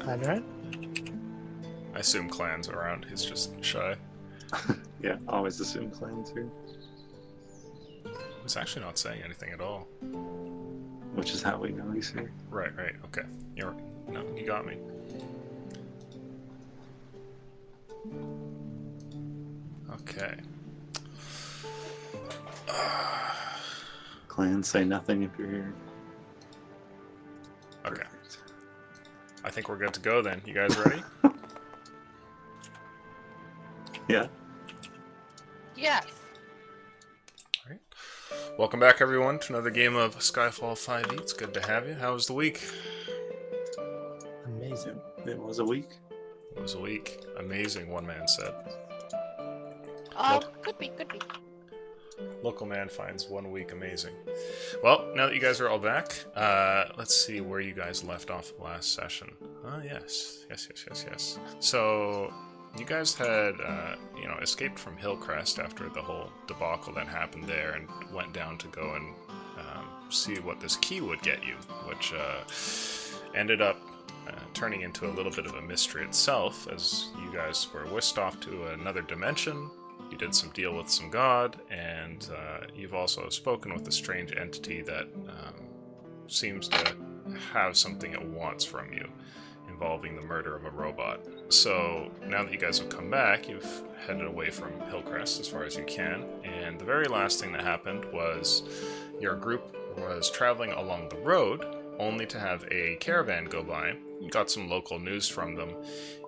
Alright. I assume Clan's around. He's just shy. Yeah, always assume Clan's here. He's actually not saying anything at all. Which is how we know he's here. Right. Okay. No, you got me. Okay. Clan, say nothing if you're here. Okay. Perfect. I think we're good to go then. You guys ready? Yeah. Yes. Alright. Welcome back, everyone, to another game of Skyfall 5e. It's good to have you. How was the week? Amazing. It was a week. It was a week. Amazing, one man said. Oh, Nope. could be. Local man finds 1 week amazing. Well, now that you guys are all back, let's see where you guys left off last session. Yes. So, you guys had, escaped from Hillcrest after the whole debacle that happened there and went down to go and see what this key would get you, which ended up turning into a little bit of a mystery itself, as you guys were whisked off to another dimension. You did some deal with some god, and you've also spoken with a strange entity that seems to have something it wants from you, involving the murder of a robot. So, now that you guys have come back, you've headed away from Hillcrest as far as you can, and the very last thing that happened was your group was traveling along the road, only to have a caravan go by. You got some local news from them,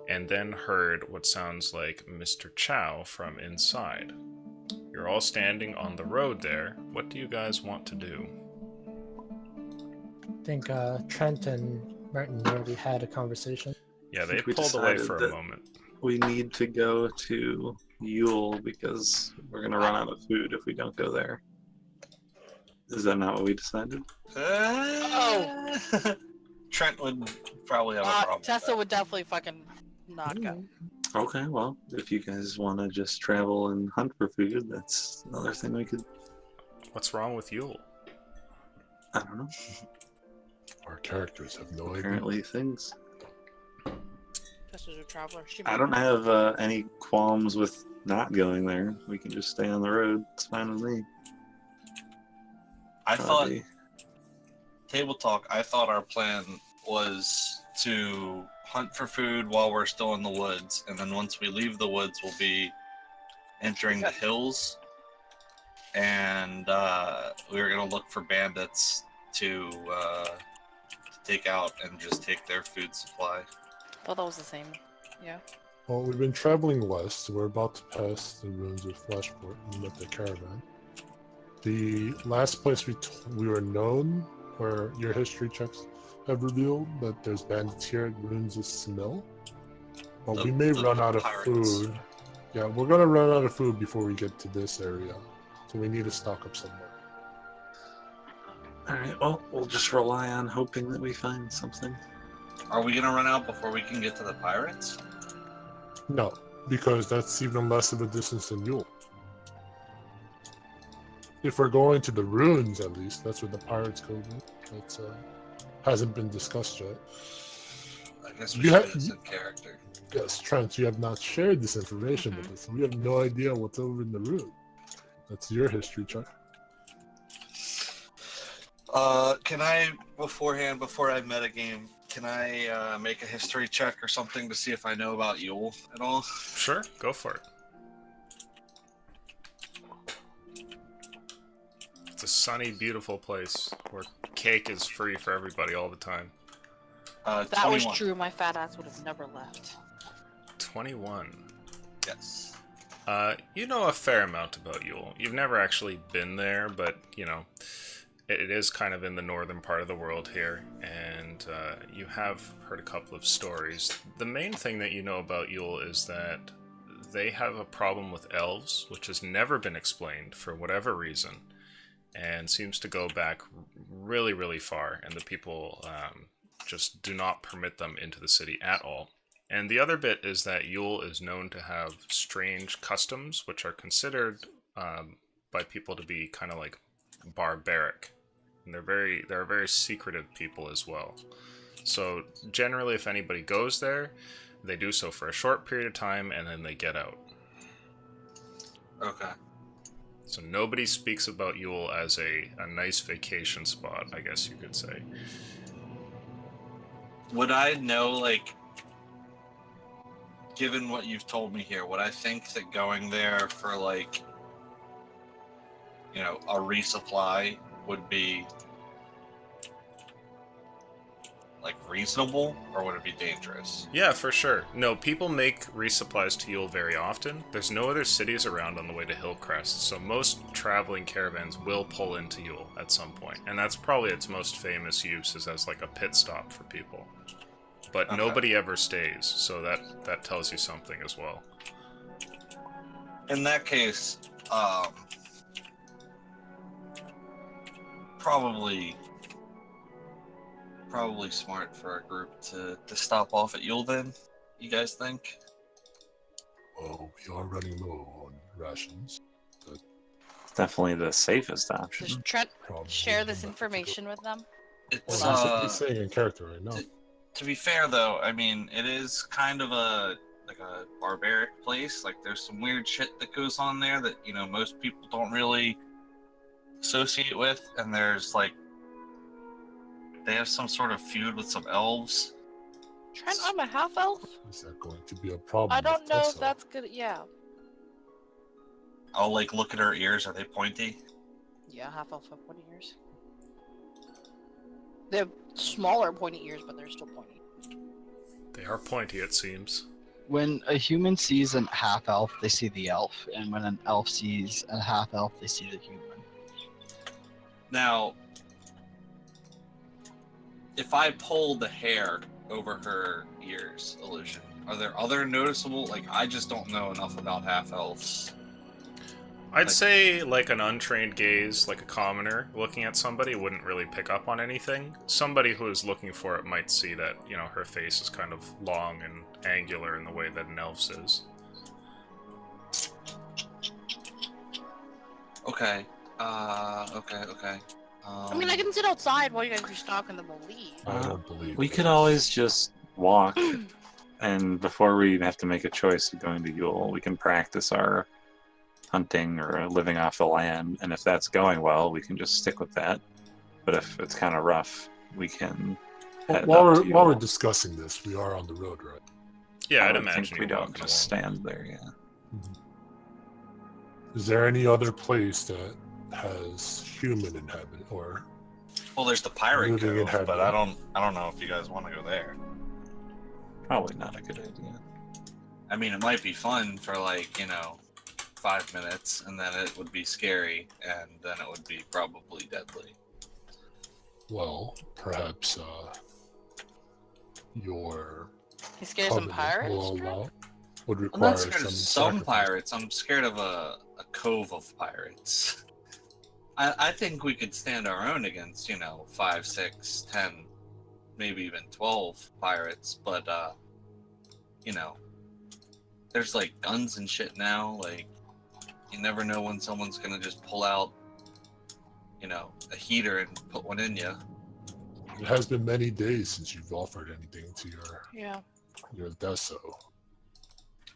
and then heard what sounds like Mr. Chow from inside. You're all standing on the road there. What do you guys want to do? I think Trent and Martin already had a conversation. Yeah, I they think we pulled away decided for a that moment. We need to go to Yule because we're going to run out of food if we don't go there. Is that not what we decided? Trent would probably have a problem. Tessa would definitely fucking not go. Okay, well, if you guys want to just travel and hunt for food, that's another thing we could... What's wrong with Yule? I don't know. Our characters have no idea. Apparently things. Tessa's a traveler. I don't have any qualms with not going there. We can just stay on the road. It's fine with me. I thought, Probably. table talk, I thought our plan was to hunt for food while we're still in the woods, and then once we leave the woods, we'll be entering the hills, and we were going to look for bandits to take out and just take their food supply. Well, that was the same. Yeah. Well, we've been traveling west. We're about to pass the ruins of Flashport and meet the caravan. The last place we were known, where your history checks have revealed that there's bandits here at Ruins of Smil. Well, we may run out of pirates. food. Yeah, we're gonna run out of food before we get to this area, so we need to stock up somewhere. Alright, well, we'll just rely on hoping that we find something. Are we going to run out before we can get to the pirates? No, because that's even less of a distance than Yule. If we're going to the ruins, at least, that's where the pirates go. That hasn't been discussed yet. I guess we You should have- have said character. Yes, Trent, you have not shared this information with us. We have no idea what's over in the room. That's your history check. Can I, before I metagame, can I make a history check or something to see if I know about Yule at all? Sure, go for it. It's a sunny, beautiful place where cake is free for everybody all the time. If that 21. was true, my fat ass would have never left. 21. Yes. You know a fair amount about Yule. You've never actually been there, but, it is kind of in the northern part of the world here, and you have heard a couple of stories. The main thing that you know about Yule is that they have a problem with elves, which has never been explained for whatever reason, and seems to go back really, really far, and the people just do not permit them into the city at all. And the other bit is that Yule is known to have strange customs, which are considered by people to be kind of like barbaric. And they're very secretive people as well. So generally, if anybody goes there, they do so for a short period of time and then they get out. Okay. So nobody speaks about Yule as a nice vacation spot, I guess you could say. Would I know, like, given what you've told me here, would I think that going there for, like, you know, a resupply would be, like, reasonable, or would it be dangerous? Yeah, for sure. No, people make resupplies to Yule very often. There's no other cities around on the way to Hillcrest, so most traveling caravans will pull into Yule at some point. And that's probably its most famous use, is as like a pit stop for people. But Okay. nobody ever stays, so that tells you something as well. In that case, probably smart for our group to stop off at Yule then, you guys think? Well, we are running low on rations. It's definitely the safest option. Does Trent Probably share this not information with them? It's Well, he's saying in character right now. to be fair though, I mean, it is kind of a barbaric place. Like, there's some weird shit that goes on there that, you know, most people don't really associate with, and there's like, they have some sort of feud with some elves. Trent, I'm a half elf. Is that going to be a problem? I don't with know if Tessa? that's good. Yeah. I'll like look at her ears. Are they pointy? Yeah, half elf have pointy ears. They have smaller pointy ears, but they're still pointy. They are pointy, it seems. When a human sees a half elf, they see the elf, and when an elf sees a half elf, they see the human. Now, if I pull the hair over her ears, illusion, are there other noticeable? Like, I just don't know enough about half elves. I'd say, like, an untrained gaze, like a commoner, looking at somebody wouldn't really pick up on anything. Somebody who is looking for it might see that, you know, her face is kind of long and angular in the way that an elf's is. Okay. Okay. I mean, I can sit outside while you guys are stalking them. We'll leave. I don't believe We it. could always just walk, and before we have to make a choice of going to Yule, we can practice our hunting or living off the land, and if that's going well, we can just stick with that. But if it's kind of rough, we can head While up we're, to while we're Yule. discussing this, we are on the road, right? Yeah, I I'd would imagine think we you're don't walking just along. stand there, yeah. Is there any other place that has human inhabit or Well, there's the pirate Moving cove, inhabitant. but I don't know if you guys want to go there. Probably not a good idea. I mean, it might be fun for, like, you know, 5 minutes, and then it would be scary, and then it would be probably deadly. well, perhaps your You scared of some covenant pirates, will Trent? allow would I'm require not scared of some sacrifice. pirates. I'm scared of a cove of pirates. I think we could stand our own against, you know, 5, 6, 10, maybe even 12 pirates, but, you know, there's, like, guns and shit now. Like, you never know when someone's gonna just pull out, you know, a heater and put one in you. It has been many days since you've offered anything to Yeah. your deso.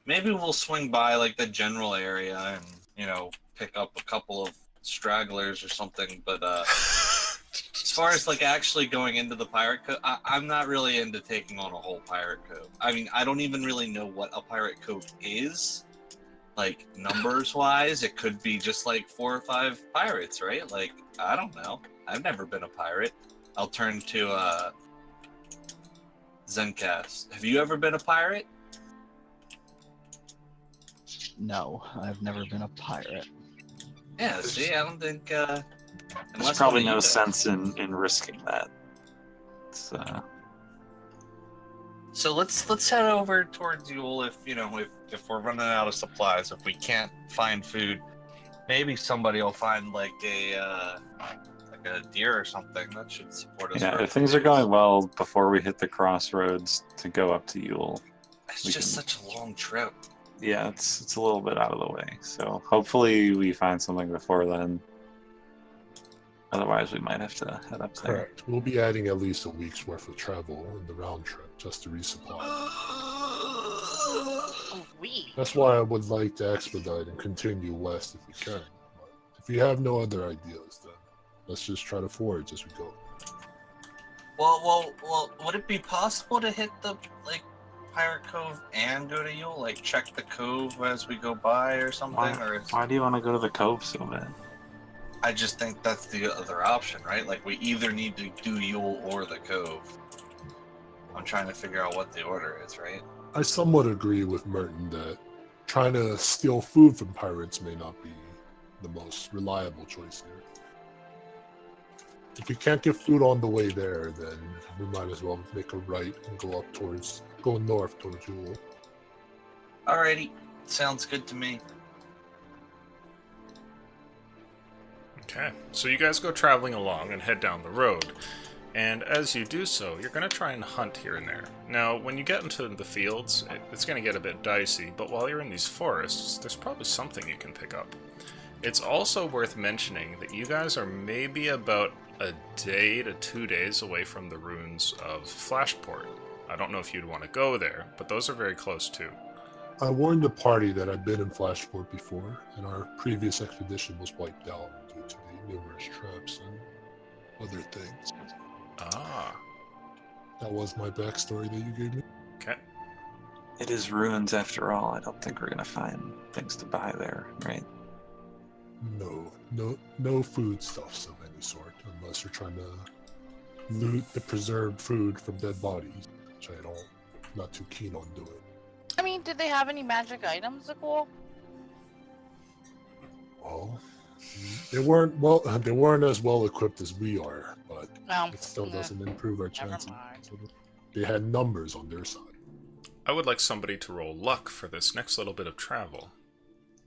Maybe we'll swing by, like, the general area and, you know, pick up a couple of stragglers or something, but, as far as, like, actually going into the pirate cove, I'm not really into taking on a whole pirate cove. I mean, I don't even really know what a pirate cove is. Like, numbers-wise, it could be just, like, 4 or 5 pirates, right? Like, I don't know. I've never been a pirate. I'll turn to, Zencast. Have you ever been a pirate? No, I've never been a pirate. Yeah, see, I don't think, There's unless probably one of no you sense in risking that. It's, So let's head over towards Yule if if we're running out of supplies, if we can't find food, maybe somebody will find like a deer or something that should support us. yeah, for if things are going well before we hit the crossroads to go up to Yule, It's we just can- such a long trip. yeah, it's a little bit out of the way. So hopefully we find something before then. Otherwise, we might have to head up there. Correct. We'll be adding at least a week's worth of travel in the round trip just to resupply. Oh, we. That's why I would like to expedite and continue west if we can. But if you have no other ideas, then let's just try to forage as we go. Well, would it be possible to hit the Pirate Cove and go to Yule? Like check the cove as we go by or something? Why do you want to go to the cove so bad? I just think that's the other option, right? Like we either need to do Yule or the cove. I'm trying to figure out what the order is, right? I somewhat agree with Merton that trying to steal food from pirates may not be the most reliable choice here. If we can't get food on the way there, then we might as well make a right and go north towards Jewel. Alrighty, sounds good to me. Okay, so you guys go traveling along and head down the road. And as you do so, you're going to try and hunt here and there. Now, when you get into the fields, it's going to get a bit dicey, but while you're in these forests, there's probably something you can pick up. It's also worth mentioning that you guys are maybe about a day to 2 days away from the ruins of Flashport. I don't know if you'd want to go there, but those are very close too. I warned the party that I've been in Flashport before, and our previous expedition was wiped out due to the numerous traps and other things. Ah. That was my backstory that you gave me. Okay. It is ruins after all. I don't think we're gonna find things to buy there, right? No foodstuffs of any sort, unless you're trying to loot the preserved food from dead bodies, which not too keen on doing. I mean, did they have any magic items, Nicole? Well, they weren't as well equipped as we are, but it still doesn't improve our chances. mind. So they had numbers on their side. I would like somebody to roll luck for this next little bit of travel.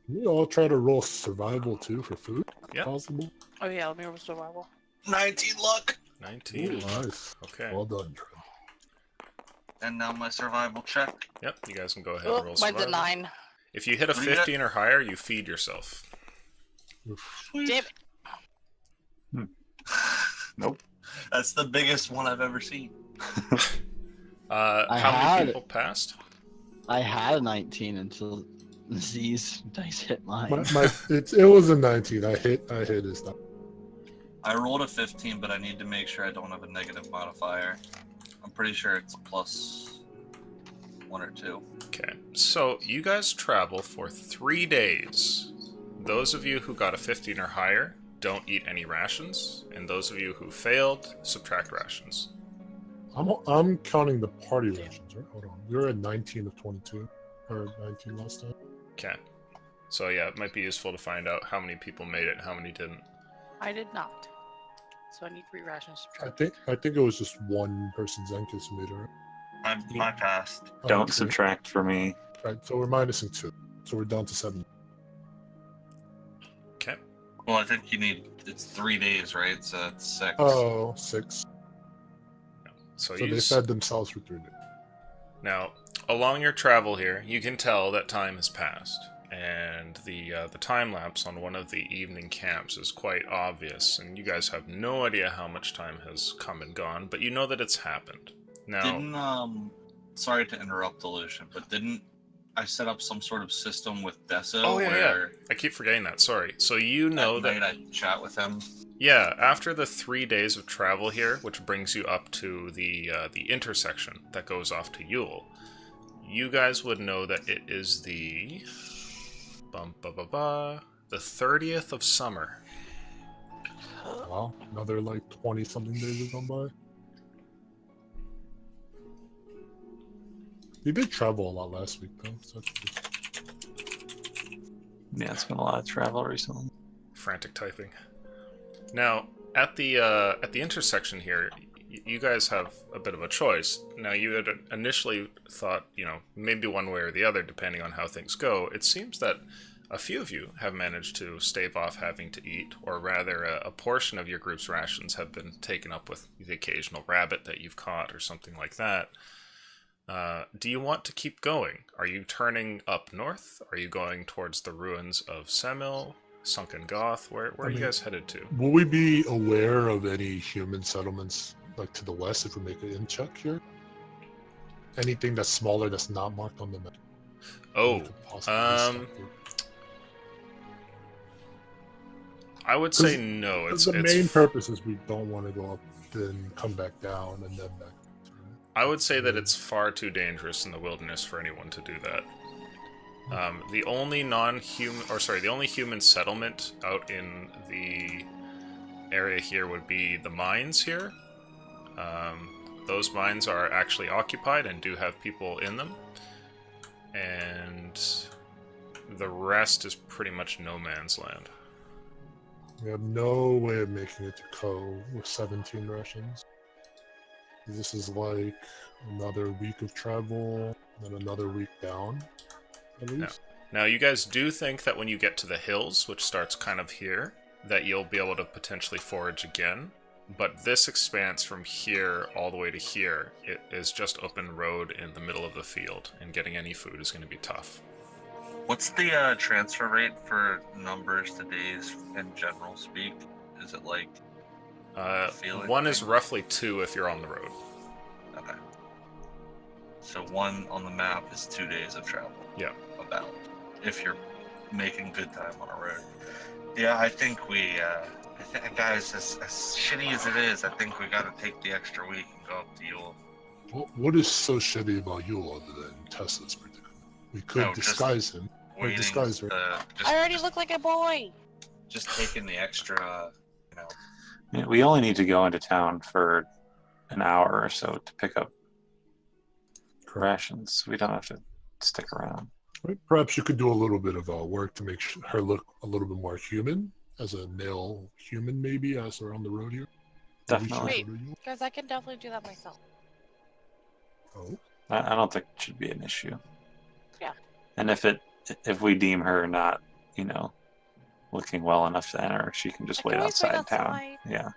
We all try to roll survival too for food, if Yep. possible. Oh yeah, let me roll survival. 19 luck! 19 Ooh, luck. nice. Okay. Well done, Trent. And now my survival check. Yep, you guys can go ahead Oh, and roll mine's a survival. 9. If you hit a What do you 15 or higher, you feed yourself. Oof. Damn it. Nope. That's the biggest one I've ever seen. How many had- people passed? I had a 19 until Z's dice hit mine. It was a 19. I hit his number. I rolled a 15, but I need to make sure I don't have a negative modifier. I'm pretty sure it's plus 1 or 2. Okay, so you guys travel for 3 days. Those of you who got a 15 or higher don't eat any rations, and those of you who failed, subtract rations. I'm counting the party rations, right? Hold on. We were at 19 of 22, or 19 last time. Okay. So yeah, it might be useful to find out how many people made it and how many didn't. I did not. So I need 3 rations to I try. think it was just one person Zenkus made it. I passed. Don't Okay. subtract for me. Right, so we're minusing 2. So we're down to 7. Okay. Well, I think it's 3 days, right? So that's 6. Oh, 6. So So you they fed themselves for 3 days. Now, along your travel here, you can tell that time has passed, and the time lapse on one of the evening camps is quite obvious, and you guys have no idea how much time has come and gone, but you know that it's happened. Now, Didn't sorry to interrupt, Illusion, but didn't I set up some sort of system with Deso Oh, yeah, where I keep forgetting that. Sorry. So you know at that. night I chat with him? Yeah, after the 3 days of travel here, which brings you up to the intersection that goes off to Yule, you guys would know that it is the the 30th of summer. Wow, another like 20 something days have gone by. We did travel a lot last week though. So that's good. Yeah, it's been a lot of travel recently. Frantic typing. Now, at the intersection here, you guys have a bit of a choice. Now, you had initially thought, maybe one way or the other, depending on how things go. It seems that a few of you have managed to stave off having to eat, or rather, a portion of your group's rations have been taken up with the occasional rabbit that you've caught or something like that. Do you want to keep going? Are you turning up north? Are you going towards the ruins of Semil? Sunken Goth. Where are you guys headed to? Will we be aware of any human settlements like to the west if we make an in check here? Anything that's smaller that's not marked on the map? Oh, We could possibly step through. I would say no. It's the main purpose is we don't want to go up, then come back down, and then back. I would say that it's far too dangerous in the wilderness for anyone to do that. The only the only human settlement out in the area here would be the mines here. Those mines are actually occupied and do have people in them. And the rest is pretty much no man's land. We have no way of making it to Ko with 17 rations. This is like another week of travel, and another week down, at least. Now, you guys do think that when you get to the hills, which starts kind of here, that you'll be able to potentially forage again. But this expanse from here all the way to here, it is just open road in the middle of the field, and getting any food is going to be tough. What's the transfer rate for numbers to days in general speak? Is it like one is roughly 2 if you're on the road. Okay. So 1 on the map is 2 days of travel. Yeah. About. If you're making good time on a road. Yeah, I think we, guys, as shitty as it is, I think we gotta take the extra week and go up to Yule. What is so shitty about Yule other than Tesla's predicament? We could disguise him. Or disguise her. I already look like a boy. Just taking the extra, Yeah, we only need to go into town for an hour or so to pick up rations. We don't have to stick around. Right. Perhaps you could do a little bit of work to make her look a little bit more human, as a male human, maybe, as we're on the road here. Definitely. Wait, guys, I can definitely do that myself. Oh. I don't think it should be an issue. Yeah. And if we deem her not, looking well enough to enter, she can just wait outside town. Yeah.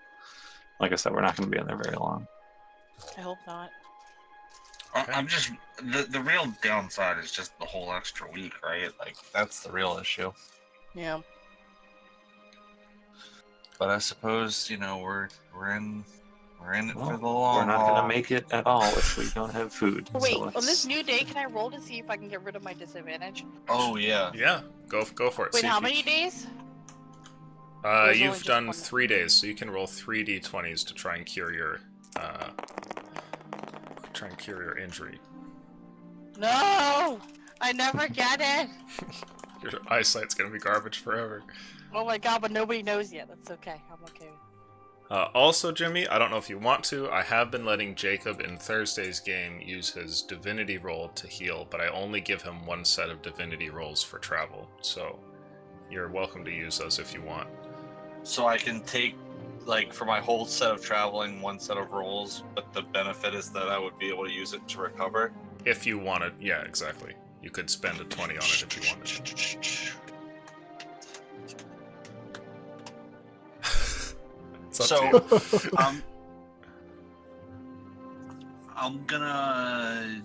Like I said, we're not going to be in there very long. I hope not. I'm just the real downside is just the whole extra week, right? Like that's the real issue. Yeah. But I suppose we're in it for the long haul. We're not going to make it at all if we don't have food. Wait, so on this new day, can I roll to see if I can get rid of my disadvantage? Oh yeah. Yeah, go for it. Wait, See how if you- many days? You've just done one? 3 days, so you can roll 3 d20s to try and cure your injury. No! I never get it! Your eyesight's gonna be garbage forever. Oh my god, but nobody knows yet. That's okay. I'm okay. Also, Jimmy, I don't know if you want to, I have been letting Jacob in Thursday's game use his divinity roll to heal, but I only give him 1 set of divinity rolls for travel, so you're welcome to use those if you want. So I can take, for my whole set of traveling, 1 set of rolls, but the benefit is that I would be able to use it to recover? If you wanted, yeah, exactly. You could spend a 20 on it if you wanted. It's up to you. I'm gonna...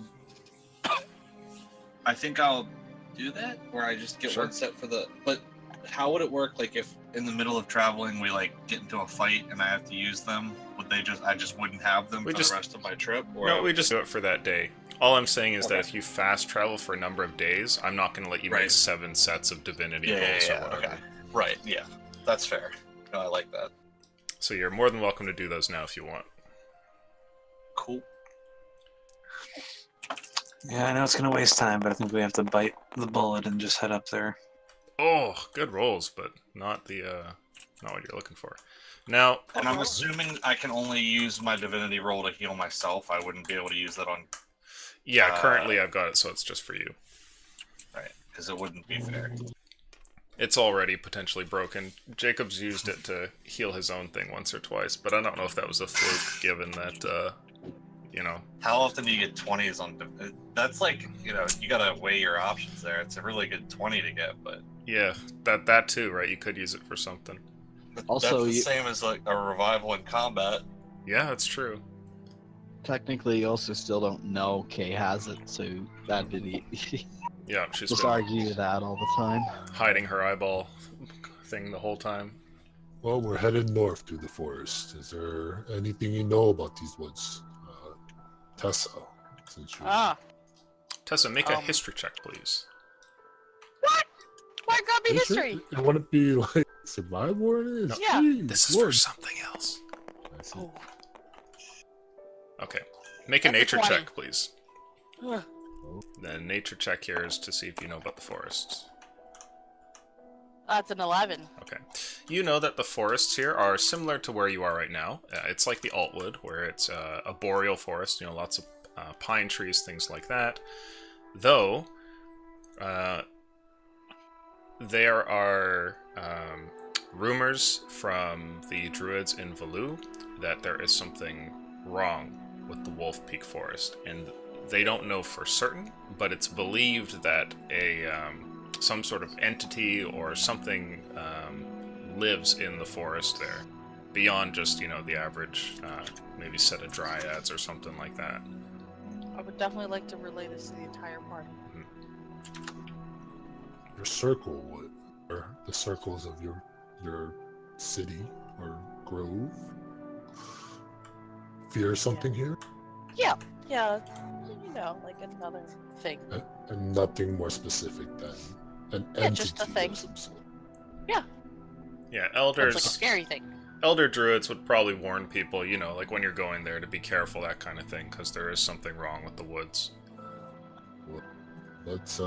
I think I'll do that, where I just get 1 set for the... But how would it work, if in the middle of traveling we, get into a fight and I have to use them? Would I just wouldn't have them for the rest of my trip? Or No, we just do it for that day. All I'm saying is that if you fast travel for a number of days, I'm not going to let you make 7 sets of divinity rolls or whatever. Okay. Right, yeah. That's fair. No, I like that. So you're more than welcome to do those now if you want. Cool. Yeah, I know it's going to waste time, but I think we have to bite the bullet and just head up there. Oh, good rolls, but not the not what you're looking for. Now, and I'm assuming I can only use my divinity roll to heal myself. I wouldn't be able to use that on... Yeah, currently I've got it, so it's just for you. Right, because it wouldn't be fair. It's already potentially broken. Jacob's used it to heal his own thing once or twice, but I don't know if that was a fluke, given that, How often do you get 20s on... That's you gotta weigh your options there. It's a really good 20 to get, but... Yeah, that too, right? You could use it for something. Also, that's the same as, a revival in combat. Yeah, that's true. Technically, you also still don't know Kay has it, so that'd be the... Yeah, she's just been argue that all the time. hiding her eyeball thing the whole time? Well, we're headed north through the forest. Is there anything you know about these woods? Tessa, since you... Tessa, make a history check, please. What? Why gotta be history? You want to be like survival or it is? No, Yeah. Jeez, This is Lord. for something else. I see. Oh. Okay. Make a That's a nature 20. check, please. Ugh. The nature check here is to see if you know about the forests. That's an 11. Okay. You know that the forests here are similar to where you are right now. It's like the Altwood, where it's a boreal forest, you know, lots of pine trees, things like that. Though, there are rumors from the druids in Valu that there is something wrong with the Wolf Peak Forest, and they don't know for certain, but it's believed that some sort of entity or something lives in the forest there, beyond just, you know, the average maybe set of dryads or something like that. I would definitely like to relay this to the entire party. Your circle, what? Or the circles of your city or grove? Fear something here? Yeah, you know, like another thing. And nothing more specific than an Yeah, entity just a thing. of some sort. Yeah, It's elders. like a scary thing. Elder druids would probably warn people, you know, like when you're going there, to be careful, that kind of thing, because there is something wrong with the woods. Well, let's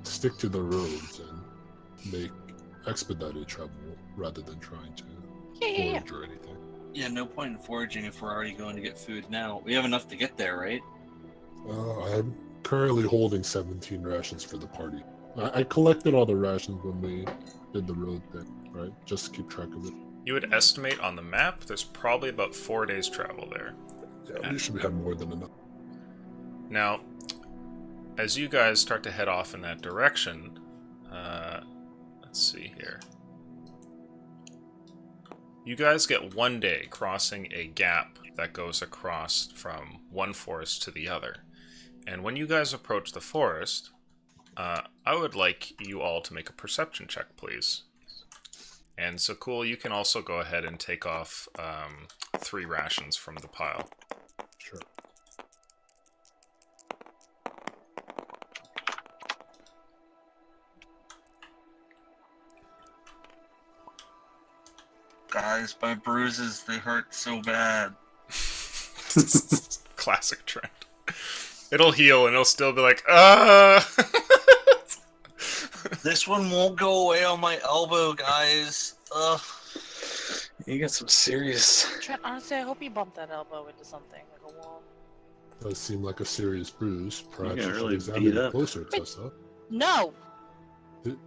stick to the roads and make expedited travel rather than trying to Yeah. forage or anything. Yeah, no point in foraging if we're already going to get food now. We have enough to get there, right? I'm currently holding 17 rations for the party. I collected all the rations when we did the road thing, right? Just to keep track of it. You would estimate on the map there's probably about 4 days travel there. Yeah, we should have more than enough. Now, as you guys start to head off in that direction, let's see here. You guys get 1 day crossing a gap that goes across from one forest to the other. And when you guys approach the forest, I would like you all to make a perception check, please. And so cool, you can also go ahead and take off 3 rations from the pile. Sure. Guys, my bruises, they hurt so bad. Classic trend. It'll heal and it'll still be like, ah. This one won't go away on my elbow, guys. Ugh. You got some serious. Trent, honestly, I hope you bumped that elbow into something, like a wall. Does seem like a serious bruise. Perhaps got you should really examine beat it up. closer, Tessa. No!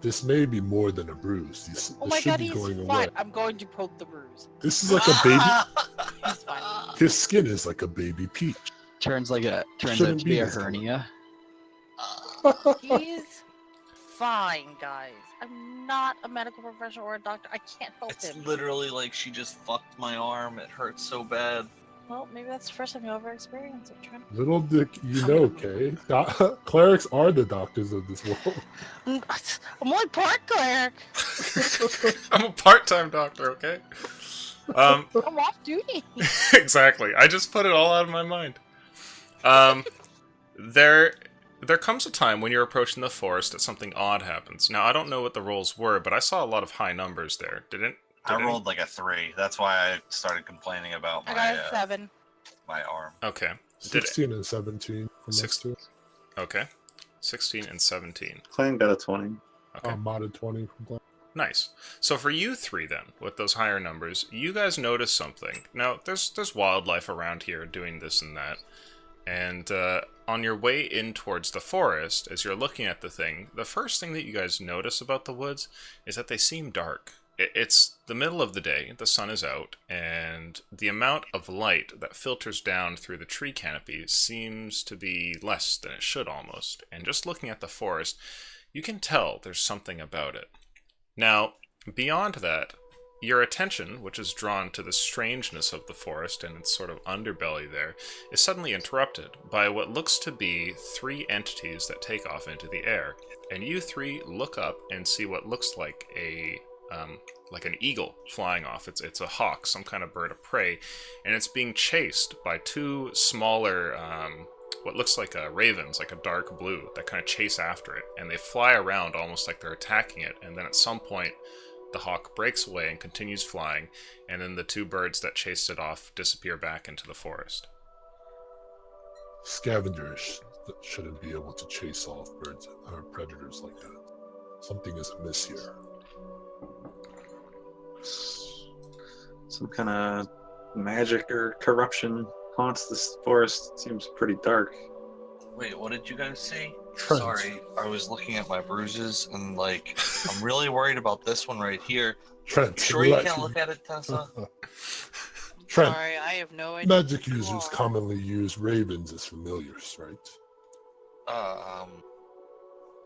This may be more than a bruise. This Oh my should god, be he's going fine. away. I'm going to poke the bruise. This is like a baby. He's fine. His skin is like a baby peach. Turns out Shouldn't to be be a this color. hernia. He's fine, guys. I'm not a medical professional or a doctor. I can't help It's him. literally like she just fucked my arm. It hurts so bad. Well, maybe that's the first time you ever experienced it, Trent. Little dick, you know, Kay. Clerics are the doctors of this world. I'm only part cleric. I'm a part-time doctor, okay? I'm off duty. Exactly. I just put it all out of my mind. There comes a time when you're approaching the forest that something odd happens. Now, I don't know what the rolls were, but I saw a lot of high numbers there. I rolled like a 3. That's why I started complaining about I my got a 7. my arm. Okay. 16 and 17 from Six- us two. Okay. 16 and 17. Clan got a 20. Okay. Modded 20 from Glen. Nice. So for you three then, with those higher numbers, you guys notice something. Now, there's wildlife around here doing this and that. And on your way in towards the forest, as you're looking at the thing, the first thing that you guys notice about the woods is that they seem dark. It's the middle of the day, the sun is out, and the amount of light that filters down through the tree canopy seems to be less than it should almost. And just looking at the forest, you can tell there's something about it. Now, beyond that, your attention, which is drawn to the strangeness of the forest and its sort of underbelly there, is suddenly interrupted by what looks to be 3 entities that take off into the air. And you 3 look up and see what looks like a like an eagle flying off. It's a hawk, some kind of bird of prey, and it's being chased by two smaller, what looks like ravens, like a dark blue, that kind of chase after it, and they fly around almost like they're attacking it. And then at some point, the hawk breaks away and continues flying, and then the two birds that chased it off disappear back into the forest. Scavengers shouldn't be able to chase off birds or predators like that. Something is amiss here. Some kind of magic or corruption haunts this forest. It seems pretty dark. Wait, what did you guys say? Trent. Sorry, I was looking at my bruises and like I'm really worried about this one right here. Trent, Sure you relax. can't look at it, Tessa? Trent, Sorry, I have no idea. magic who you users are. commonly use ravens as familiars, right?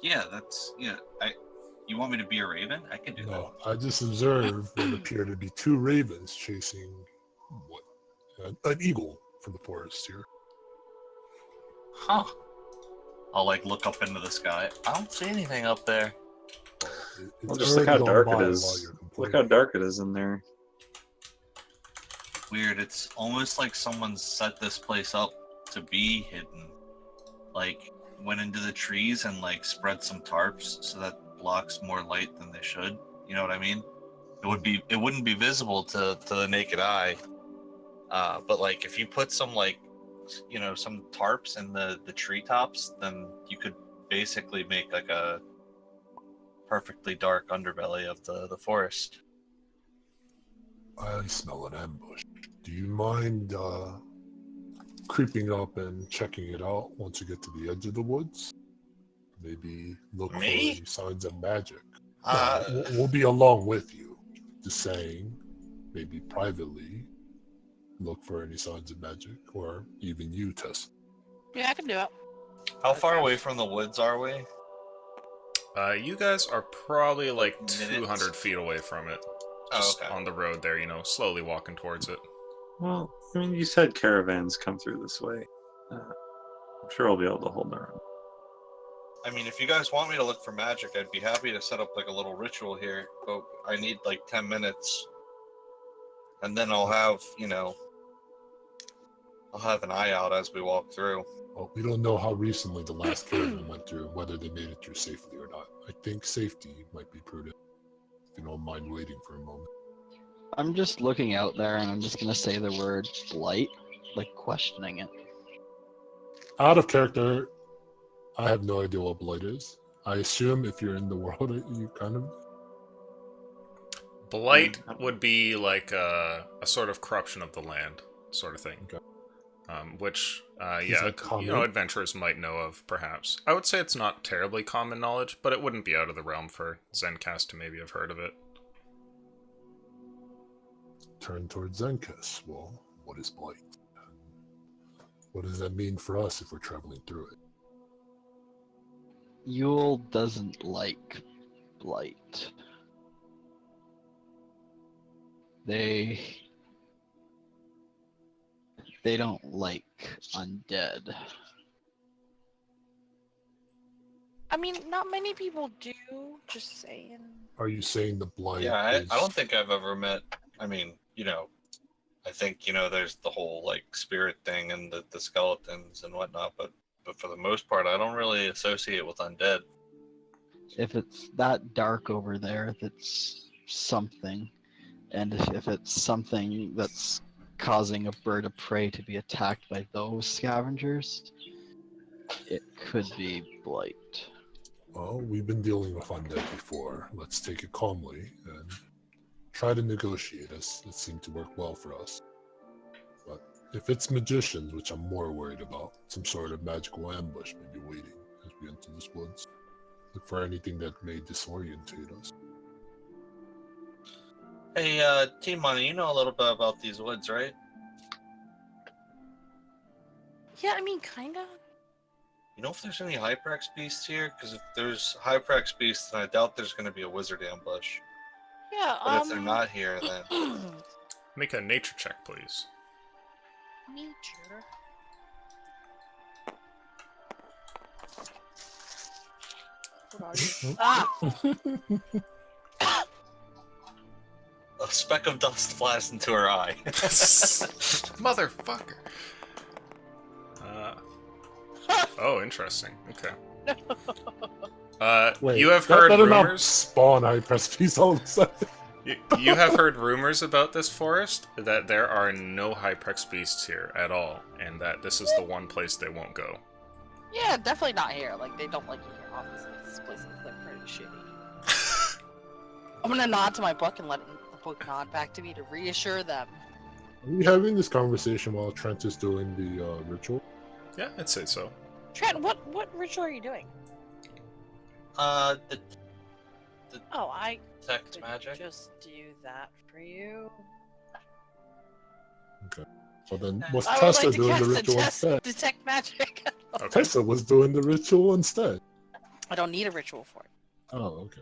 Yeah, you want me to be a raven? I can do No, I just observed what appear to be two ravens chasing an eagle from the forest here. that. Huh. I'll like look up into the sky. I don't see anything up there. Well, just look how already dark gone it by while is. you're Look complaining. how dark it is in there. Weird. It's almost like someone set this place up to be hidden. Like went into the trees and like spread some tarps so that blocks more light than they should. You know what I mean? It wouldn't be visible to the naked eye. But like if you put some like some tarps in the treetops, then you could basically make like a perfectly dark underbelly of the forest. I smell an ambush. Do you mind creeping up and checking it out once you get to the edge of the woods? Maybe look for Me? any signs of magic. Uh, No, we'll be along with you. Just saying, maybe privately, look for any signs of magic, or even you, Tess. Yeah, I can do it. How far away from the woods are we? You guys are probably like Minutes? 200 feet away from it. Oh, Just okay. on the road there, slowly walking towards it. Well, I mean, you said caravans come through this way. I'm sure we'll be able to hold our own. I mean, if you guys want me to look for magic, I'd be happy to set up like a little ritual here, but I need like 10 minutes. And then I'll have, I'll have an eye out as we walk through. Well, we don't know how recently the last caravan went through, whether they made it through safely or not. I think safety might be prudent. If you don't mind waiting for a moment. I'm just looking out there and I'm just gonna say the word blight, like questioning it. Out of character, I have no idea what blight is. I assume if you're in the world, you kind of. Blight would be like a sort of corruption of the land, sort of thing. Okay. Which, Is yeah, that common? adventurers might know of, perhaps. I would say it's not terribly common knowledge, but it wouldn't be out of the realm for Zencast to maybe have heard of it. Turn towards Zenkas. Well, what is blight? What does that mean for us if we're traveling through it? Yule doesn't like blight. They don't like undead. I mean, not many people do. Just saying. Are you saying the blight? Yeah, is... I don't think I've ever met, I mean, I think, there's the whole like spirit thing and the skeletons and whatnot, but for the most part, I don't really associate with undead. If it's that dark over there, that's something. And if it's something that's causing a bird of prey to be attacked by those scavengers, it could be blight. Well, we've been dealing with undead before. Let's take it calmly and try to negotiate us. It seemed to work well for us. But if it's magicians, which I'm more worried about, some sort of magical ambush may be waiting as we enter this woods. Look for anything that may disorientate us. Hey, T-Money, you know a little bit about these woods, right? Yeah, I mean, kinda. You know if there's any Hyprax beasts here? Because if there's Hyprax beasts, then I doubt there's going to be a wizard ambush. Yeah. But if they're not here, then Make a nature check, please. Nature. What are you? Ah! speck of dust flies into her eye. Motherfucker. Oh, interesting. Okay. Wait, you have that heard better not rumors. spawn high press beasts all of a sudden. You have heard rumors about this forest that there are no Hyprex beasts here at all, and that this is the one place they won't go. Yeah, definitely not here. Like, they don't like it here, obviously. This place is like pretty shitty. I'm gonna nod to my book and let the book nod back to me to reassure them. Are we having this conversation while Trent is doing the ritual? Yeah, I'd say so. Trent, what ritual are you doing? The Oh, I detect could magic. just do that for you. Okay. Well then, was I would Tessa like to doing the cast ritual instead? detect magic. Okay. Tessa was doing the ritual instead. I don't need a ritual for it. Oh, okay.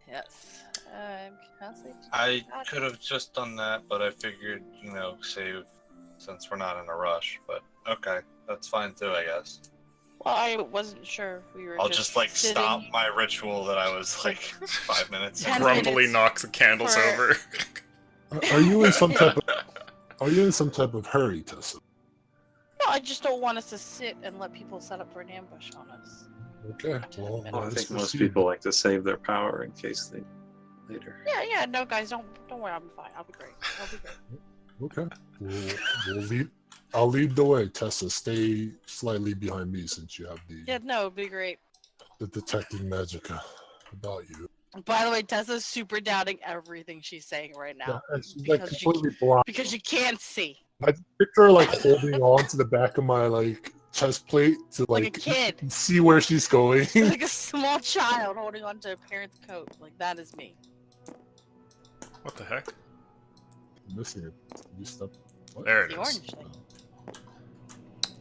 Yes. I'm casting I detect could have just done that, but I figured, save since we're not in a rush. But okay, that's fine too, I guess. Well, I wasn't sure we were. I'll just sitting stop my ritual that I was 5 minutes. 10 Grumpily minutes knocks the candles for- over. Are you in some type of? Are you in some type of hurry, Tessa? No, I just don't want us to sit and let people set up for an ambush on us. Okay. Well, Well, I let's think most proceed. people like to save their power in case they later. Yeah, no, guys, don't worry, I'll be fine. I'll be great. I'll be great. Okay. We'll lead. I'll lead the way, Tessa. Stay slightly behind me since you have Yeah, no, it'll be great. the detecting magic about you. By the way, Tessa's super doubting everything she's saying right now Yeah, she's like because completely blind. because you can't see, I picture her like holding on to the back of my chest plate to like a kid, see where she's going. like a small child holding onto a parent's coat. Like that is me. What the heck? Missing it. You stepped. What? There it The is. orange thing.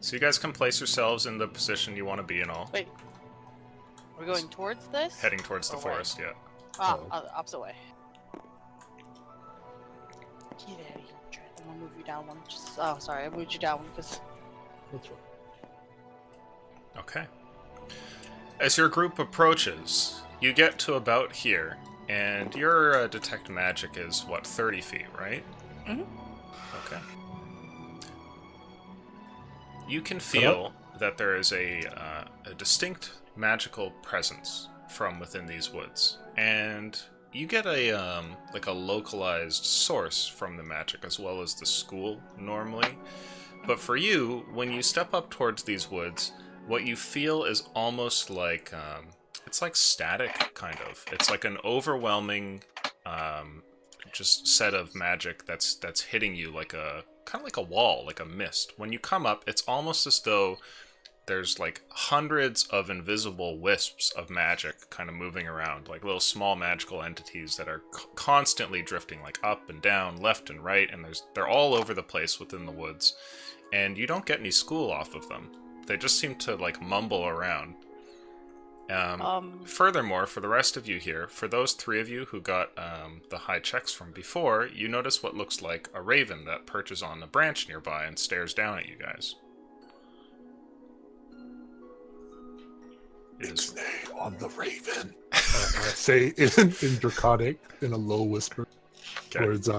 So you guys can place yourselves in the position you want to be in all. Wait, we're going towards this? Heading towards the Or way? forest, yeah. Ah, Oh. opposite way. Get out of here, Trent. I'm gonna move you down one. Oh, sorry, I moved you down one because. That's right. Okay. As your group approaches, you get to about here, and your detect magic is, what, 30 feet, right? Mhm. Okay. You can feel that there is a distinct magical presence from within these woods, and you get a localized source from the magic as well as the school normally. But for you, when you step up towards these woods, what you feel is almost like it's like static, kind of. It's like an overwhelming just set of magic that's hitting you like a kind of like a wall, like a mist. When you come up, it's almost as though there's like hundreds of invisible wisps of magic kind of moving around, like little small magical entities that are constantly drifting like up and down, left and right, and they're all over the place within the woods. And you don't get any school off of them. They just seem to like mumble around. Furthermore, for the rest of you here, for those three of you who got the high checks from before, you notice what looks like a raven that perches on a branch nearby and stares down at you guys. It is Stay on the raven. I say in Draconic, in a low whisper, okay. towards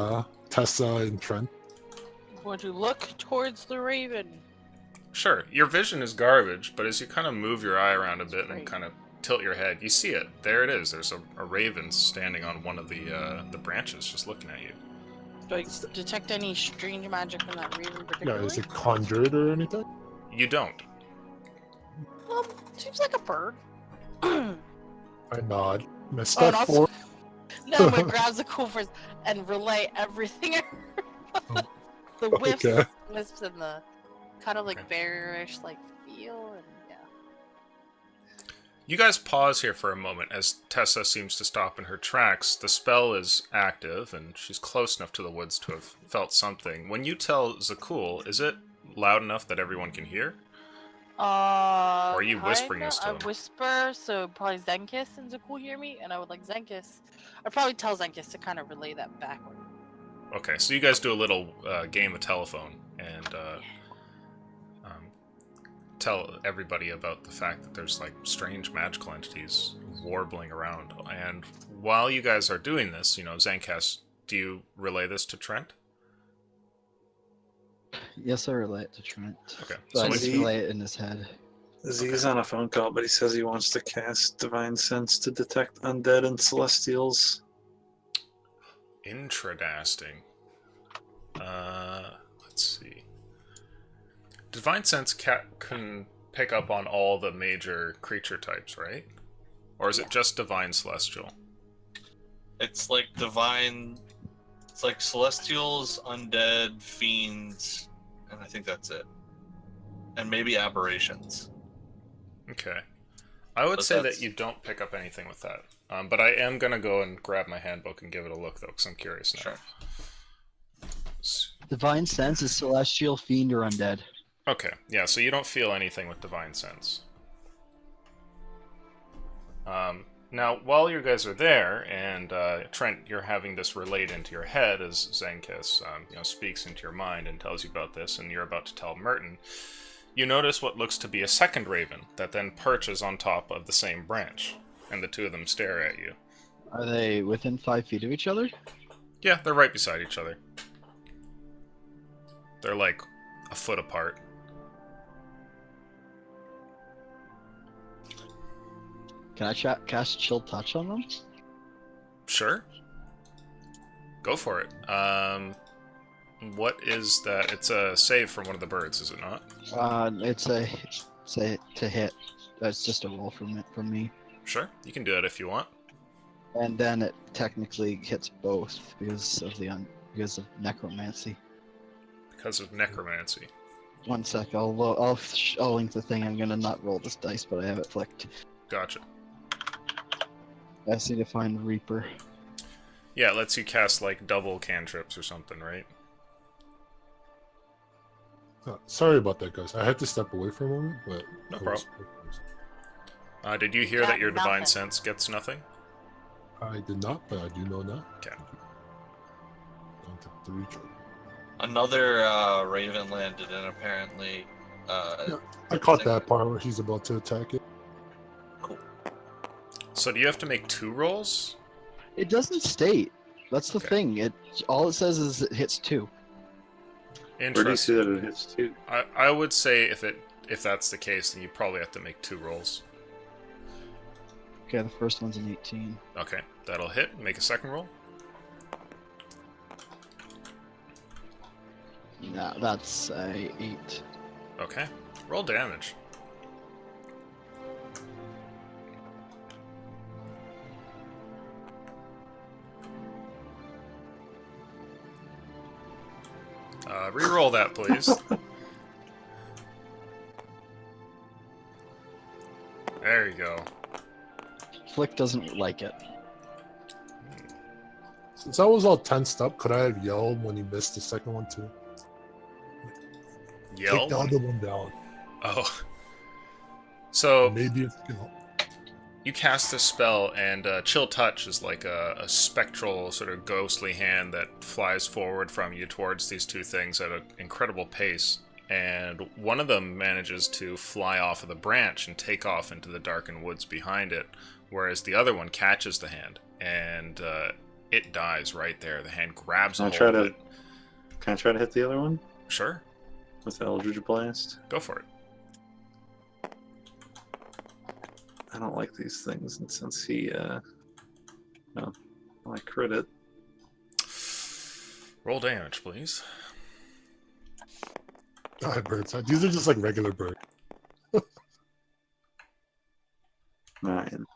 Tessa and Trent. Would you look towards the raven? Sure, your vision is garbage, but as you kind of move your eye around a bit and Right. kind of tilt your head, you see it. There it is. There's a raven standing on one of the branches just looking at you. Do I detect any strange magic in that raven Yeah, particularly? is it conjured or anything? You don't. Seems like a bird. I nod. And I Oh, step no, forward. No, I'm gonna grab the cool first and relay everything. The whiffs, Okay. wisps, and the kind of like Okay. bearish like feel, and yeah. You guys pause here for a moment as Tessa seems to stop in her tracks. The spell is active, and she's close enough to the woods to have felt something. When you tell Zakul, is it loud enough that everyone can hear? Or are you whispering this to I him? whisper, so probably Zenkis and Zakul hear me, and I would like Zenkis. I'd probably tell Zenkis to kind of relay that backward. Okay, so you guys do a little game of telephone and tell everybody about the fact that there's like strange magical entities warbling around. And while you guys are doing this, Zenkas Do you relay this to Trent? Yes, I relay it to Trent. Okay. But So I what- just he- relay it in his head. Z's on a phone call, but he says he wants to cast Divine Sense to detect undead and celestials. Intradasting. Let's see. Divine Sense can pick up on all the major creature types, right? Or is it just Divine Celestial? It's like divine. It's like celestials, undead, fiends, and I think that's it. And maybe aberrations. Okay. I would But say that that's- you don't pick up anything with that. But I am going to go and grab my handbook and give it a look, though, because I'm curious now. Sure. Divine Sense is celestial, fiend, or undead. Okay, yeah, so you don't feel anything with Divine Sense. Now, while you guys are there, and Trent, you're having this relayed into your head as Zenkus speaks into your mind and tells you about this, and you're about to tell Merton, you notice what looks to be a second raven that then perches on top of the same branch, and the two of them stare at you. Are they within 5 feet of each other? Yeah, they're right beside each other. They're like a foot apart. Can I cast Chill Touch on them? Sure. Go for it. What is that? It's a save from one of the birds, is it not? It's a to hit. That's just a roll from me. Sure, you can do it if you want. And then it technically hits both because of necromancy. Because of necromancy. 1 sec, I'll link the thing. I'm gonna not roll this dice, but I have it flicked. Gotcha. I see to find Reaper. Yeah, it lets you cast like double cantrips or something, right? Sorry about that, guys. I had to step away for a moment, but No I was- Did you hear Got that your divine nothing. sense gets nothing? I did not, but I do know now. Okay. Don't get the reach. Another raven landed, and apparently. I caught that part where he's about to attack it. So do you have to make 2 rolls? It doesn't state. That's the Okay. thing. All it says is it hits 2. Where do you see Interesting. that it hits too? I would say if that's the case, then you probably have to make 2 rolls. Okay, the first one's an 18. Okay, that'll hit. Make a second roll. Nah, that's a 8. Okay, roll damage. Reroll that, please. There you go. Flick doesn't like it. Since I was all tensed up, could I have yelled when he missed the second one too? Yell. Take the other one down. Oh. So Maybe it's you cast this spell, and Chill Touch is like a spectral, sort of ghostly hand that flies forward from you towards these two things at an incredible pace. And one of them manages to fly off of the branch and take off into the darkened woods behind it, whereas the other one catches the hand, and it dies right there. The hand grabs a hold of it. Can I try to hit the other one Sure, with Eldritch Blast? go for it. I don't like these things, and since he, no, I crit it. Roll damage, please. God, birds. These are just like regular birds. 9.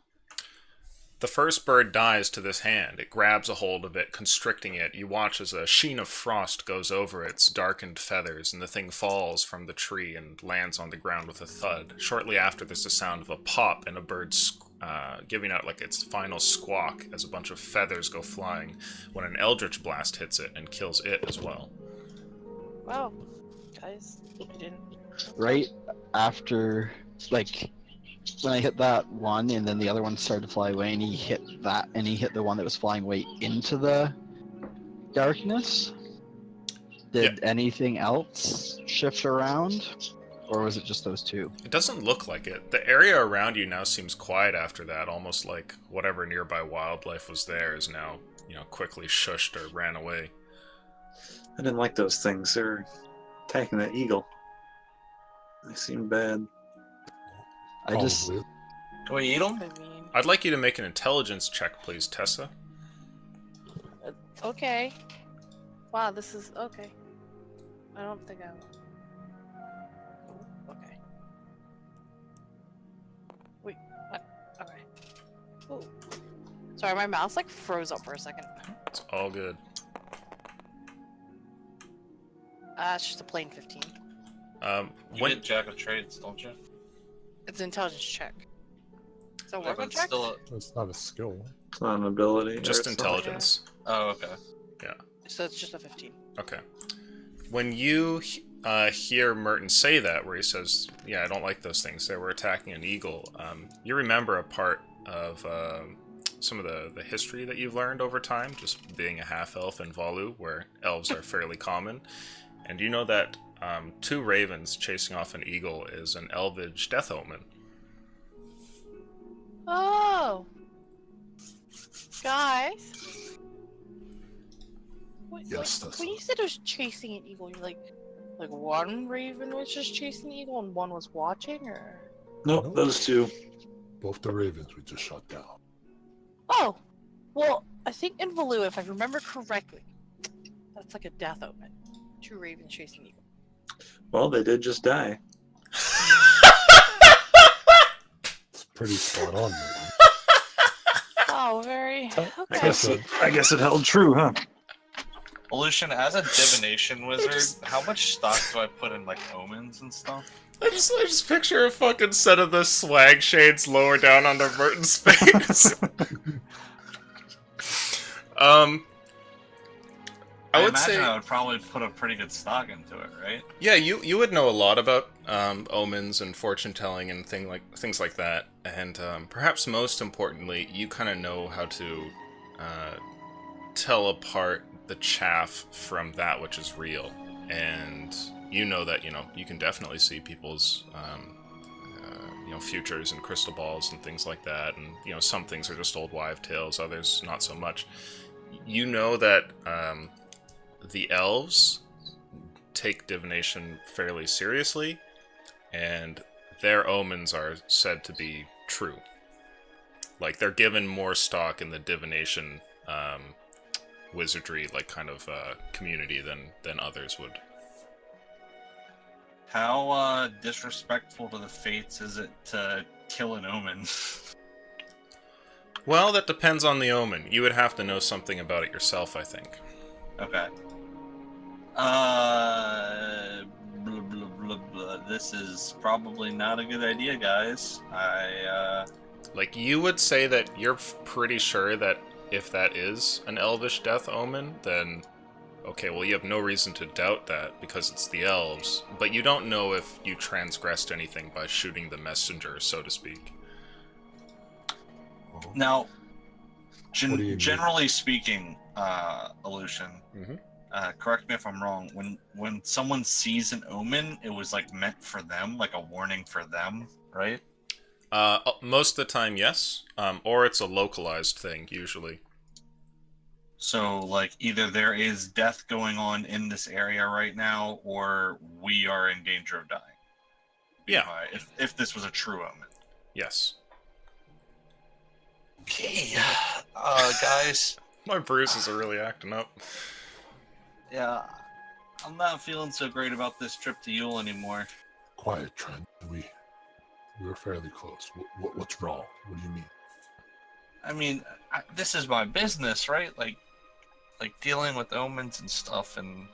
The first bird dies to this hand. It grabs a hold of it, constricting it. You watch as a sheen of frost goes over its darkened feathers, and the thing falls from the tree and lands on the ground with a thud. Shortly after, there's the sound of a pop and a bird giving out like its final squawk as a bunch of feathers go flying when an eldritch blast hits it and kills it as well. Wow, guys, you didn't. Right after, like, when I hit that one, and then the other one started to fly away, and he hit that, and he hit the one that was flying away into the darkness. Did anything else shift around? Or was it just those two? It doesn't look like it. The area around you now seems quiet after that, almost like whatever nearby wildlife was there is now, quickly shushed or ran away. I didn't like those things. They're attacking that eagle. They seem bad. I just Probably. Can we eat them? I mean, I'd like you to make an intelligence check, please, Tessa. okay. Wow, this is okay. I don't think I will. Okay. Wait, what? Okay. Ooh. Sorry, my mouse like froze up for a second. It's all good. It's just a plain 15. You When get Jack of Trades, don't you? It's an intelligence check. Is that a Yeah, work but on it's check? still. That's not a skill. It's not an ability. just or something. intelligence. Oh, okay. So it's just a 15. Okay. When you hear Merton say that, where he says, "Yeah, I don't like those things. They were attacking an eagle," you remember a part of some of the history that you've learned over time, just being a half-elf in Valu, where elves are fairly common. And you know that 2 ravens chasing off an eagle is an elvish death omen. Oh! Guys? Yes, that's when you said it was chasing an eagle, you're like one raven was just chasing the eagle and one was watching, or? Nope, Nope. those two. both the ravens we just shot down. Oh! Well, I think in Valu, if I remember correctly, that's like a death omen. 2 ravens chasing an eagle. Well, they did just die. It's pretty spot on, man. Oh, very. I Okay. I guess it held true, huh? Lucian, as a divination wizard, how much stock do I put in like omens and stuff? I just picture a fucking set of the swag shades lower down onto Merton's face. I would imagine say, I would probably put a pretty good stock into it, right? yeah, you would know a lot about omens and fortune telling and things like that, and perhaps most importantly, you kind of know how to tell apart the chaff from that which is real, and you know that you can definitely see people's futures and crystal balls and things like that, and some things are just old wives' tales, others not so much. You know that the elves take divination fairly seriously, and their omens are said to be true. Like, they're given more stock in the divination wizardry, like, kind of community than others would. How disrespectful to the fates is it to kill an omen? Well, that depends on the omen. You would have to know something about it yourself, I think. Okay. Blah, blah, blah, blah. This is probably not a good idea, guys. Like, you would say that you're pretty sure that if that is an elvish death omen, then okay, well, you have no reason to doubt that because it's the elves, but you don't know if you transgressed anything by shooting the messenger, so to speak. Now, What do you mean? generally speaking, Aleutian, Mhm. correct me if I'm wrong, when someone sees an omen, it was like meant for them, like a warning for them, right? Most of the time, yes. Or it's a localized thing, usually. So, like, either there is death going on in this area right now, or we are in danger of dying. Yeah. If this was a true omen. Yes. Okay, guys. My bruises are really acting up. Yeah, I'm not feeling so great about this trip to Yule anymore. Quiet, Trent. We were fairly close. What's wrong? What do you mean? I mean, this is my business, right? Like dealing with omens and stuff, and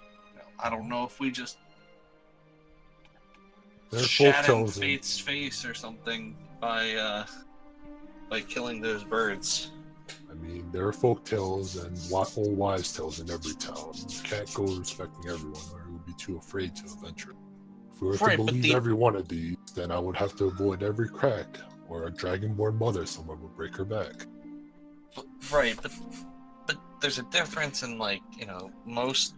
I don't know if we just There are shat in folktales. fate's face or something by killing those birds. I mean, there are folk tales and old wives' tales in every town. You can't go respecting everyone, or you would be too afraid to venture. If we were Right, to but believe every one of these, then I would have to avoid every crack, or a dragonborn mother somewhere would break her back. Right, but there's a difference in most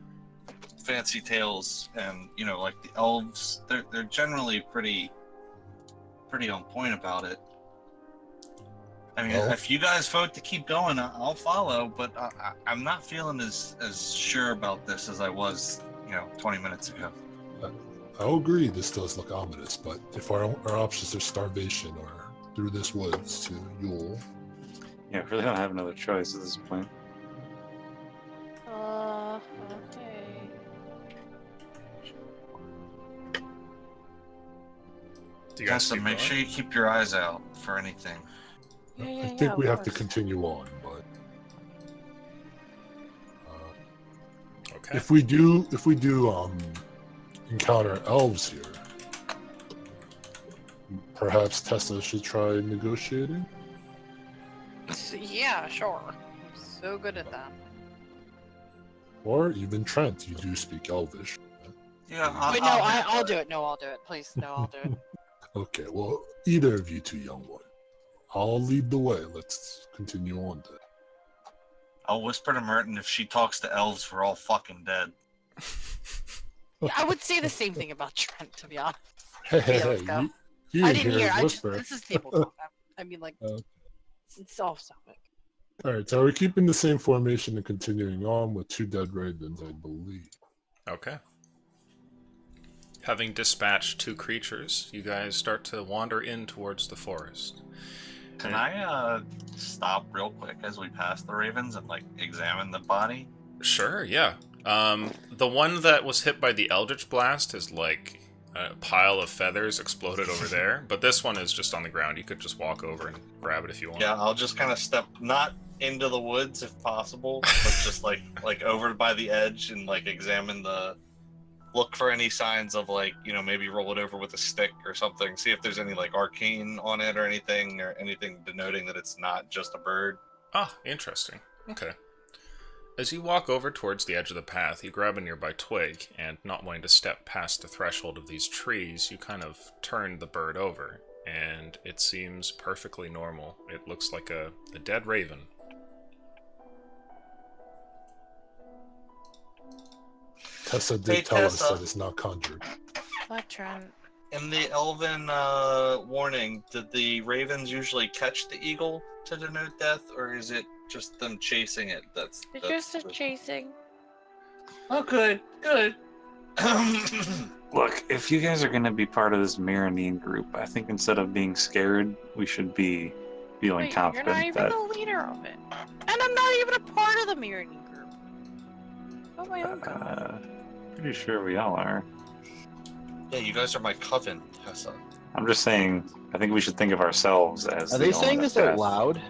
fancy tales, and you know, like the elves, they're generally pretty on point about it. I mean, Well- if you guys vote to keep going, I'll follow, but I'm not feeling as sure about this as I was, 20 minutes ago. I'll agree this does look ominous, but if our options are starvation or through this woods to Yule, Yeah, we really don't have another choice at this point. Okay. Do you guys Tessa, keep make going? sure you keep your eyes out for anything. I think we have to continue on. But Okay. if we do encounter elves here, perhaps Tessa should try negotiating. Yeah, sure. I'm so good at that. Or even Trent, you do speak Elvish. Yeah, Wait, no, I'll do it. No, I'll do it. Please, no, I'll do it. Okay, well, either of you two young one. I'll lead the way. Let's continue on then. I'll whisper to Merton, if she talks to elves, we're all fucking dead. Yeah, I would say the same thing about Trent, to be honest. Hey, Yeah, let's go. you I didn't didn't hear. his I just, whisper. this is table talk. I mean, like, Oh. it's off topic. All right, so are we keeping the same formation and continuing on with 2 dead ravens, I believe? Okay. Having dispatched 2 creatures, you guys start to wander in towards the forest. Can I stop real quick as we pass the ravens and like examine the body? Sure, yeah. The one that was hit by the Eldritch Blast is like a pile of feathers exploded over there, but this one is just on the ground. You could just walk over and grab it if you want. Yeah, I'll just kind of step not into the woods if possible, but just like over by the edge and like examine look for any signs of like, maybe roll it over with a stick or something. See if there's any like arcane on it or anything denoting that it's not just a bird. Ah, interesting. Okay. As you walk over towards the edge of the path, you grab a nearby twig, and not wanting to step past the threshold of these trees, you kind of turn the bird over, and it seems perfectly normal. It looks like a dead raven. Tessa did Hey, tell us Tessa. that it's not conjured. What, Trent? In the elven warning, did the ravens usually catch the eagle to denote death, or is it just them chasing it? It's just a chasing. Oh, good. Look, if you guys are going to be part of this Miraneen group, I think instead of being scared, we should be feeling Wait, you're not confident even that. the leader of it. And I'm not even a part of the Miraneen group. I'm my own group. Pretty sure we all are. Yeah, you guys are my coven, Tessa. I'm just saying, I think we should think of ourselves as. Are the they element saying of this out death. loud?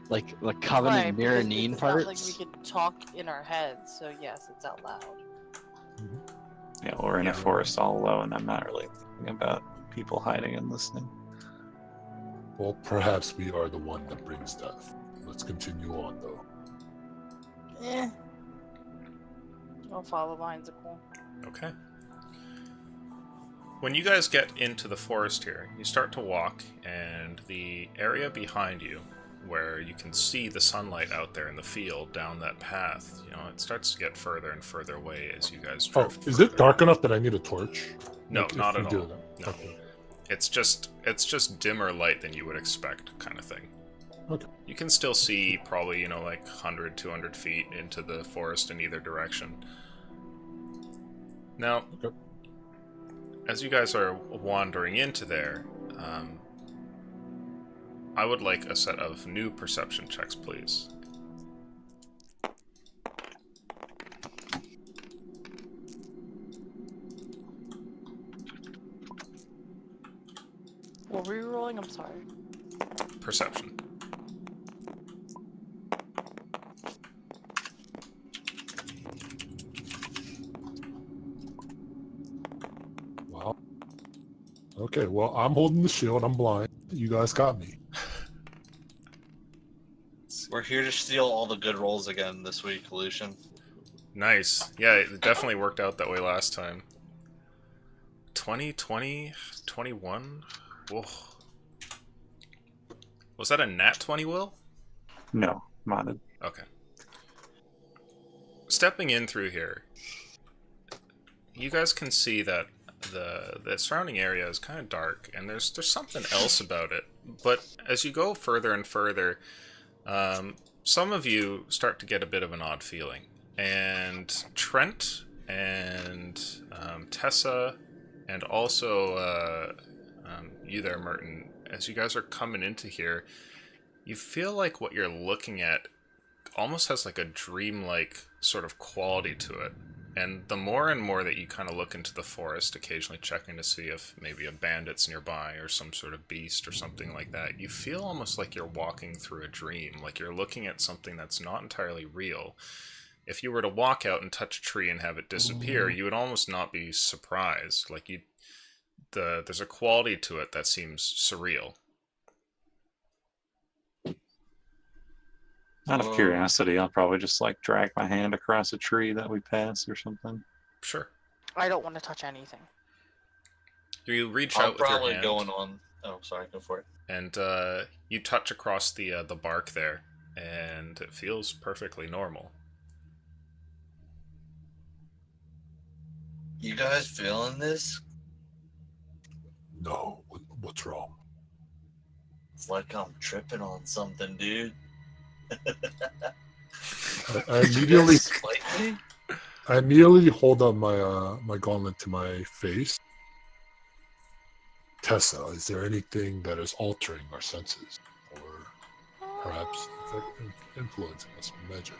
Like the Covenant because Miraneen it's not like parts? we can talk in our heads, so yes, it's out loud. Yeah, we're in Yeah. a forest all alone. I'm not really thinking about people hiding and listening. Well, perhaps we are the one that brings death. Let's continue on, though. Eh. I'll follow lines are cool. Okay. When you guys get into the forest here, you start to walk, and the area behind you, where you can see the sunlight out there in the field down that path, it starts to get further and further away as you guys Oh, drift. is it further. dark enough that I need a torch? No, Like, if not we at do all. that? No. Okay. It's just dimmer light than you would expect, kind of thing. Okay. You can still see probably, like 100, 200 feet into the forest in either direction. Now, Okay. as you guys are wandering into there, I would like a set of new perception checks, please. What were you rolling? I'm sorry. Perception. Wow. Okay, well, I'm holding the shield. I'm blind. You guys got me. We're here to steal all the good rolls again this week, Lucian. Nice. Yeah, it definitely worked out that way last time. 20, 20, 21? Whoa. Was that a nat 20, Will? No, modded. Okay. Stepping in through here, you guys can see that the surrounding area is kind of dark, and there's something else about it. But as you go further and further, some of you start to get a bit of an odd feeling. And Trent and Tessa, and also you there, Merton, as you guys are coming into here, you feel like what you're looking at almost has like a dreamlike sort of quality to it. And the more and more that you kind of look into the forest, occasionally checking to see if maybe a bandit's nearby or some sort of beast or something like that, you feel almost like you're walking through a dream, like you're looking at something that's not entirely real. If you were to walk out and touch a tree and have it disappear, you would almost not be surprised. Like there's a quality to it that seems surreal. Out of curiosity, I'll probably just like drag my hand across a tree that we pass or something. Sure. I don't want to touch anything. You reach I'm out with your probably hand. going on. Oh, sorry, go for it. And you touch across the bark there, and it feels perfectly normal. You guys feeling this? No, what's wrong? It's like I'm tripping on something, dude. I immediately, Spike me? I immediately hold up my gauntlet to my face. Tessa, is there anything that is altering our senses, or perhaps influencing us with magic?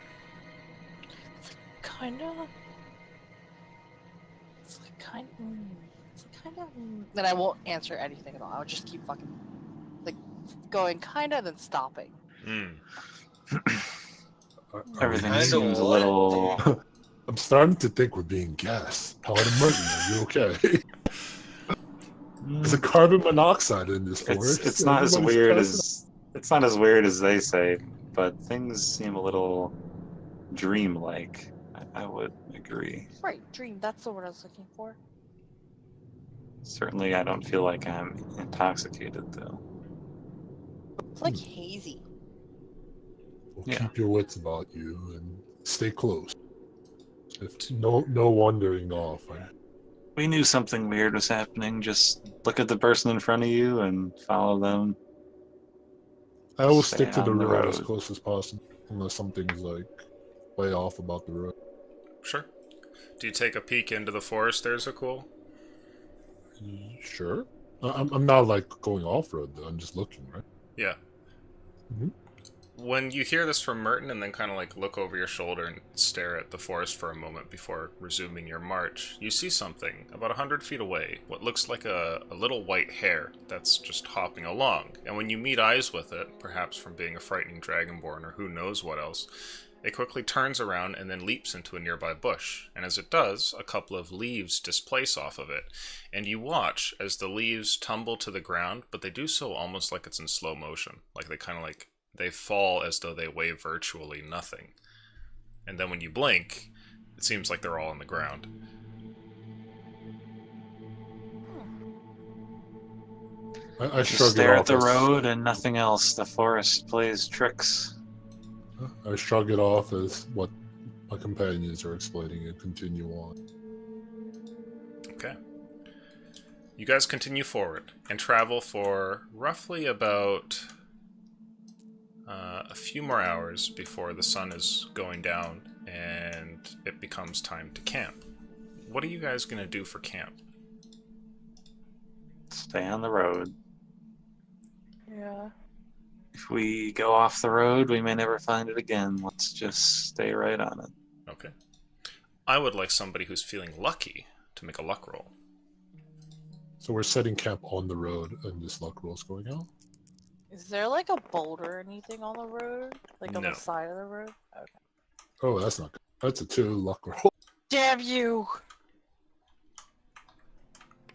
It's like kind of. Then I won't answer anything at all. I'll just keep fucking like going kinda, then stopping. Everything Kinda seems a what? little. I'm starting to think we're being gassed. Paladin Merton, are you okay? There's a carbon monoxide in this forest. It's not as Everybody's weird passing as it's not as weird as they say, but things seem a little dreamlike. I would agree. Right, dream. That's the word I was looking for. Certainly, I don't feel like I'm intoxicated though. It's like hazy. Well, Yeah. keep your wits about you and stay close. If no wandering off. We knew something weird was happening. Just look at the person in front of you and follow them. I will Stay stick to the on the road as road. close as possible, unless something's like way off about the road. Sure. Do you take a peek into the forest there, Zakul? Sure. I'm not like going off road though. I'm just looking, right? Yeah. Mhm. When you hear this from Merton and then kind of like look over your shoulder and stare at the forest for a moment before resuming your march, you see something about 100 feet away, what looks like a little white hare that's just hopping along. And when you meet eyes with it, perhaps from being a frightening dragonborn or who knows what else, it quickly turns around and then leaps into a nearby bush. And as it does, a couple of leaves displace off of it. And you watch as the leaves tumble to the ground, but they do so almost like it's in slow motion. Like they kind of like they fall as though they weigh virtually nothing. And then when you blink, it seems like they're all on the ground. I Just shrug it stare off. at the as- road and nothing else. The forest plays tricks. I shrug it off as what my companions are explaining and continue on. Okay. You guys continue forward and travel for roughly about a few more hours before the sun is going down and it becomes time to camp. What are you guys going to do for camp? Stay on the road. Yeah. If we go off the road, we may never find it again. Let's just stay right on it. Okay. I would like somebody who's feeling lucky to make a luck roll. So we're setting camp on the road and this luck roll's going out? Is there like a boulder or anything on the road? Like on No. the side of the road? Okay. Oh, that's not good. That's a 2 luck roll. Damn you!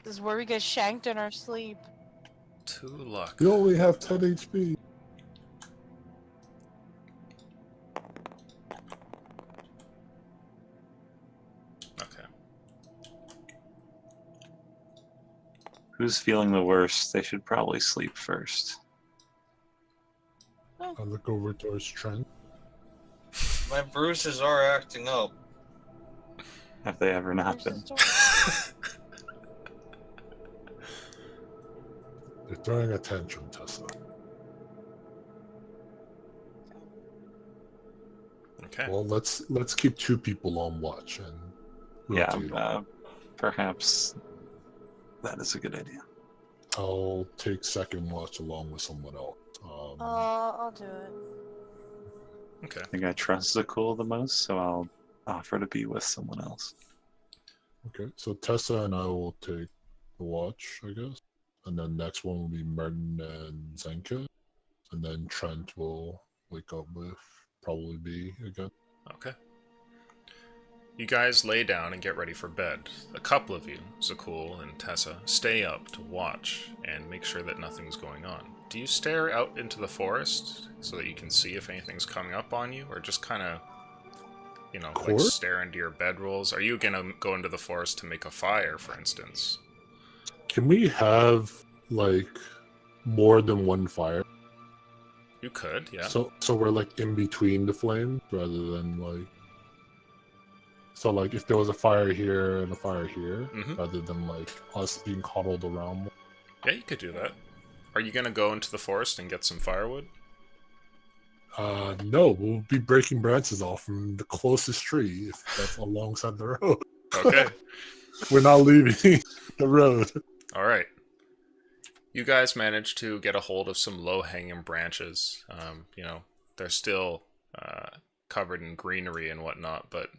This is where we get shanked in our sleep. 2 luck. You only have 10 HP. Okay. Who's feeling the worst? They should probably sleep first. I look over towards Trent. My bruises are acting up. Have they ever not Where's been? the door? You're throwing a tantrum, Tessa. Okay. Well, let's keep 2 people on watch and Yeah, rotate. perhaps that is a good idea. I'll take second watch along with someone else. I'll do it. Okay. I think I trust Zakul the most, so I'll offer to be with someone else. Okay, so Tessa and I will take the watch, I guess. And then next one will be Merton and Zenka. And then Trent will wake up with probably B again. Okay. You guys lay down and get ready for bed. A couple of you, Zakul and Tessa, stay up to watch and make sure that nothing's going on. Do you stare out into the forest so that you can see if anything's coming up on you, or just kind of, like Court? stare into your bedrolls? Are you gonna go into the forest to make a fire, for instance? Can we have, like, more than one fire? You could, yeah. So we're, like, in between the flames rather than, like... So, like, if there was a fire here and a fire here, rather than, like, us being huddled around. Yeah, you could do that. Are you gonna go into the forest and get some firewood? No, we'll be breaking branches off from the closest tree if that's alongside the road. Okay. We're not leaving the road. Alright. You guys managed to get a hold of some low-hanging branches. They're still covered in greenery and whatnot, but,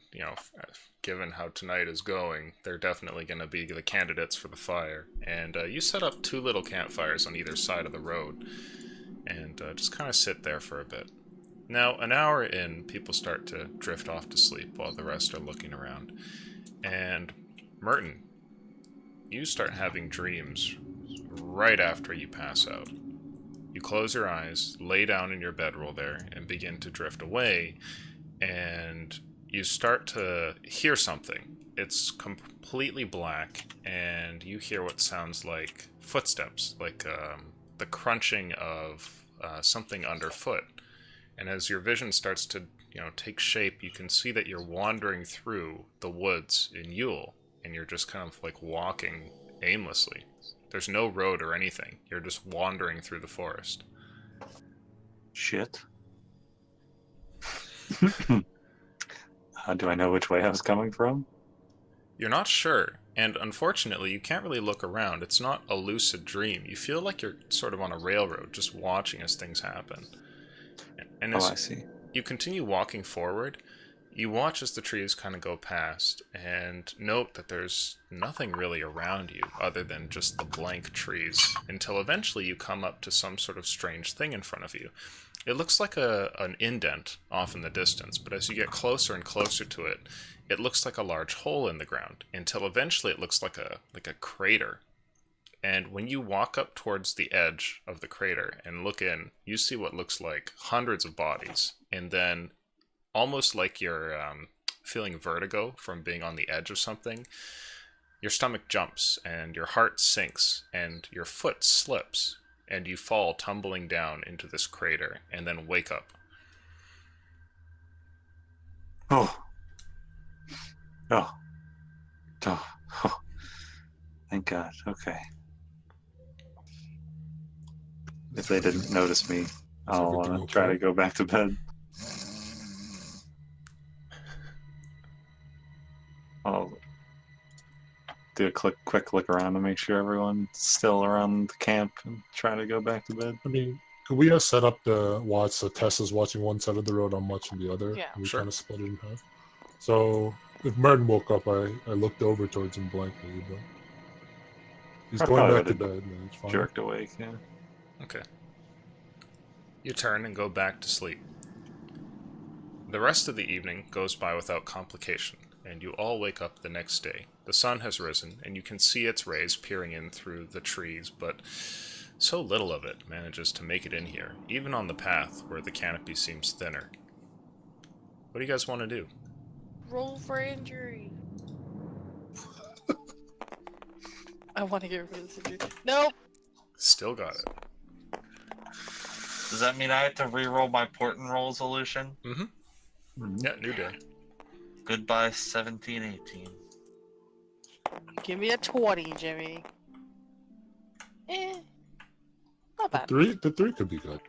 given how tonight is going, they're definitely going to be the candidates for the fire. And you set up 2 little campfires on either side of the road, and just kind of sit there for a bit. Now, an hour in, people start to drift off to sleep while the rest are looking around. And Merton, you start having dreams right after you pass out. You close your eyes, lay down in your bedroll there, and begin to drift away, and you start to hear something. It's completely black, and you hear what sounds like footsteps, like the crunching of something underfoot. And as your vision starts to, take shape, you can see that you're wandering through the woods in Yule, and you're just kind of like walking aimlessly. There's no road or anything. You're just wandering through the forest. Shit. Do I know which way I was coming from? You're not sure, and unfortunately, you can't really look around. It's not a lucid dream. You feel like you're sort of on a railroad, just watching as things happen. And as I see. you continue walking forward, you watch as the trees kind of go past, and note that there's nothing really around you other than just the blank trees, until eventually you come up to some sort of strange thing in front of you. It looks like an indent off in the distance, but as you get closer and closer to it, it looks like a large hole in the ground, until eventually it looks like a crater. And when you walk up towards the edge of the crater and look in, you see what looks like hundreds of bodies, and then almost like you're feeling vertigo from being on the edge of something, your stomach jumps and your heart sinks and your foot slips and you fall tumbling down into this crater and then wake up. Oh. Thank God. Okay. If they didn't notice me, I'll try to go back to bed. I'll do a quick look around to make sure everyone's still around the camp and try to go back to bed. I mean, could we have set up the watch so Tessa's watching one side of the road, I'm watching the other? Yeah. We Sure. kind of split it in half. So if Merton woke up, I looked over towards him blankly, but he's I going probably back to would've bed, and it's fine. Jerked awake, yeah. Okay. You turn and go back to sleep. The rest of the evening goes by without complication, and you all wake up the next day. The sun has risen, and you can see its rays peering in through the trees, but so little of it manages to make it in here, even on the path where the canopy seems thinner. What do you guys want to do? Roll for injury. I want to get rid of this injury. Nope. Still got it. Does that mean I have to re-roll my port and roll solution? Yeah, new day. Goodbye, 1718. Give me a 20, Jimmy. Not bad. The three could be good.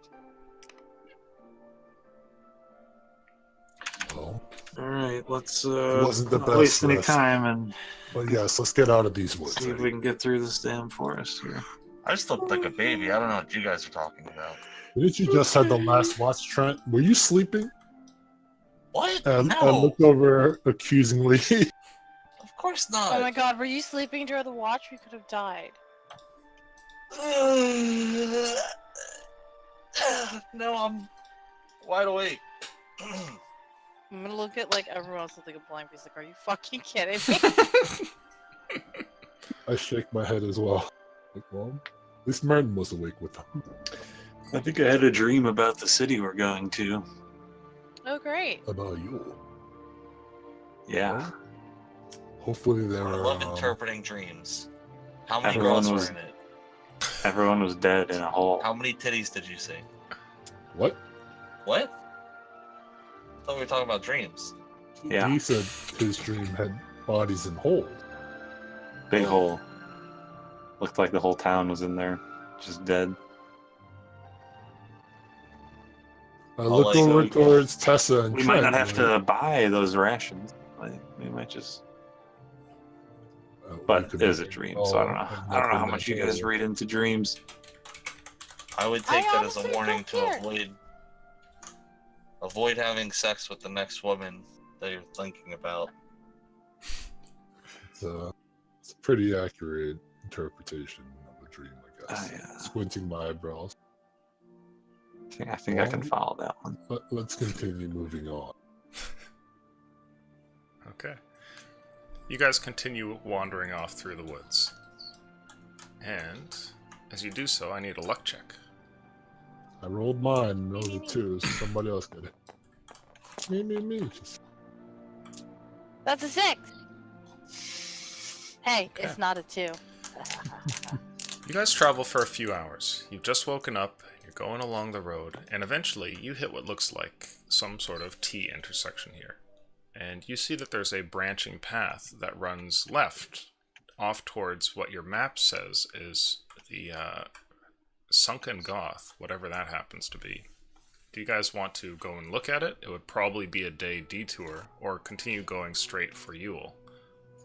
Well, All right, let's it wasn't the not best waste any rest. time and But yes, let's get out of these woods. see if we can get through this damn forest here. I slept like a baby. I don't know what you guys are talking about. Didn't you just have the last watch, Trent? Were you sleeping? What? I No. looked over accusingly. Of course not. Oh my god, were you sleeping during the watch? We could have died. No, I'm wide awake. I'm gonna look at like everyone else with like a blank face. Like, are you fucking kidding me? I shake my head as well. Like, well, at least Martin was awake with them. I think I had a dream about the city we're going to. Oh great. About you. Yeah. Hopefully I they're. love interpreting dreams. How many Everyone girls was- were in it? Everyone was dead in a hole. How many titties did you see? What? What? I thought we were talking about dreams. Yeah. He said his dream had bodies in holes. Big hole. Looked like the whole town was in there, just dead. I Oh, look like, over towards Tessa and We Trent. might not have like, to buy those rations. Like, we might just. we But could it was a make- dream, oh, so I don't know. and I don't know how nothing much that you guys hole. read into dreams. I would take I that as a honestly warning don't to care. avoid having sex with the next woman that you're thinking about. It's a pretty accurate interpretation of a dream, I guess. Oh, yeah. Squinting my eyebrows. I think I can follow that one. Let's continue moving on. Okay. You guys continue wandering off through the woods. And as you do so, I need a luck check. I rolled mine, and those are two, so somebody else get it. Me. Just- That's a 6. Hey, Okay. it's not a 2. You guys travel for a few hours. You've just woken up, you're going along the road, and eventually you hit what looks like some sort of T intersection here. And you see that there's a branching path that runs left, off towards what your map says is the Sunken Goth, whatever that happens to be. Do you guys want to go and look at it? It would probably be a day detour, or continue going straight for Yule.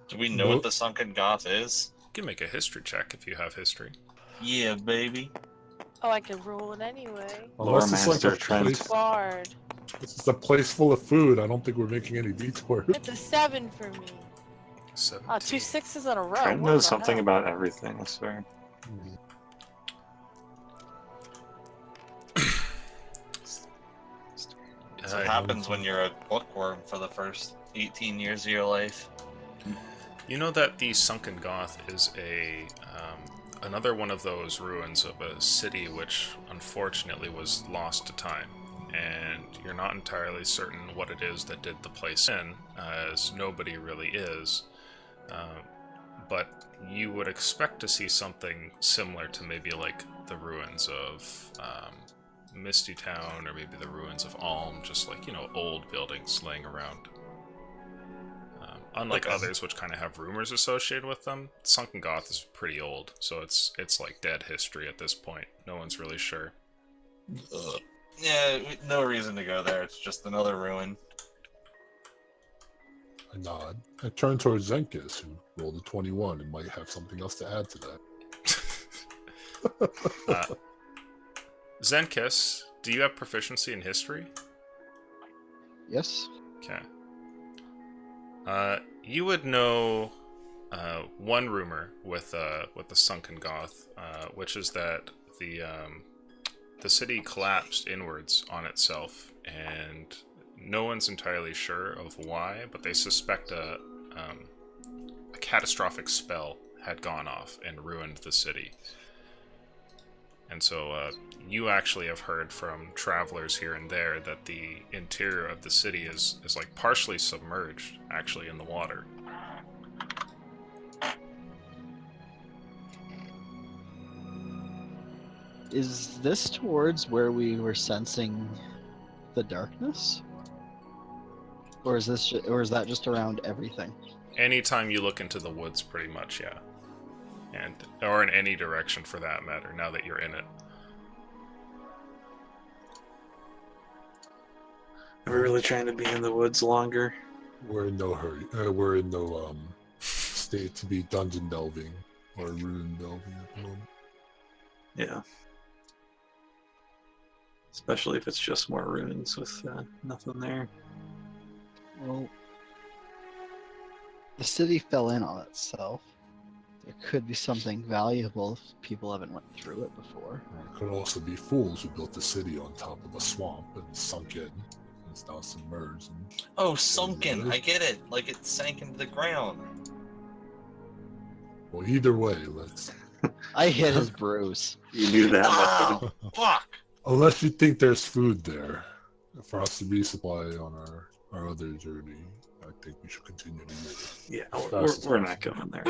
Do we know Nope. what the Sunken Goth is? You can make a history check if you have history. Yeah, baby. Oh, I can roll it anyway. Unless it's like a Master Trent. place, Bard. this is a place full of food. I don't think we're making any detours. It's a 7 for me. 17. Oh, 2 6s in a row. Trent What knows the something hell? about everything, I swear. That's what happens when you're a bookworm for the first 18 years of your life. You know that the Sunken Goth is another one of those ruins of a city which unfortunately was lost to time, and you're not entirely certain what it is that did the place in, as nobody really is, but you would expect to see something similar to maybe like the ruins of Misty Town, or maybe the ruins of Alm, just like, you know, old buildings laying around. Unlike Okay. others which kind of have rumors associated with them, Sunken Goth is pretty old, so it's like dead history at this point. No one's really sure. Ugh. Yeah, no reason to go there. It's just another ruin. I nod. I turn towards Zenkis, who rolled a 21 and might have something else to add to that. Zenkis, do you have proficiency in history? Yes. Okay. You would know one rumor with the Sunken Goth, which is that the city collapsed inwards on itself, and no one's entirely sure of why, but they suspect a catastrophic spell had gone off and ruined the city. And so you actually have heard from travelers here and there that the interior of the city is like partially submerged, actually, in the water. Is this towards where we were sensing the darkness? Or is that just around everything? Anytime you look into the woods, pretty much, yeah. Or in any direction for that matter, now that you're in it. Are we really trying to be in the woods longer? We're in no hurry. We're in no state to be dungeon delving or rune delving at the moment. Yeah. Especially if it's just more ruins with nothing there. Well, the city fell in on itself. There could be something valuable if people haven't went through it before. Or it could also be fools who built the city on top of a swamp and sunk in. It's now submerged. And Oh, sunken. I get it. Like it sank into the ground. well, either way, let's. I hit his bruise. You knew that much. Oh, fuck. Unless you think there's food there for us to resupply on our other journey, I think we should continue to move. Yeah, Fast we're as not going there.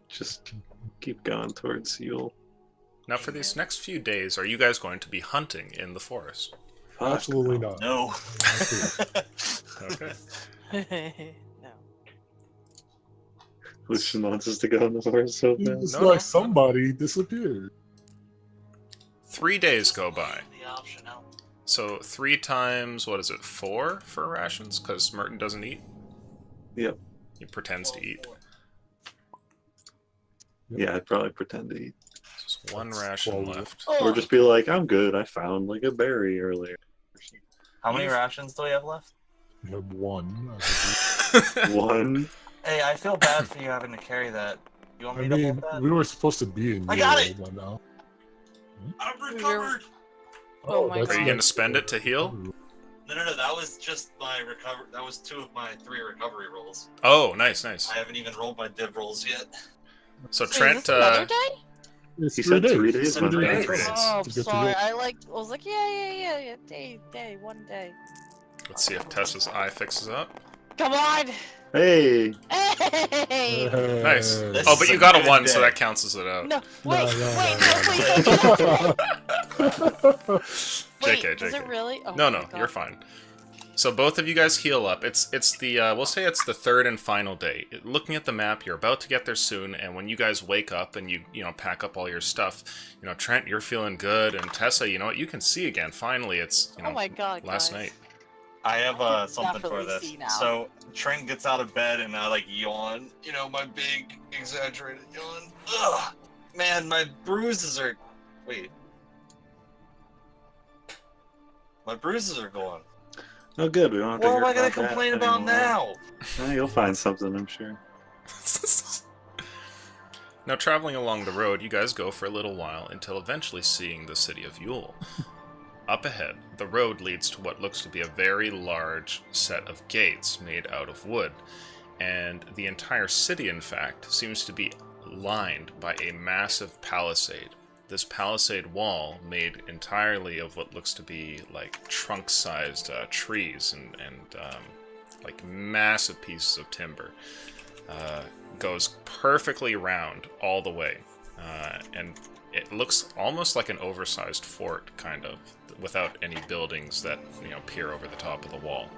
Just keep going towards Yule. Now, for these next few days, are you guys going to be hunting in the forest? Absolutely not. No. Okay. No. Lucian wants us to go in the forest so bad. It's No, like no. somebody disappeared. 3 days go by. The option out. So 3 times, what is it, 4 for rations? Because Merton doesn't eat? Yep. He pretends to eat. Yeah, I'd probably pretend to eat. Just 1 ration 12. left. Or just be like, I'm good, I found like a berry earlier. How many rations do we have left? We have one. I One. Hey, I feel bad for you having to carry that. You want me to mean, hold that? we were supposed to be in I got Yule it! by now. I'm recovered! Oh my that's Are you God. going to spend it to heal? No, that was just my recover. That was 2 of my 3 recovery rolls. Oh, nice, nice. I haven't even rolled my div rolls yet. So Wait, is Trent, this another day? It's He 3 said days. 3 days, Three my days. friend. Oh, To get to sorry. Yule. I was like, yeah, day, 1 day. let's see if Tessa's eye fixes up. Come on! Hey! Hey! Nice. This Oh, but is you a got a good 1, so day. that counts as it out. No, No, wait, no, wait, no, no, please. Wait, JK, is JK. it really? Oh No, my no, God. you're fine. So both of you guys heal up. It's the we'll say it's the 3rd and final day. Looking at the map, you're about to get there soon, and when you guys wake up and you pack up all your stuff, Trent, you're feeling good, and Tessa, you know what, you can see again. Finally, it's Oh my God, last guys. night. I have can something for definitely this. see now. So Trent gets out of bed and I like yawn. My big exaggerated yawn. Ugh, man, my bruises are. Wait. My bruises are gone. Oh, good. We don't have to What hear am I gonna about that complain about anymore. now? You'll find something, I'm sure. Now, traveling along the road, you guys go for a little while until eventually seeing the city of Yule. Up ahead, the road leads to what looks to be a very large set of gates made out of wood, and the entire city, in fact, seems to be lined by a massive palisade. This palisade wall, made entirely of what looks to be like trunk-sized trees and like massive pieces of timber, goes perfectly round all the way, and it looks almost like an oversized fort, kind of, without any buildings that peer over the top of the wall.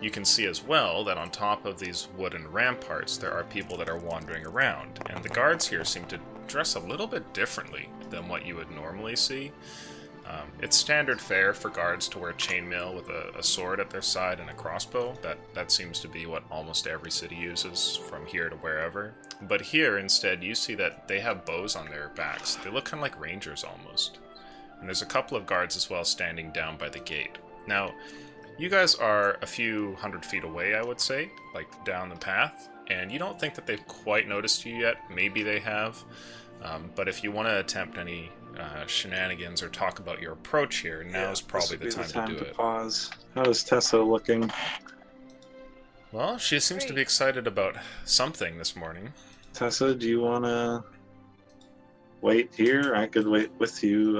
You can see as well that on top of these wooden ramparts, there are people that are wandering around, and the guards here seem to dress a little bit differently than what you would normally see. It's standard fare for guards to wear chainmail with a sword at their side and a crossbow. That seems to be what almost every city uses from here to wherever. But here, instead, you see that they have bows on their backs. They look kind of like rangers almost. And there's a couple of guards as well standing down by the gate. Now, you guys are a few hundred feet away, I would say, like down the path, and you don't think that they've quite noticed you yet. Maybe they have. But if you want to attempt any shenanigans or talk about your approach here, now is probably the time to do it. Pause. How is Tessa looking? Well, she seems to be excited about something this morning. Tessa, do you want to wait here? I could wait with you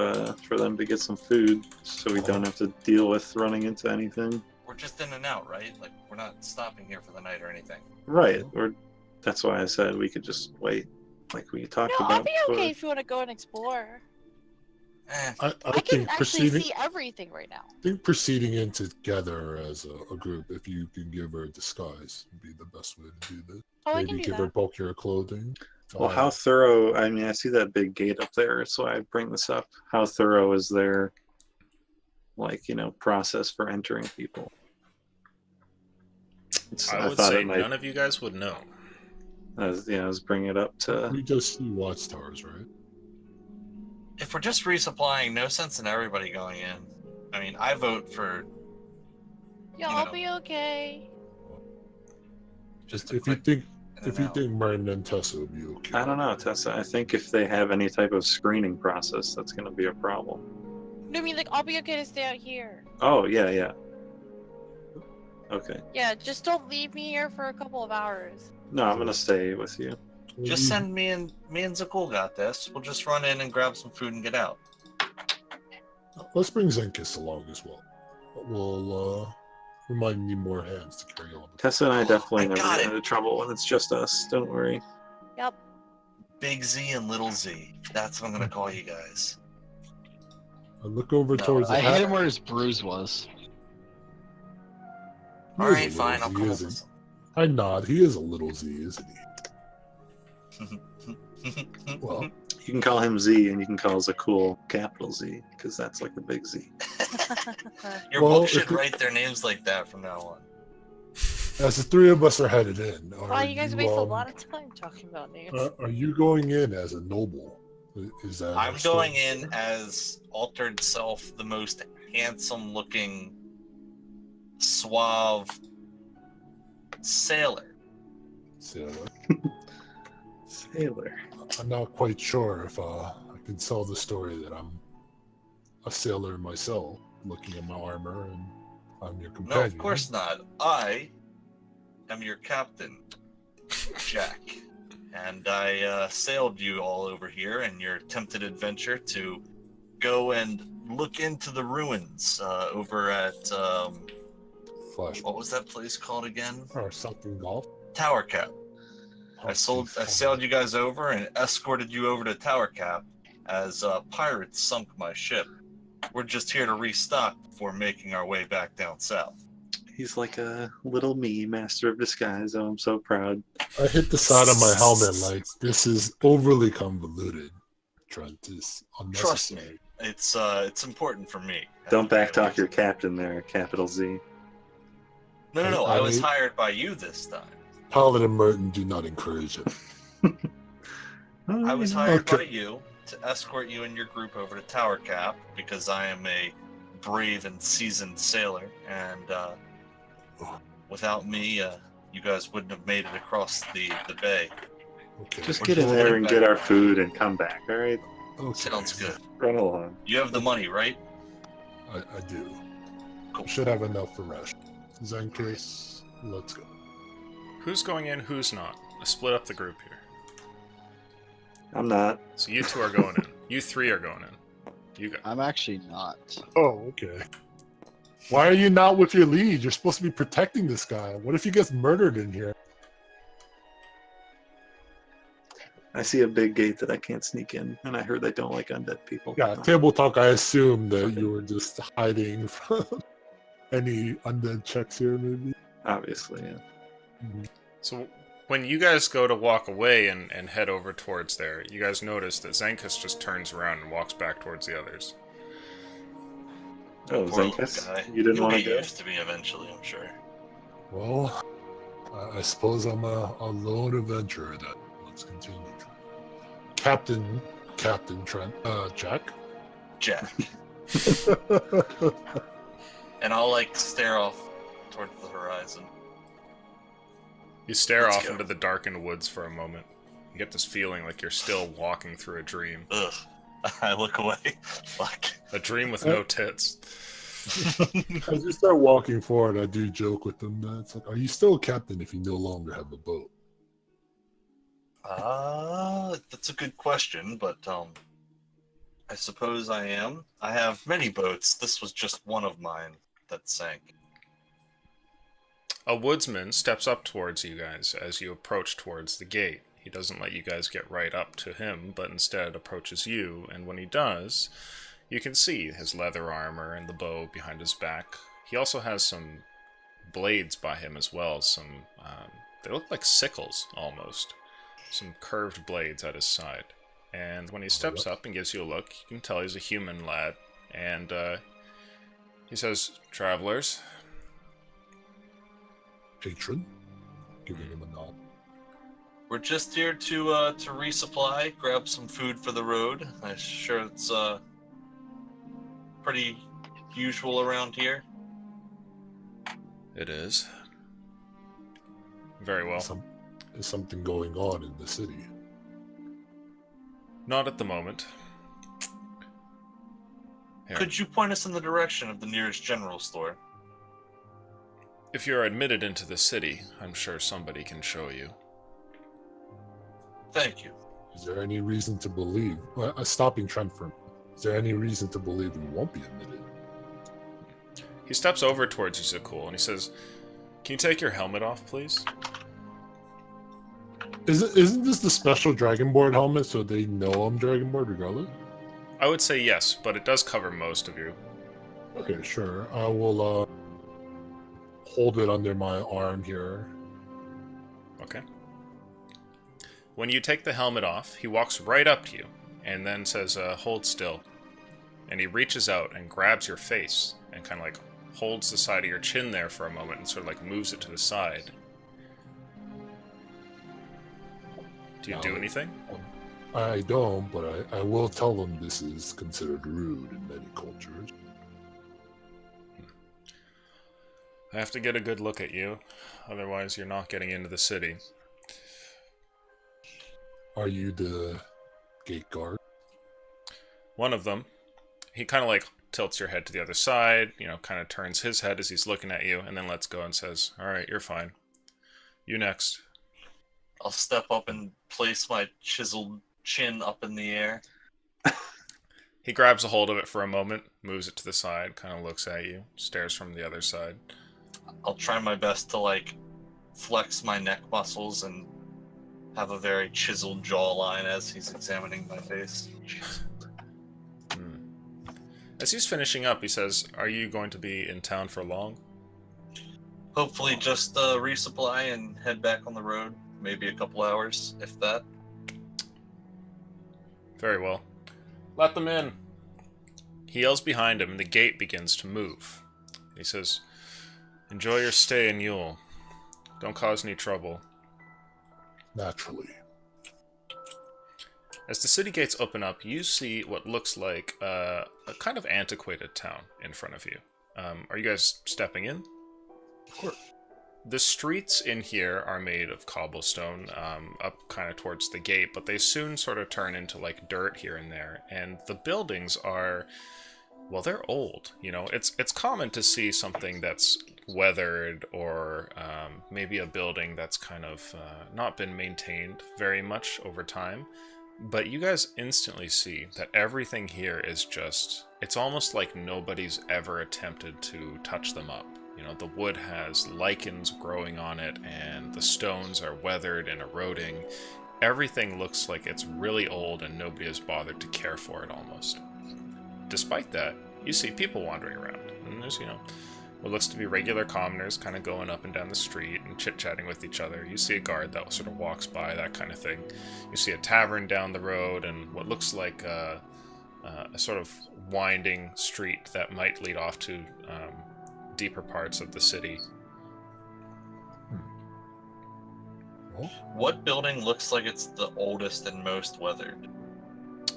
for them to get some food so we don't have to deal with running into anything. We're just in and out, right? Like we're not stopping here for the night or anything. Right. That's why I said we could just wait, like we talked No, about I'll be before. okay if you want to go and explore. I I can think actually see everything right now. proceeding in together as a group, if you can give her a disguise, would be the best way to do this. Oh, I Maybe can do give her that. bulkier clothing. Well, how thorough? I mean, I see that big gate up there, so I bring this up. How thorough is their, process for entering people? I would say none of you guys would know. I was bringing it up to. We just see watchtowers, right? If we're just resupplying, no sense in everybody going in. I mean, I vote for. Yeah, I'll be okay. Just If you think Martin and Tessa will be okay. I don't know, Tessa. I think if they have any type of screening process, that's going to be a problem. No, I mean, like, I'll be okay to stay out here. Oh, yeah. Okay. Yeah, just don't leave me here for a couple of hours. No, I'm going to stay with you. Just send me and Zakul got this. We'll just run in and grab some food and get out. Let's bring Zenkis along as well. We'll remind me more hands to carry on. Tessa and I definitely never got get it. into trouble when it's just us. Don't worry. Yep. Big Z and Little Z. That's what I'm gonna call you guys. I look over towards the I hit hat. him where his bruise was. He All is right, a fine. little I'll Z, come isn't up he? I nod. He is a little Z, isn't he? with Well, You can call him Z, and you can call Zakul capital Z, because that's like the big Z. Your Well, book should if it- write their names like that from now on. as the three of us are headed in, Wow, you guys waste a lot of time talking about names. Are you going in as a noble? Is that? I'm going in as altered self, the most handsome-looking, suave sailor. Sailor. Sailor. I'm not quite sure if I can sell the story that I'm a sailor myself, looking at my armor, and I'm your No, companion. of course not. I am your captain, Jack. And I sailed you all over here in your attempted adventure to go and look into the ruins over at, Flash. what was that place called again? Or something golf. Tower Cap. I sailed you guys over and escorted you over to Tower Cap as pirates sunk my ship. We're just here to restock before making our way back down south. He's like a little me, master of disguise. Oh, I'm so proud. I hit the side of my helmet like this is overly convoluted. Trent is Trust unnecessary. me, it's important for me. Don't backtalk your captain there, capital Z. No. I was hired by you this time. Paladin Merton do not encourage it. I was hired by you to escort you and your group over to Tower Cap because I am a brave and seasoned sailor, and without me, you guys wouldn't have made it across the bay. Okay. Just We're get in just there going and back. get our food and come back, all right? Okay. Sounds good. Run along. You have the money, right? I do. Cool. Should have enough for ration. Zenkis, let's go. Who's going in, who's not? Let's split up the group here. I'm not. So you two are going in. You three are going in. You go. I'm actually not. Oh, okay. Why are you not with your lead? You're supposed to be protecting this guy. What if he gets murdered in here? I see a big gate that I can't sneak in, and I heard they don't like undead people. Yeah, table talk. I assume that you were just hiding from any undead checks here, maybe. Obviously, yeah. So when you guys go to walk away and head over towards there, you guys notice that Zenkus just turns around and walks back towards the others. Oh, Poor little Zenkus, guy. you didn't You'll want to get go? used to me eventually, I'm sure. Well, I suppose I'm a lone adventurer then. Let's continue. Captain Trent, Jack? Jack. And I'll stare off towards the horizon. You stare Let's off go. into the darkened woods for a moment. You get this feeling like you're still walking through a dream. Ugh. I look away. Fuck. A dream with no tits. As you start walking forward, I do joke with them that it's like, are you still a captain if you no longer have a boat? That's a good question, but I suppose I am. I have many boats. This was just one of mine that sank. A woodsman steps up towards you guys as you approach towards the gate. He doesn't let you guys get right up to him, but instead approaches you, and when he does, You can see his leather armor and the bow behind his back. He also has some blades by him as well. They look like sickles, almost. Some curved blades at his side. And when he steps up and gives you a look, you can tell he's a human lad. And he says, "Travelers." Patron, giving him a nod. We're just here to resupply, grab some food for the road. I'm sure it's pretty usual around here. It is. Very well. Is something going on in the city? Not at the moment. Here. Could you point us in the direction of the nearest general store? If you're admitted into the city, I'm sure somebody can show you. Thank you. Is there any reason to believe? Well, stopping Trent for. Is there any reason to believe we won't be admitted? He steps over towards you, Zakul, and he says, "Can you take your helmet off, please?" Isn't this the special Dragonboard helmet so they know I'm Dragonboard regardless? I would say yes, but it does cover most of you. Okay, sure. I will hold it under my arm here. Okay. When you take the helmet off, he walks right up to you, and then says, "Hold still." And he reaches out and grabs your face, and kind of like holds the side of your chin there for a moment, and sort of like moves it to the side. Do you do anything? I don't, but I will tell them this is considered rude in many cultures. I have to get a good look at you, otherwise you're not getting into the city. Are you the gate guard? One of them. He kind of like tilts your head to the other side, kind of turns his head as he's looking at you, and then lets go and says, "Alright, you're fine. You next." I'll step up and place my chiseled chin up in the air. He grabs a hold of it for a moment, moves it to the side, kind of looks at you, stares from the other side. I'll try my best to flex my neck muscles and have a very chiseled jawline as he's examining my face. As he's finishing up, he says, "Are you going to be in town for long?" Hopefully just resupply and head back on the road. Maybe a couple hours, if that. Very well. Let them in. He yells behind him, and the gate begins to move. He says, "Enjoy your stay in Yule. Don't cause any trouble." Naturally. As the city gates open up, you see what looks like a kind of antiquated town in front of you. Are you guys stepping in? Of course. The streets in here are made of cobblestone, up kind of towards the gate, but they soon sort of turn into dirt here and there. And the buildings are, well, they're old. It's common to see something that's weathered or maybe a building that's kind of not been maintained very much over time. But you guys instantly see that everything here is it's almost like nobody's ever attempted to touch them up. The wood has lichens growing on it, and the stones are weathered and eroding. Everything looks like it's really old, and nobody has bothered to care for it almost. Despite that, you see people wandering around, and there's, what looks to be regular commoners kind of going up and down the street and chit-chatting with each other. You see a guard that sort of walks by, that kind of thing. You see a tavern down the road, and what looks like a sort of winding street that might lead off to deeper parts of the city. What building looks like it's the oldest and most weathered?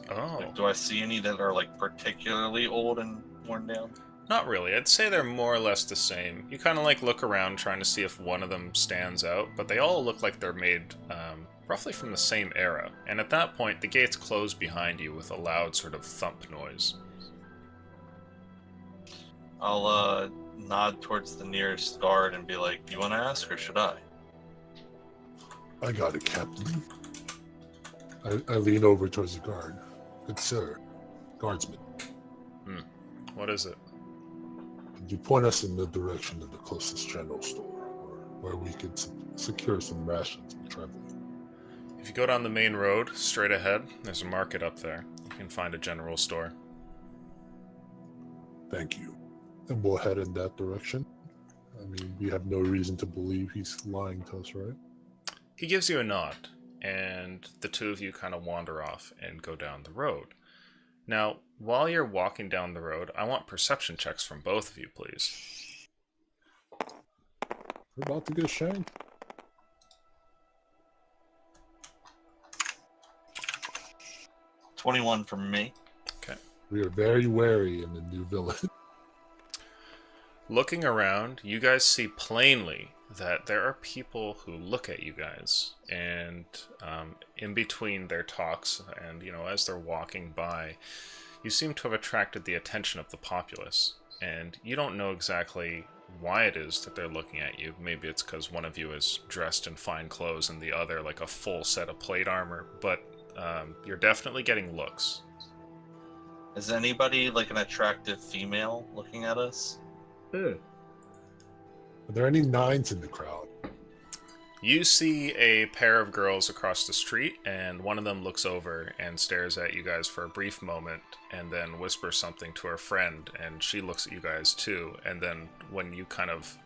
Oh. Do I see any that are particularly old and worn down? Not really. I'd say they're more or less the same. You kind of look around trying to see if one of them stands out, but they all look like they're made roughly from the same era. And at that point, the gates close behind you with a loud sort of thump noise. I'll nod towards the nearest guard and be like, "Do you want to ask or should I?" I got it, Captain. I lean over towards the guard. Good sir. Guardsman. What is it? Could you point us in the direction of the closest general store, or where we could secure some rations and traveling? If you go down the main road, straight ahead, there's a market up there. You can find a general store. Thank you. And we'll head in that direction. I mean, we have no reason to believe he's lying to us, right? He gives you a nod, and the two of you kind of wander off and go down the road. Now, while you're walking down the road, I want perception checks from both of you, please. We're about to get shanked. 21 from me. Okay. We are very wary in the new village. Looking around, you guys see plainly that there are people who look at you guys, and in between their talks and, as they're walking by, you seem to have attracted the attention of the populace, and you don't know exactly why it is that they're looking at you. Maybe it's because one of you is dressed in fine clothes and the other like a full set of plate armor, but you're definitely getting looks. Is anybody like an attractive female looking at us? Are there any 9s in the crowd? You see a pair of girls across the street, and one of them looks over and stares at you guys for a brief moment, and then whispers something to her friend, and she looks at you guys too. And then when you kind of,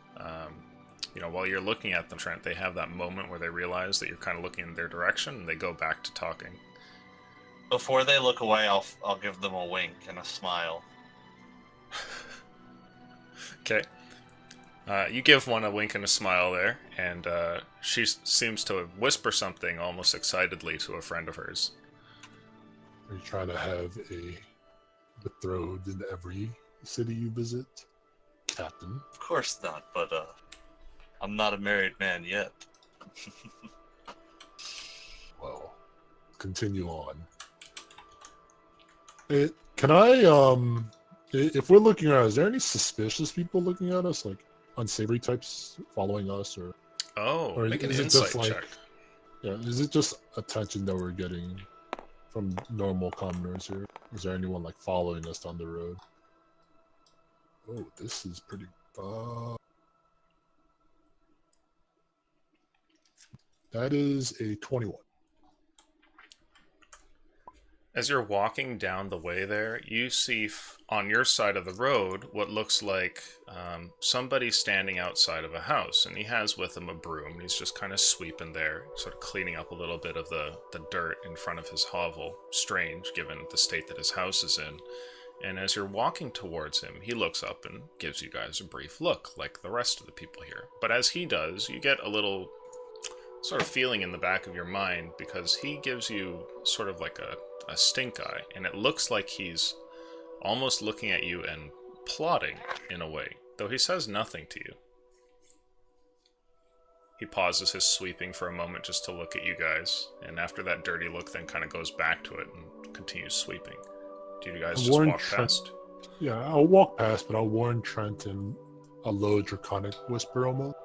while you're looking at them, Trent, they have that moment where they realize that you're kind of looking in their direction, and they go back to talking. Before they look away, I'll give them a wink and a smile. Okay. You give one a wink and a smile there, and she seems to whisper something almost excitedly to a friend of hers. Are you trying to have a betrothed in every city you visit, Captain? Of course not, but I'm not a married man yet. Well, continue on. Can I, if we're looking around, is there any suspicious people looking at us, like unsavory types following us, or make an is it insight just like, check. yeah, is it just attention that we're getting from normal commoners here? Is there anyone like following us down the road? Oh, this is pretty that is a 21. As you're walking down the way there, you see on your side of the road what looks like somebody standing outside of a house, and he has with him a broom. He's just kind of sweeping there, sort of cleaning up a little bit of the dirt in front of his hovel. Strange, given the state that his house is in. And as you're walking towards him, he looks up and gives you guys a brief look, like the rest of the people here. But as he does, you get a little sort of feeling in the back of your mind, because he gives you sort of like a stink eye, and it looks like he's almost looking at you and plotting in a way, though he says nothing to you. He pauses his sweeping for a moment just to look at you guys, and after that dirty look then kind of goes back to it and continues sweeping. Do you guys just walk past? Yeah, I'll walk past, but I'll warn Trent in a low draconic whisper almost.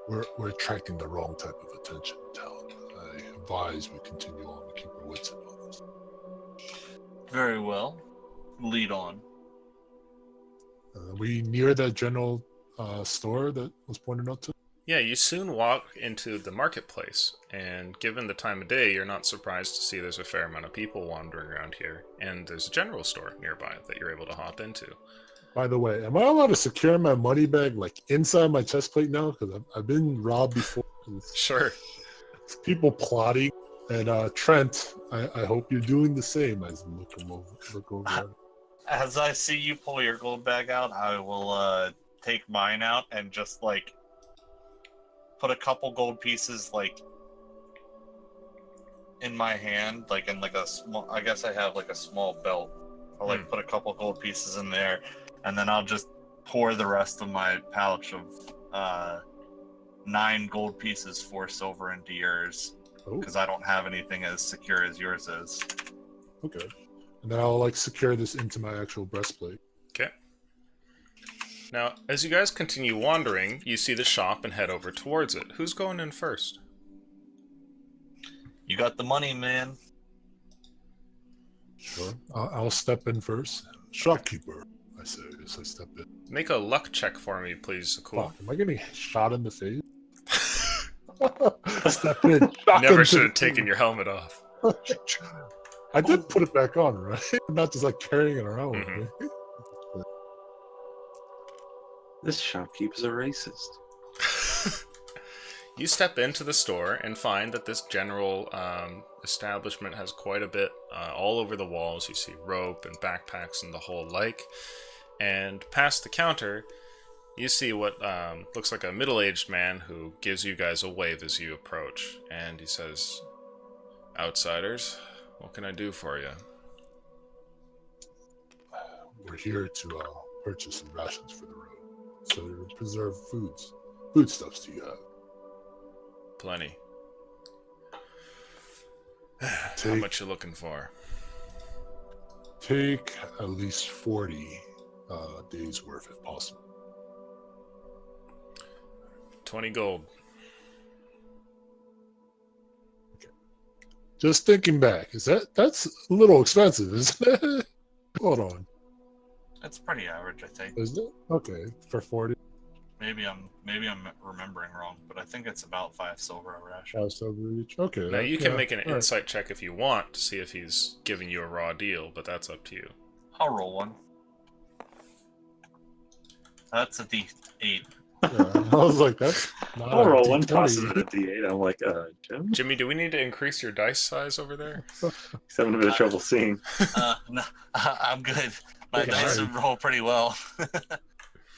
We're attracting the wrong type of attention, talent. I advise we continue on and keep our wits about us. Very well. Lead on. We near that general store that was pointed out to? Yeah, you soon walk into the marketplace, and given the time of day, you're not surprised to see there's a fair amount of people wandering around here, and there's a general store nearby that you're able to hop into. By the way, am I allowed to secure my money bag like inside my chest plate now? Because I've been robbed before. Sure. People plotting. And Trent, I hope you're doing the same as look over. As I see you pull your gold bag out, I will take mine out and just like put a couple gold pieces like in my hand, like in like a small. I guess I have like a small belt. I'll like put a couple gold pieces in there, and then I'll just pour the rest of my pouch of 9 gold pieces, 4 silver into yours. Because I don't have anything as secure as yours is. Okay. And then I'll like secure this into my actual breastplate. Okay. Now, as you guys continue wandering, you see the shop and head over towards it. Who's going in first? You got the money, man. Sure. I'll step in first. Shopkeeper, I say as I step in. Make a luck check for me, please, Cool. Fuck, am I getting shot in the face? Step in. Never should have taken your helmet off. I did put it back on, right? Not just like carrying it around with me. This shopkeeper's a racist. You step into the store and find that this general establishment has quite a bit all over the walls. You see rope and backpacks and the whole like. And past the counter, you see what looks like a middle-aged man who gives you guys a wave as you approach. And he says, "Outsiders, what can I do for you?" We're here to purchase some rations for the road. So to preserve foodstuffs do you have? Plenty. How much you looking for? Take at least 40 days worth if possible. 20 gold. Just thinking back, that's a little expensive, isn't it? Hold on. That's pretty average, I think. Is it? Okay, for 40. Maybe I'm remembering wrong, but I think it's about 5 silver a ration. 5 silver each. Okay. Now you can make an all right. insight check if you want to see if he's giving you a raw deal, but that's up to you. I'll roll one. That's a D8. Yeah, I was like, that's not I'll a roll one, D20. toss it at a D8. I'm like, Jim? Jimmy, do we need to increase your dice size over there? He's having a bit of trouble seeing. No, I'm good. My Okay, dice alright. roll pretty well.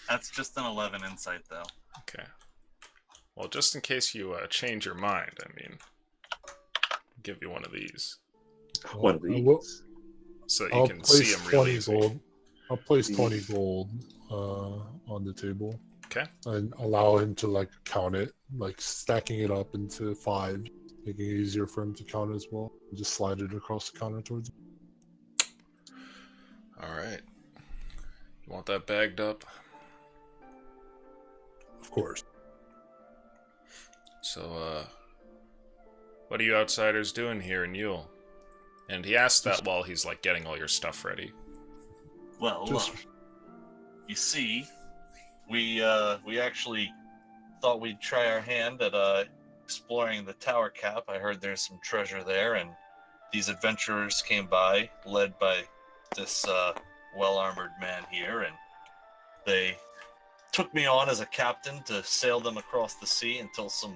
That's just an 11 insight, though. Okay. Well, just in case you change your mind, I mean, I'll give you one of these One of I these. will- so that I'll you can see place him real 20 easy. gold. I'll place 20 gold on the table. Okay. And allow him to like count it, like stacking it up into 5, making it easier for him to count as well. Just slide it across the counter towards him. All right. You want that bagged up? Of course. So, what are you outsiders doing here in Yule? And he asks that while he's like getting all your stuff ready. Well, Just- look. You see, we actually thought we'd try our hand at exploring the tower cap. I heard there's some treasure there, and these adventurers came by, led by this well-armored man here, and they took me on as a captain to sail them across the sea until some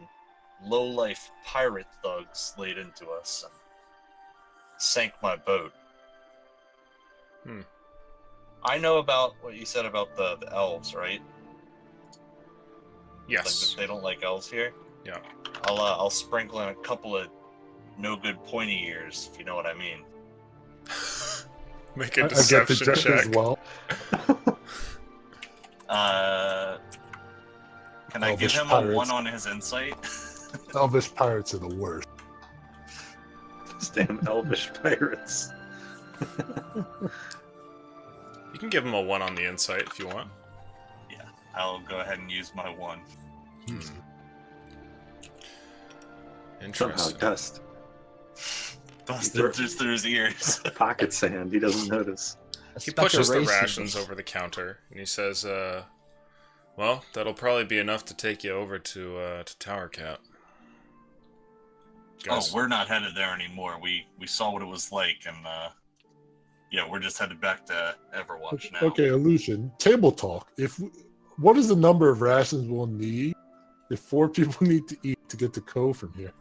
low-life pirate thugs laid into us and sank my boat. Hmm. I know about what you said about the elves, right? Yes. Like they don't like elves here. Yeah. I'll sprinkle in a couple of no good pointy ears, if you know what I mean. Make a I get the deception check check. as well. Can I give Elvish him pirates. a 1 on his insight? Elvish pirates are the worst. Those damn elvish pirates. You can give him a 1 on the insight if you want. Yeah, I'll go ahead and use my 1. Somehow Interesting. dust. Busted just through his ears. Pocket sand. He doesn't notice. He Spectre pushes the racing. rations over the counter and he says, well, that'll probably be enough to take you over to Tower Cap. Guys, Oh, we're not headed there anymore. We saw what it was like, and yeah, we're just headed back to Everwatch now. Okay, illusion. Table talk. What is the number of rations we'll need if 4 people need to eat to get to Co from here?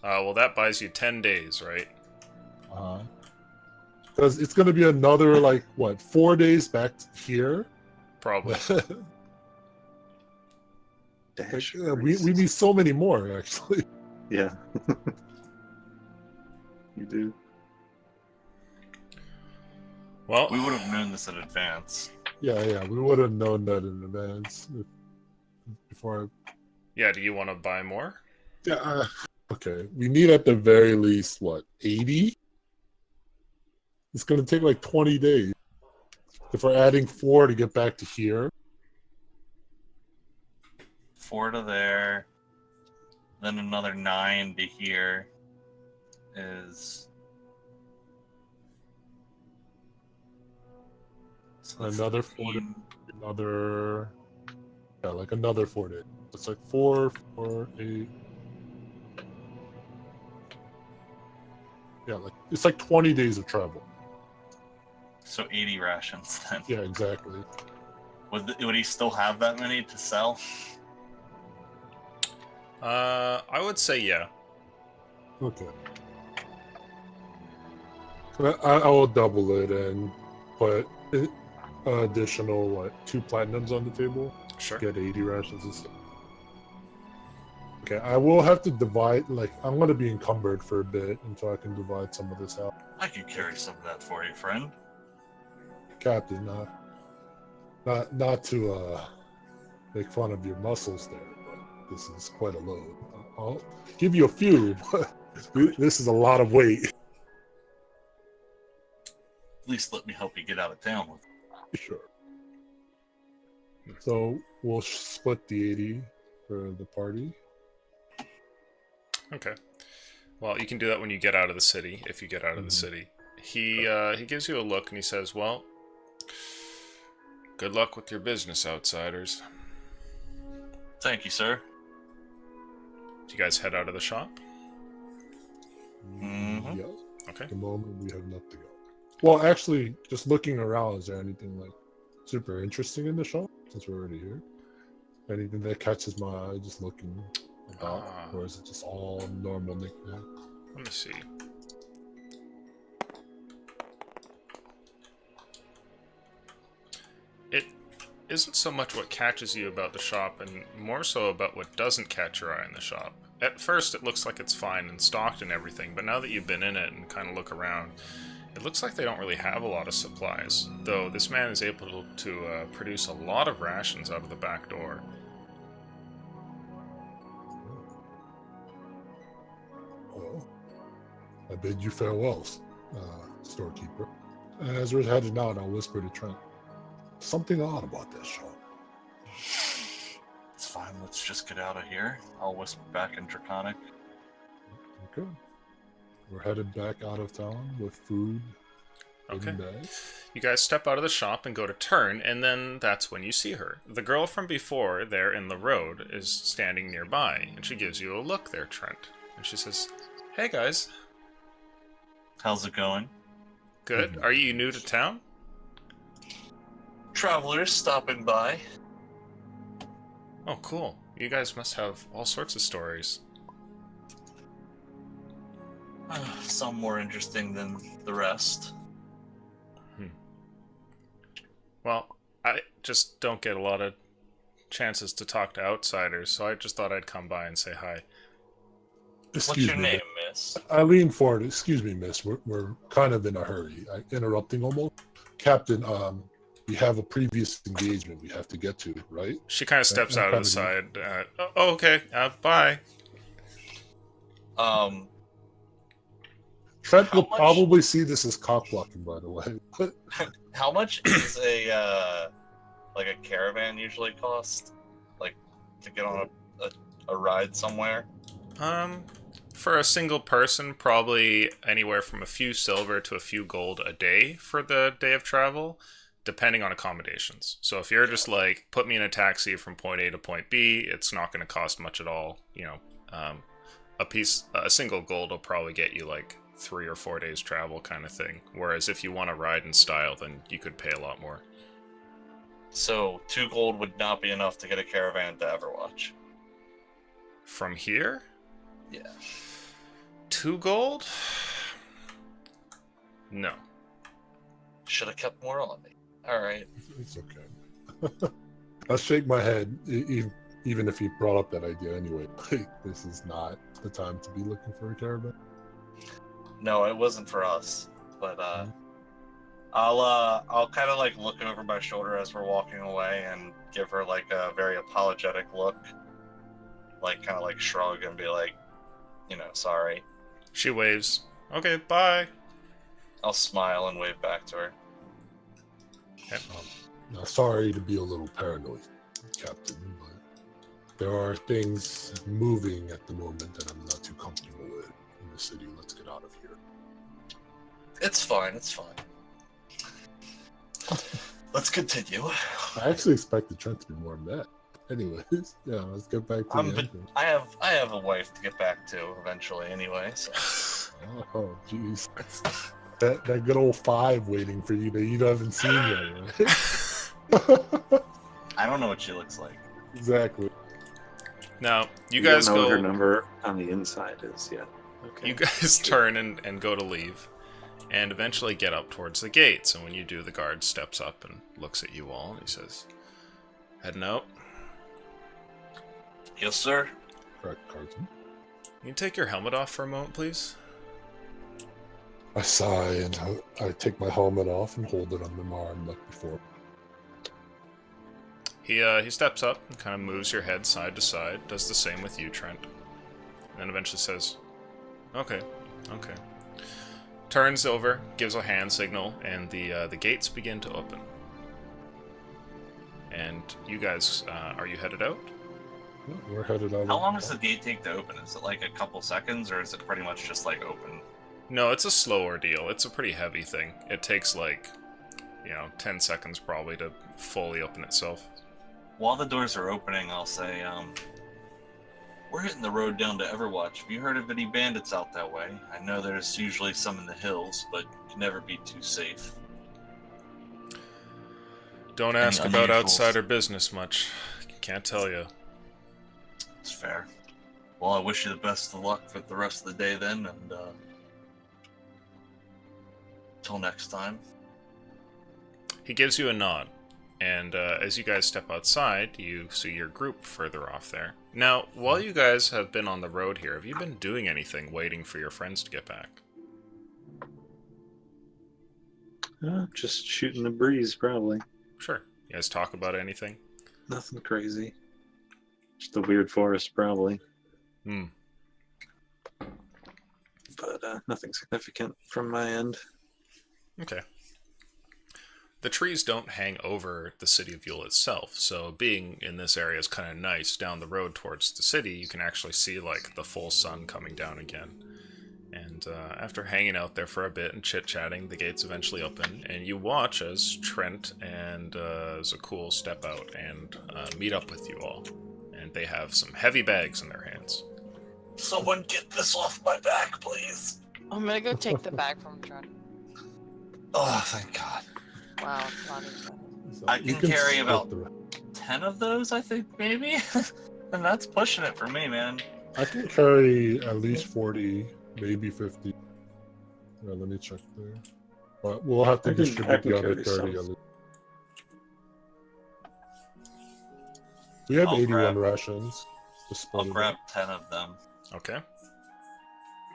well, that buys you 10 days, right? Because it's going to be another, 4 days back here? Probably. Dash. we need so many more, actually. Yeah. You do. Well, We would have known this in advance. Yeah, we would have known that in advance before. yeah, do you want to buy more? Yeah. Okay, we need at the very least 80? It's going to take 20 days. If we're adding 4 to get back to here. 4 to there, then another 9 to here is so that's Another 4 to 15. another. Yeah, another 4 days. It's 4, 4, 8. Yeah, it's 20 days of travel. So 80 rations then. Yeah, exactly. Would he still have that many to sell? I would say yeah. Okay. I will double it and put additional 2 platinums on the table. Sure. Get 80 rations and stuff. Okay, I will have to divide. I'm gonna be encumbered for a bit until I can divide some of this out. I could carry some of that for you, friend. Captain, not to make fun of your muscles there, but this is quite a load. I'll give you a few, but this is a lot of weight. At least let me help you get out of town with it. Sure. So we'll split the 80 for the party. Okay. Well, you can do that when you get out of the city, if you get out of the city. He gives you a look and he says, well, good luck with your business, outsiders. Thank you, sir. Do you guys head out of the shop? Mhm. Yes. Okay. At the moment, we have nothing else. Well, actually, just looking around, is there anything super interesting in the shop since we're already here? Anything that catches my eye just looking about, or is it just all normal knickknacks? Let me see. It isn't so much what catches you about the shop, and more so about what doesn't catch your eye in the shop. At first, it looks like it's fine and stocked and everything, but now that you've been in it and kind of look around, it looks like they don't really have a lot of supplies, though this man is able to produce a lot of rations out of the back door. Well, I bid you farewell, storekeeper. As we're heading out, I'll whisper to Trent. Something odd about that shop. It's fine, let's just get out of here. I'll whisper back in Draconic. Okay. We're headed back out of town with food. Okay. Bag. You guys step out of the shop and go to turn, and then that's when you see her. The girl from before, there in the road, is standing nearby, and she gives you a look there, Trent. And she says, hey guys. How's it going? Good. Are you new to town? Travelers stopping by. Oh, cool. You guys must have all sorts of stories. Some more interesting than the rest. Well, I just don't get a lot of chances to talk to outsiders, so I just thought I'd come by and say hi. What's Excuse your me, name, miss? I lean forward. Excuse me, miss. We're kind of in a hurry. Interrupting almost. Captain, we have a previous engagement we have to get to, right? She kind of steps I'm out of the kind side. Oh, okay. Bye. Trent How will much- probably see this as cock blocking, by the way. How much is a caravan usually cost? Like to get on a ride somewhere? For a single person, probably anywhere from a few silver to a few gold a day for the day of travel, depending on accommodations. So if you're just like, put me in a taxi from point A to point B, it's not going to cost much at all. You know, a single gold will probably get you like 3 or 4 days travel kind of thing. Whereas if you want to ride in style, then you could pay a lot more. So 2 gold would not be enough to get a caravan to Everwatch. From here? Yeah. 2 gold? No. Should have kept more on me. Alright. It's okay. I'll shake my head, even if you brought up that idea anyway. Like, this is not the time to be looking for a caravan. No, it wasn't for us. But I'll kind of like look over my shoulder as we're walking away and give her like a very apologetic look, like kind of like shrug and be like, sorry. She waves. Okay, bye. I'll smile and wave back to her. Okay. Now, sorry to be a little paranoid, Captain, but there are things moving at the moment that I'm not too comfortable with in the city. Let's get out of here. It's fine. Let's continue. I actually expected Trent to be more mad. Anyways, yeah, let's get back to the entrance. I have a wife to get back to eventually anyway, so. Oh, jeez. That good old 5 waiting for you that you haven't seen yet, right? I don't know what she looks like. Exactly. Now, you We don't guys know what her go. number on the inside is yet. You guys turn and go to leave, and eventually get up towards the gates. And when you do, the guard steps up and looks at you all, and he says, "Heading out. Yes, sir. Correct, Carson. Can you take your helmet off for a moment, please?" I sigh and I take my helmet off and hold it on my arm like before. He steps up and kind of moves your head side to side. Does the same with you, Trent. And then eventually says, "Okay, okay." Turns over, gives a hand signal, and the gates begin to open. And you guys, are you headed out? Yeah, we're headed out. How long does the gate take to open? Is it like a couple seconds, or is it pretty much just like open? No, it's a slow ordeal. It's a pretty heavy thing. It takes 10 seconds probably to fully open itself. While the doors are opening, I'll say, we're hitting the road down to Everwatch. Have you heard of any bandits out that way? I know there's usually some in the hills, but it can never be too safe. Don't Any ask about unusuals? outsider business much. Can't tell you. It's fair. Well, I wish you the best of luck for the rest of the day then, and till next time. He gives you a nod, and as you guys step outside, you see your group further off there. Now, while you guys have been on the road here, have you been doing anything waiting for your friends to get back? Just shooting the breeze, probably. Sure. You guys talk about anything? Nothing crazy. Just a weird forest, probably. But nothing significant from my end. Okay. The trees don't hang over the city of Yule itself, so being in this area is kind of nice. Down the road towards the city, you can actually see the full sun coming down again. And after hanging out there for a bit and chit-chatting, the gates eventually open, and you watch as Trent and Zakul step out and meet up with you all. And they have some heavy bags in their hands. Someone get this off my back, please. I'm gonna go take the bag from Trent. Oh, thank God. Wow, it's not even. So I you can carry split about the- 10 of those, I think, maybe? And that's pushing it for me, man. I can carry at least 40, maybe 50. Let me check there. But we'll have to I can distribute the other carry 30 some. at least. We have I'll 81 grab- rations. Just split I'll it grab up. 10 of them. Okay.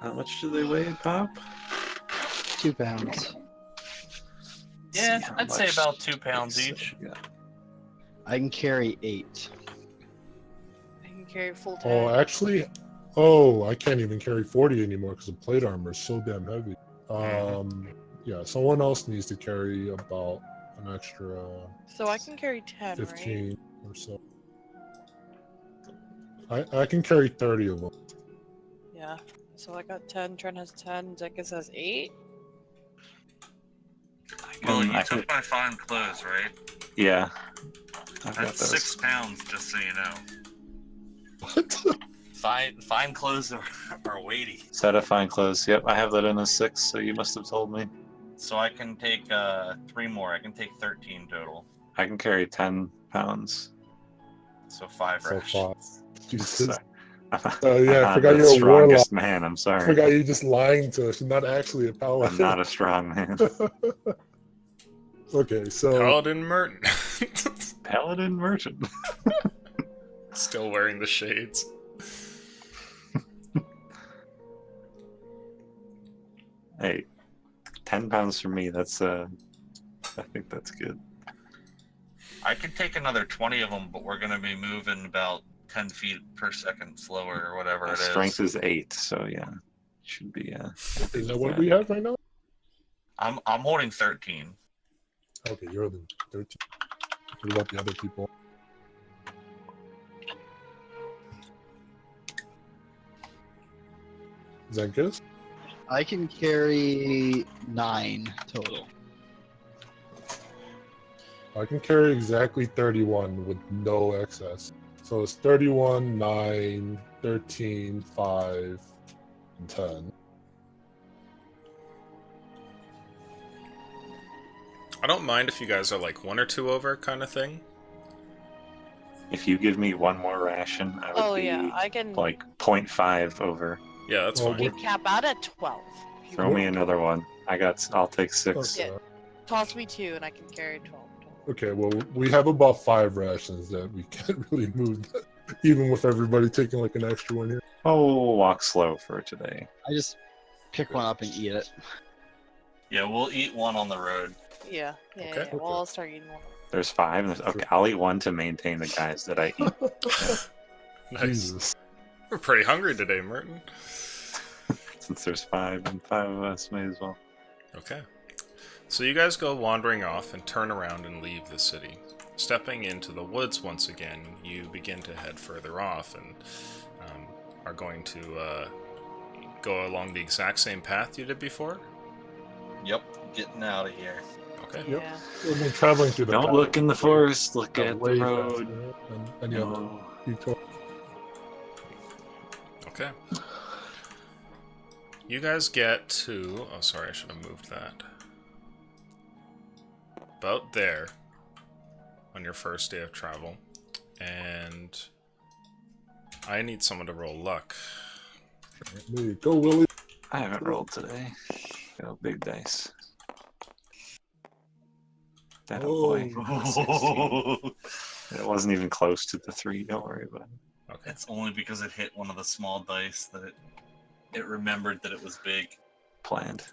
How much do they weigh, Pop? 2 pounds. Yeah, See how I'd say much about 2 pounds they each. got. I can carry 8. I can carry full tag. Oh, actually, I can't even carry 40 anymore because the plate armor is so damn heavy. Yeah, someone else needs to carry about an extra So I can carry 10, 15 right? or so. I can carry 30 of them. Yeah. So I got 10, Trent has 10, Zekas has 8. Well, you I took my fine clothes, right? Yeah. I've got That's those. 6 pounds, just so you know. What? Fine clothes are weighty. Set of fine clothes. Yep, I have that in a 6, so you must have told me. So I can take 3 more. I can take 13 total. I can carry 10 pounds. So 5 So rations. Jesus. So, Yeah, I I'm forgot not you're the a warlock. strongest man. I'm I sorry. forgot you just lying to us. You're not actually a paladin. I'm not a strong man. Okay, so Paladin Merton. Paladin merchant. Still wearing the shades. Hey, 10 pounds for me. That's I think that's good. I can take another 20 of them, but we're going to be moving about 10 feet per second slower or whatever My it is. strength is 8, so yeah, should be. is that what we have right now? I'm holding 13. Okay, you're the 13. What about the other people? Zenkus? I can carry 9 total. I can carry exactly 31 with no excess. So it's 31, 9, 13, 5, and 10. I don't mind if you guys are like 1 or 2 over kind of thing. If you give me one more ration, I would Oh be yeah, I can. like 0.5 over. Yeah, that's Well, fine. I can cap out at 12. if you Throw want. me another one. I'll take 6. Yeah. Toss me 2 and I can carry 12. Okay, well, we have about 5 rations that we can't really move, even with everybody taking like an extra one here. Oh, walk slow for today. I just pick one up and eat it. Yeah, we'll eat one on the road. Yeah. Okay. Well, I'll start eating one. There's 5. Okay, I'll eat one to maintain the guys that I eat. Nice. Jesus. We're pretty hungry today, Merton. Since there's 5 and 5 of us, may as well. Okay. So you guys go wandering off and turn around and leave the city. Stepping into the woods once again, you begin to head further off and are going to go along the exact same path you did before? Yep, getting out of here. Okay. Yep. Yeah. We've been traveling through the Don't path look in the forest, look got at the way road. faster than any other No. detour. Okay. You guys get to... Oh, sorry, I should have moved that. About there on your first day of travel. And I need someone to roll luck. There you go, Willie. I haven't rolled today. Got big dice. That boy. 16. It wasn't even close to the 3, don't worry about it. Okay. It's only because it hit one of the small dice that it remembered that it was big. Planned.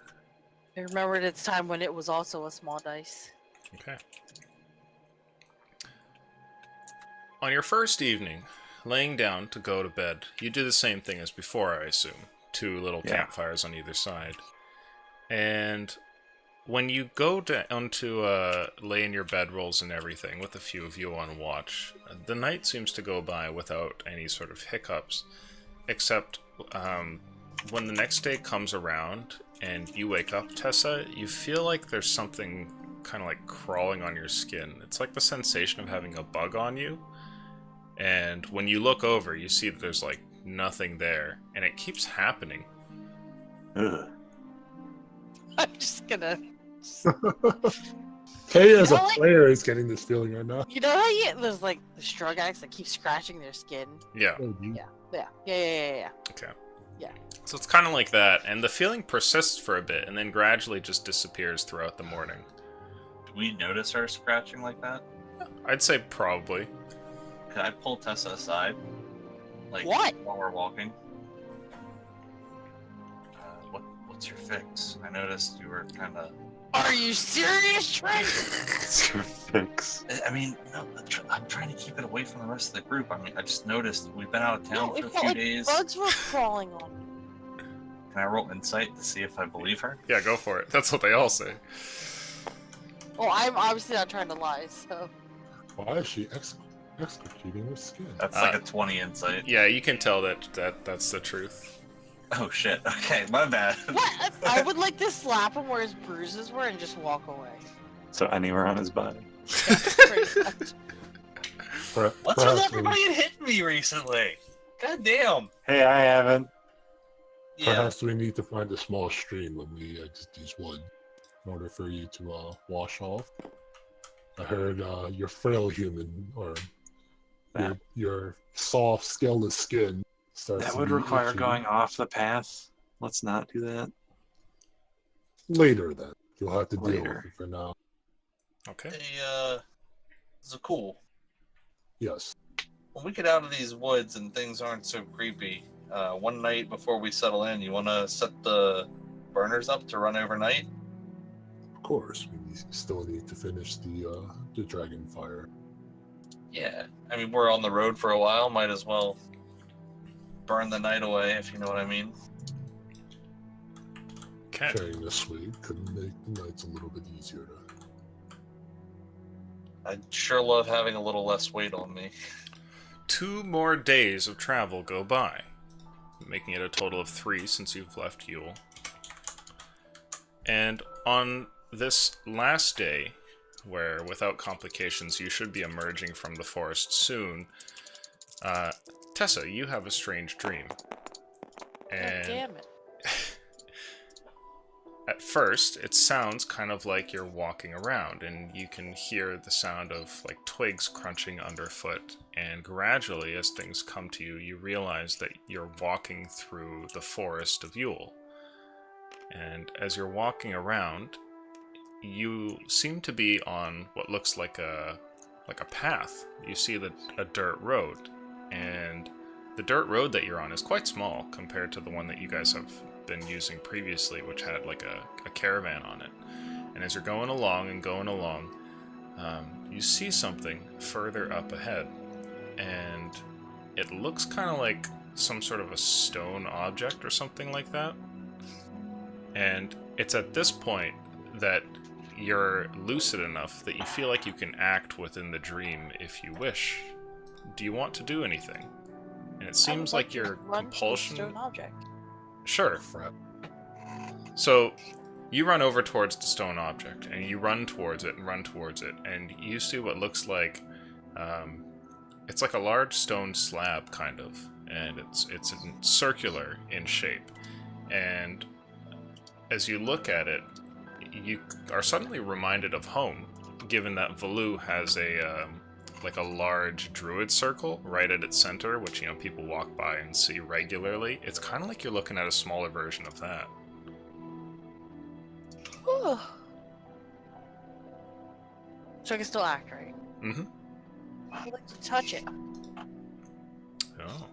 I remembered its time when it was also a small dice. Okay. On your first evening, laying down to go to bed, you do the same thing as before, I assume. 2 little Yeah. campfires on either side. And when you go down to lay in your bedrolls and everything, with a few of you on watch, the night seems to go by without any sort of hiccups, except when the next day comes around and you wake up, Tessa, you feel like there's something kind of like crawling on your skin. It's like the sensation of having a bug on you. And when you look over, you see that there's like nothing there, and it keeps happening. Ugh. I'm just gonna. Kay, as You a know, like- player, is getting this feeling right now. You know how you get those like the drug addicts that keep scratching their skin? Yeah. Oh, geez. Yeah. Okay. Yeah. So it's kind of like that, and the feeling persists for a bit, and then gradually just disappears throughout the morning. Do we notice her scratching like that? I'd say probably. Could I pull Tessa aside? Like, What? while we're walking? What's your fix? I noticed you were kind of... Are you serious, Trent? It's your fix. I mean, no, I'm trying to keep it away from the rest of the group. I mean, I just noticed we've been out of town No, for a it felt few like days. bugs were crawling on me. Can I roll insight to see if I believe her? Yeah, go for it. That's what they all say. Well, I'm obviously not trying to lie, so. Why is she executing her skin? That's like a 20 insight. Yeah, you can tell that's the truth. Oh shit, okay, my bad. What? I would like to slap him where his bruises were and just walk away. So anywhere on his body. Yeah, pretty much. What's with Perhaps everybody hitting me recently? God damn. Hey, I haven't. Yeah, Perhaps we need to find a small stream when we exit these woods in order for you to wash off. I heard your frail human, or your soft, scaleless skin starts That to would be require itchy. going off the path. Let's not do that. Later, then. You'll have to deal Later. with it for now. Okay. hey, so cool. Yes. When we get out of these woods and things aren't so creepy, one night before we settle in, you want to set the burners up to run overnight? Of course. We still need to finish the dragon fire. Yeah. I mean, we're on the road for a while. Might as well burn the night away, if you know what I mean. Okay. Carrying this weight could make the nights a little bit easier to... I'd sure love having a little less weight on me. 2 more days of travel go by, making it a total of 3 since you've left Yule. And on this last day, where without complications you should be emerging from the forest soon, Tessa, you have a strange dream. God And damn it. at first, it sounds kind of like you're walking around, and you can hear the sound of like twigs crunching underfoot. And gradually, as things come to you, you realize that you're walking through the forest of Yule. And as you're walking around, you seem to be on what looks like a path. You see a dirt road, and the dirt road that you're on is quite small compared to the one that you guys have been using previously, which had like a caravan on it. And as you're going along, you see something further up ahead, and it looks kind of like some sort of a stone object or something like that. And it's at this point that you're lucid enough that you feel like you can act within the dream if you wish. Do you want to do anything? And it seems like your compulsion... Stone object. Sure. So, you run over towards the stone object, and you run towards it, and you see what looks like... it's like a large stone slab, kind of, and it's circular in shape. And as you look at it, you are suddenly reminded of home, given that Valoo has a large druid circle right at its center, which people walk by and see regularly. It's kind of like you're looking at a smaller version of that. So I can still act, right? Mm-hmm. I'd like to touch it. Oh.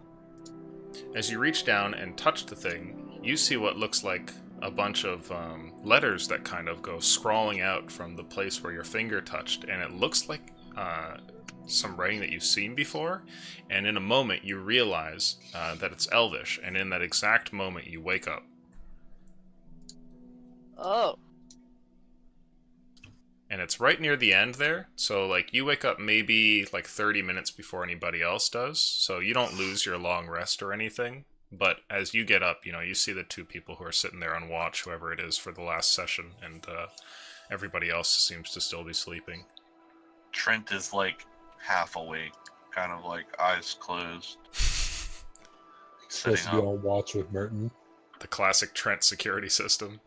As you reach down and touch the thing, you see what looks like a bunch of letters that kind of go scrawling out from the place where your finger touched, and it looks like some writing that you've seen before, and in a moment you realize that it's Elvish, and in that exact moment you wake up. Oh. And it's right near the end there, so like you wake up maybe like 30 minutes before anybody else does, so you don't lose your long rest or anything. But as you get up, you see the two people who are sitting there on watch, whoever it is, for the last session, and everybody else seems to still be sleeping. Trent is like half awake, kind of like eyes closed. Supposed to be on watch with Merton. The classic Trent security system.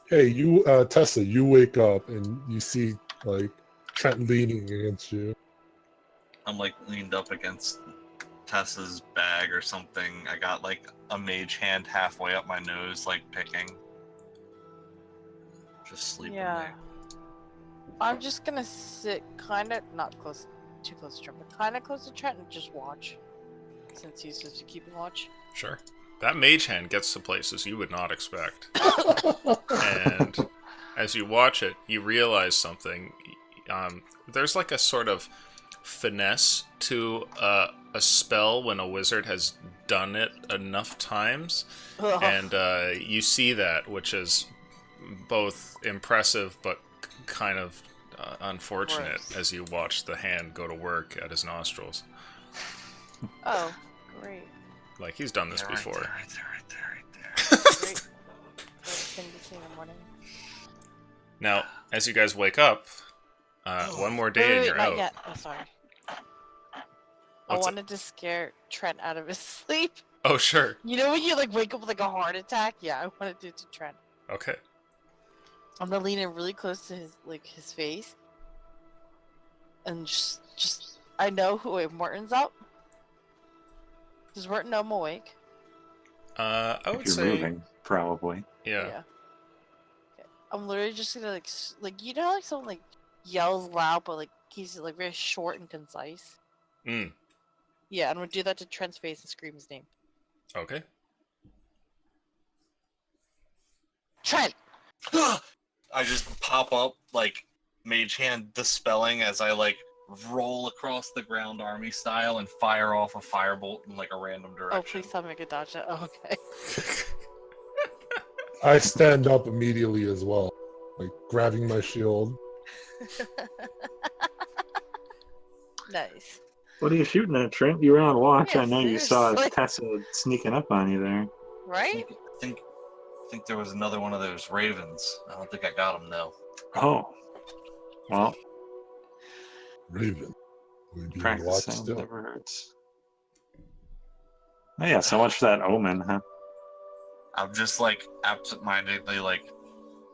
Hey, you, Tessa, you wake up and you see, like, Trent leaning against you. I'm like leaned up against Tessa's bag or something. I got like a mage hand halfway up my nose, like picking. Just sleeping there. I'm just gonna sit kind of not close, too close to Trent, but kind of close to Trent and just watch, since he's supposed to keep watch. Sure. That mage hand gets to places you would not expect. And as you watch it, you realize something. There's like a sort of finesse to a spell when a wizard has done it enough times. And you see that, which is both impressive but kind of unfortunate as you watch the hand go to work at his nostrils. Oh, great. Like, he's done this before. Right there. Great. First thing to see in the morning. Now, as you guys wake up, one more day and you're not out. yet. Oh, sorry. I What's wanted to scare Trent out of his sleep. Oh, sure. You know when you like wake up with like a heart attack? Yeah, I wanted to do it to Trent. Okay. I'm gonna lean in really close to his face, and just I know who Morton's up. Does Morton know I'm awake? I would If you're say, moving, probably. yeah. Okay. I'm literally just gonna like you know how, like someone like yells loud but like he's like very short and concise. Mm. Yeah, I'm gonna do that to Trent's face and scream his name. Okay. Trent. I just pop up like mage hand dispelling as I like roll across the ground army style and fire off a firebolt in like a random direction. Oh, please tell me I can dodge that. Oh, okay. I stand up immediately as well, like grabbing my shield. Nice. What are you shooting at, Trent? You were on watch. Yeah, I know you saw seriously. Tessa sneaking up on you there. Right? I think there was another one of those ravens. I don't think I got him though. Oh. Well, Raven. We be on watch practicing still. never hurts. Oh yeah, so much for that omen, huh? I'm just like absent-mindedly like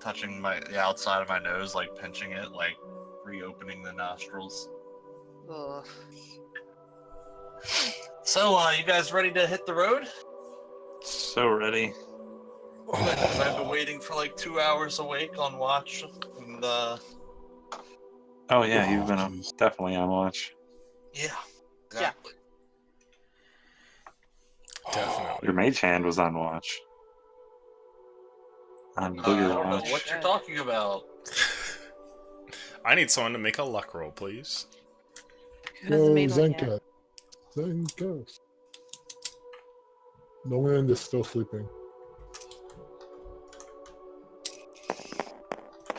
touching the outside of my nose, like pinching it, like reopening the nostrils. Ugh. So, you guys ready to hit the road? So ready. Good, 'cause I've been waiting for like 2 hours awake on watch, and Oh yeah, you've been jeez. definitely on watch. yeah, exactly. Definitely. Your mage hand was on watch. On I booger don't know watch. what you're talking about. I need someone to make a luck roll, please. Who hasn't Yo, made one yet? Zenka. Zenka. No one is still sleeping.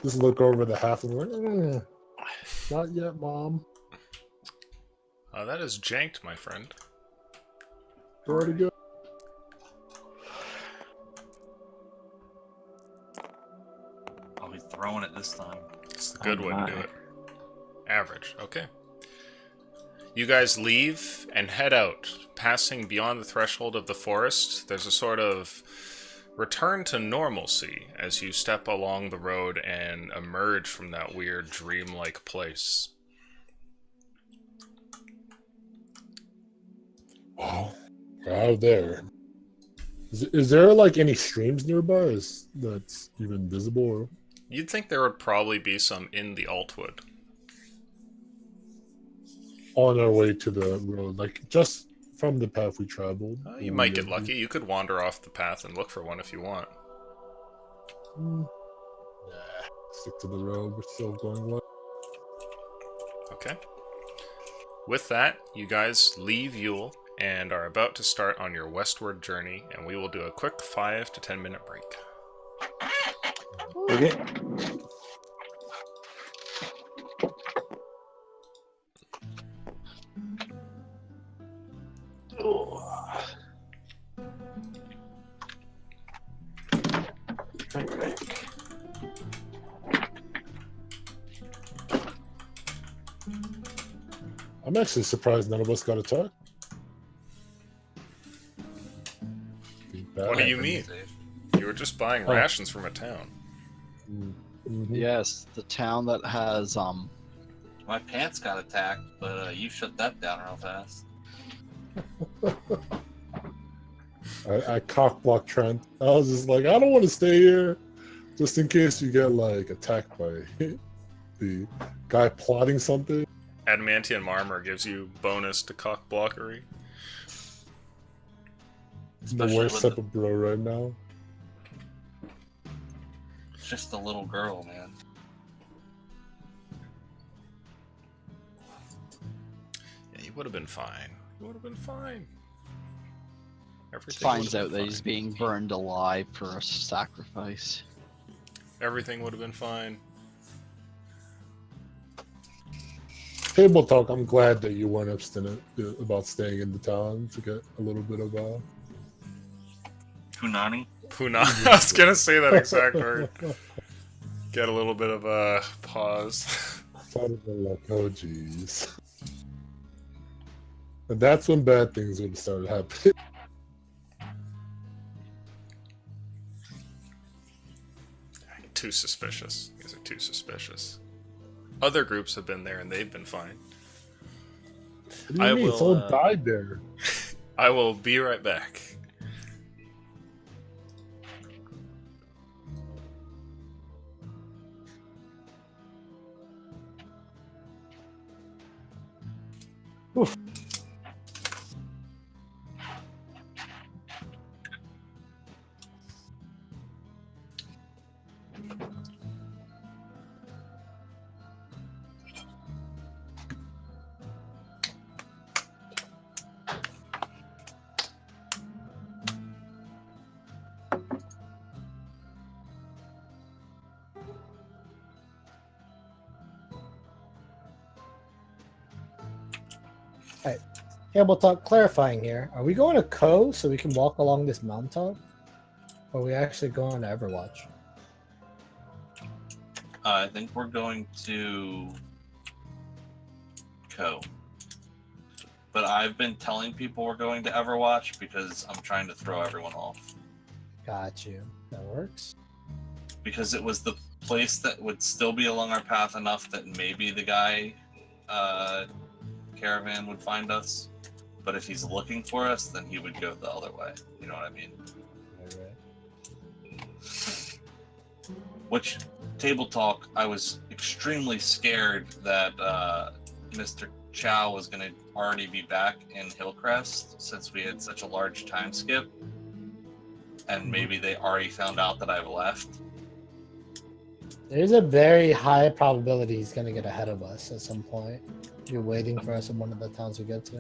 Just look over the half and like, not yet, Mom. That is janked, my friend. Already good. I'll be throwing it this time. It's the good Oh way to my. do it. Average. Okay. You guys leave and head out. Passing beyond the threshold of the forest, there's a sort of return to normalcy as you step along the road and emerge from that weird dreamlike place. Wow. We're out there. Is there like any streams nearby that's even visible? Or... You'd think there would probably be some in the Altwood. On our way to the road, like just from the path we traveled. You might get lucky. You could wander off the path and look for one if you want. Nah, stick to the road. We're still going well. Okay. With that, you guys leave Yule and are about to start on your westward journey, and we will do a quick 5 to 10 minute break. Okay. Okay. I'm actually surprised none of us got attacked. What do you mean? You were just buying rations from a town. Mm-hmm. Yes, the town that has My pants got attacked, but you shut that down real fast. I cock blocked Trent. I was just like, I don't want to stay here, just in case you get like attacked by the guy plotting something. Adamantium armor gives you bonus to cock blockery. It's the Especially worst with type of bro right now. It's just a little girl, man. Yeah, you would have been fine. You would have been fine. Everything finds would've out been that he's fine. being burned alive for a sacrifice. Everything would have been fine. Table talk. I'm glad that you weren't abstinent about staying in the town to get a little bit of Punani? Puna. I was gonna say that exact word. Get a little bit of a pause. Thought of it like, oh jeez. And that's when bad things would have started happening. Too suspicious. You guys are too suspicious. Other groups have been there and they've been fine. What do you mean? Someone died there. I will be right back. Oof. Table talk clarifying here. Are we going to Co so we can walk along this mountaintop? Or are we actually going to Everwatch? I think we're going to Co. But I've been telling people we're going to Everwatch because I'm trying to throw everyone off. Got you. That works. Because it was the place that would still be along our path enough that maybe the guy caravan would find us. But if he's looking for us, then he would go the other way. You know what I mean? Right. Which, table talk, I was extremely scared that Mr. Chow was going to already be back in Hillcrest since we had such a large time skip. And maybe they already found out that I've left. There's a very high probability he's gonna get ahead of us at some point. You're waiting for us in one of the towns we get to.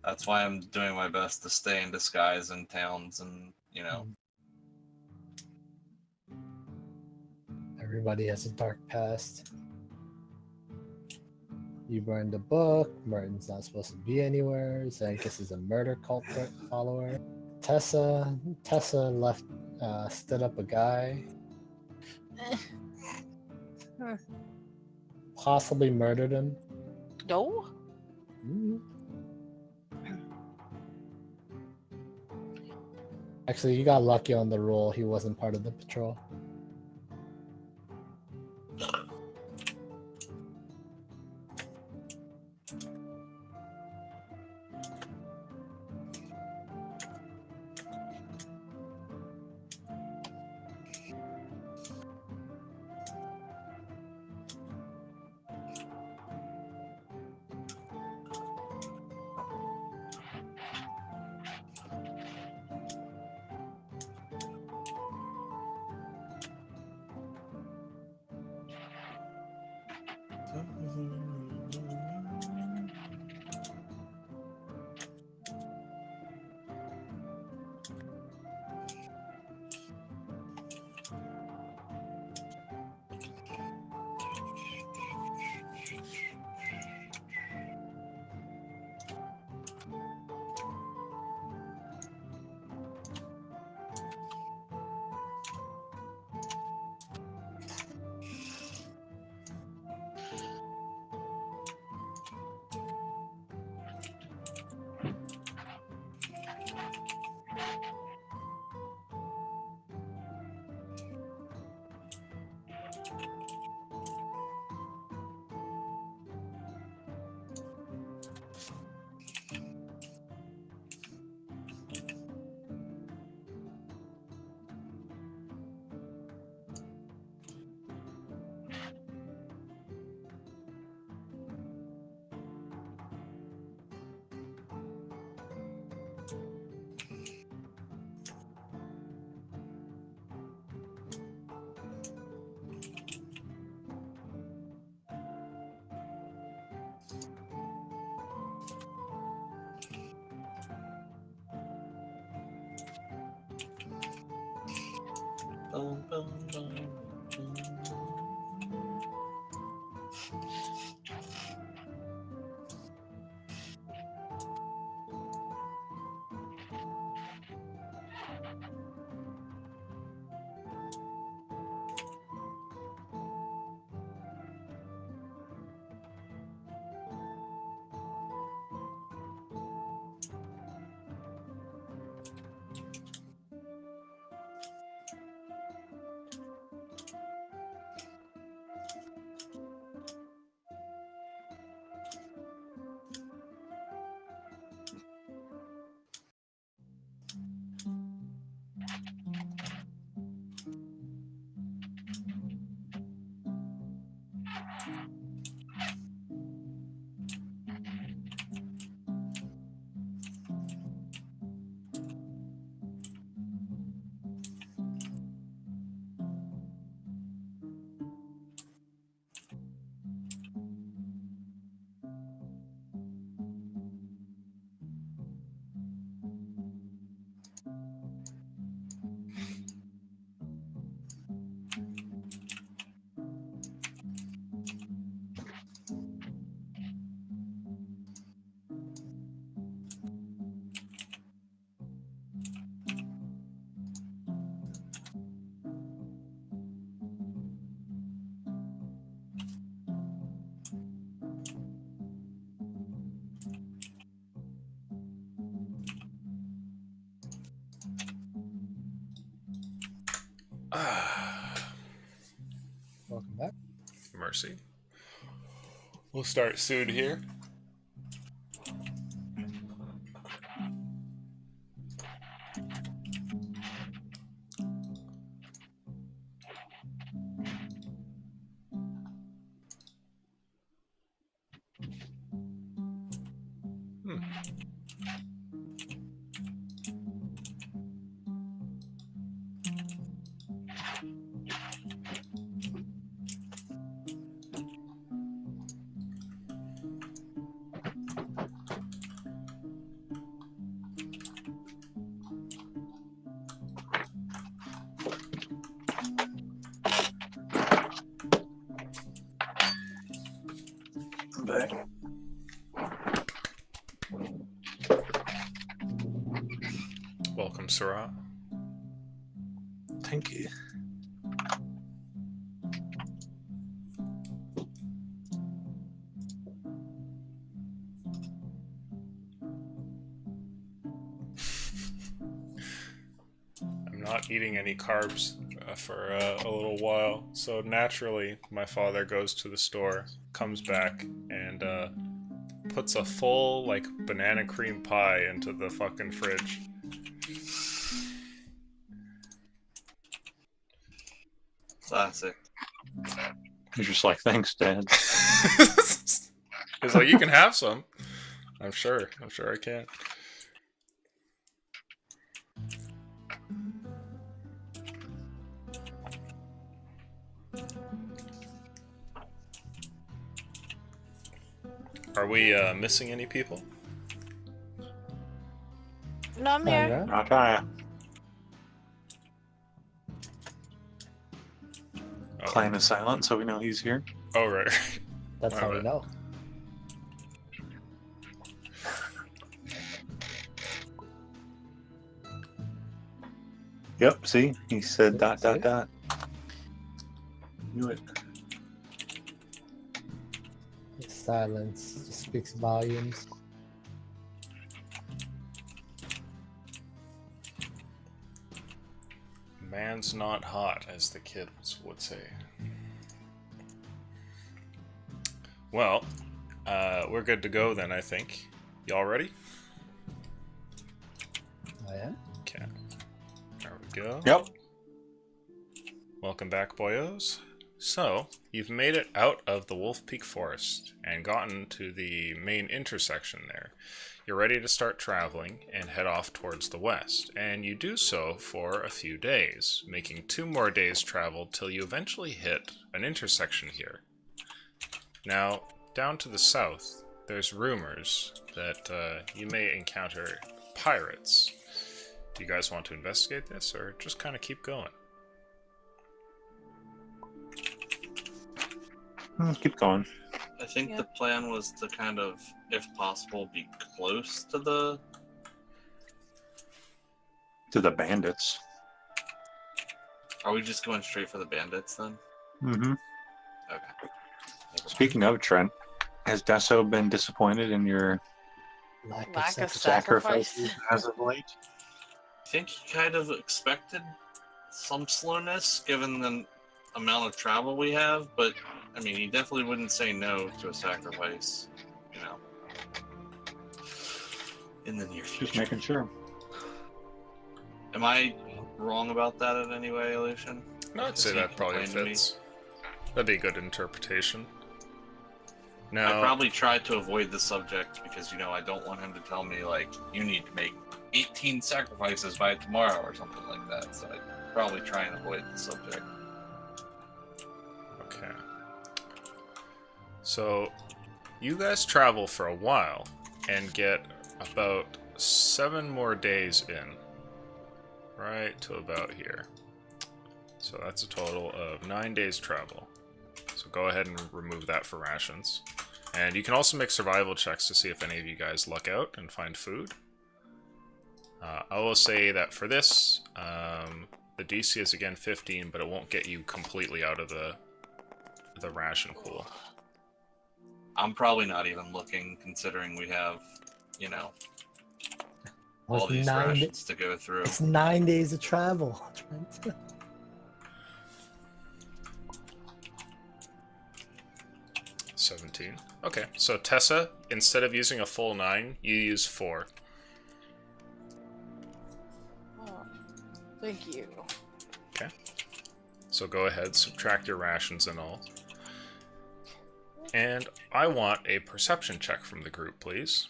That's why I'm doing my best to stay in disguise in towns and, you know. Everybody has a dark past. You burned a book. Merton's not supposed to be anywhere. Zankus is a murder cult follower. Tessa left, stood up a guy. Possibly murdered him. No? Mm. Actually, you got lucky on the roll. He wasn't part of the patrol. Mercy. We'll start soon here. I'm back. Welcome, Sarah. Thank you. I'm not eating any carbs for a little while, so naturally my father goes to the store, comes back, and puts a full, like, banana cream pie into the fucking fridge. Classic. He's just like, thanks, Dad. He's like, you can have some. I'm sure I can. Are we missing any people? No, I'm here. Alright. I'll try ya. Clan is silent, so we know he's here. Oh, right. That's how we Alright. know. Yep, see? He said See? dot, See? dot, dot. Knew it. His silence just speaks volumes. Man's not hot, as the kids would say. Well, we're good to go then, I think. Y'all ready? I am. Okay. There we go. Yep. Welcome back, boyos. So, you've made it out of the Wolf Peak Forest and gotten to the main intersection there. You're ready to start traveling and head off towards the west, and you do so for a few days, making 2 more days travel till you eventually hit an intersection here. Now, down to the south, there's rumors that you may encounter pirates. Do you guys want to investigate this, or just kind of keep going? Keep going. I think Yeah. the plan was to kind of, if possible, be close to the. To the bandits. Are we just going straight for the bandits then? Mm-hmm. Okay. Speaking of Trent, has Deso been disappointed in your Lack Lack of sacrifice. sacrifice. as of late? I think he kind of expected some slowness given the amount of travel we have, but I mean, he definitely wouldn't say no to a sacrifice, you know, in the near Just future. making sure. Am I wrong about that in any way, Illusion? No, I'd Does say he that probably complain to me? fits. That'd be a good interpretation. I Now, probably tried to avoid the subject because, you know, I don't want him to tell me, like, you need to make 18 sacrifices by tomorrow or something like that. So I'd probably try and avoid the subject. okay. So, you guys travel for a while and get about 7 more days in. Right to about here. So that's a total of 9 days travel. So go ahead and remove that for rations. And you can also make survival checks to see if any of you guys luck out and find food. I will say that for this, the DC is again 15, but it won't get you completely out of the ration pool. I'm probably not even looking, considering we have, you know, Well, all it's these 9 rations to go through. It's 9 days of travel, Trent. 17. Okay, so Tessa, instead of using a full 9, you use 4. Oh, thank you. Okay. So go ahead, subtract your rations and all. And I want a perception check from the group, please.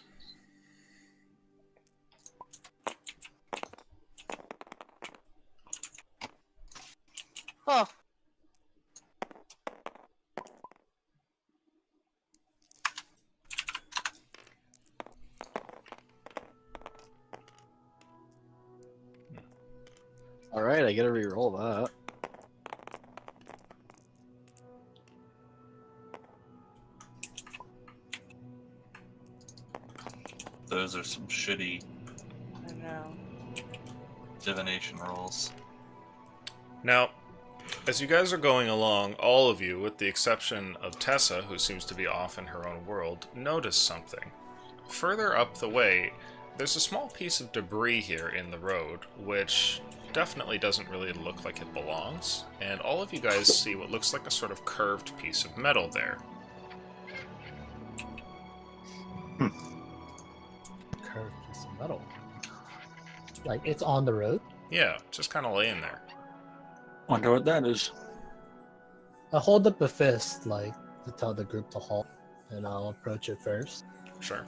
Oh, All right, I gotta re-roll that. Those are some shitty I know. divination rolls. Now, as you guys are going along, all of you, with the exception of Tessa, who seems to be off in her own world, notice something. Further up the way, there's a small piece of debris here in the road, which definitely doesn't really look like it belongs, and all of you guys see what looks like a sort of curved piece of metal there. Curved piece of metal. Like it's on the road. Yeah, just kind of laying there. Wonder what that is. I hold up a fist, like to tell the group to halt, and I'll approach it first, Sure.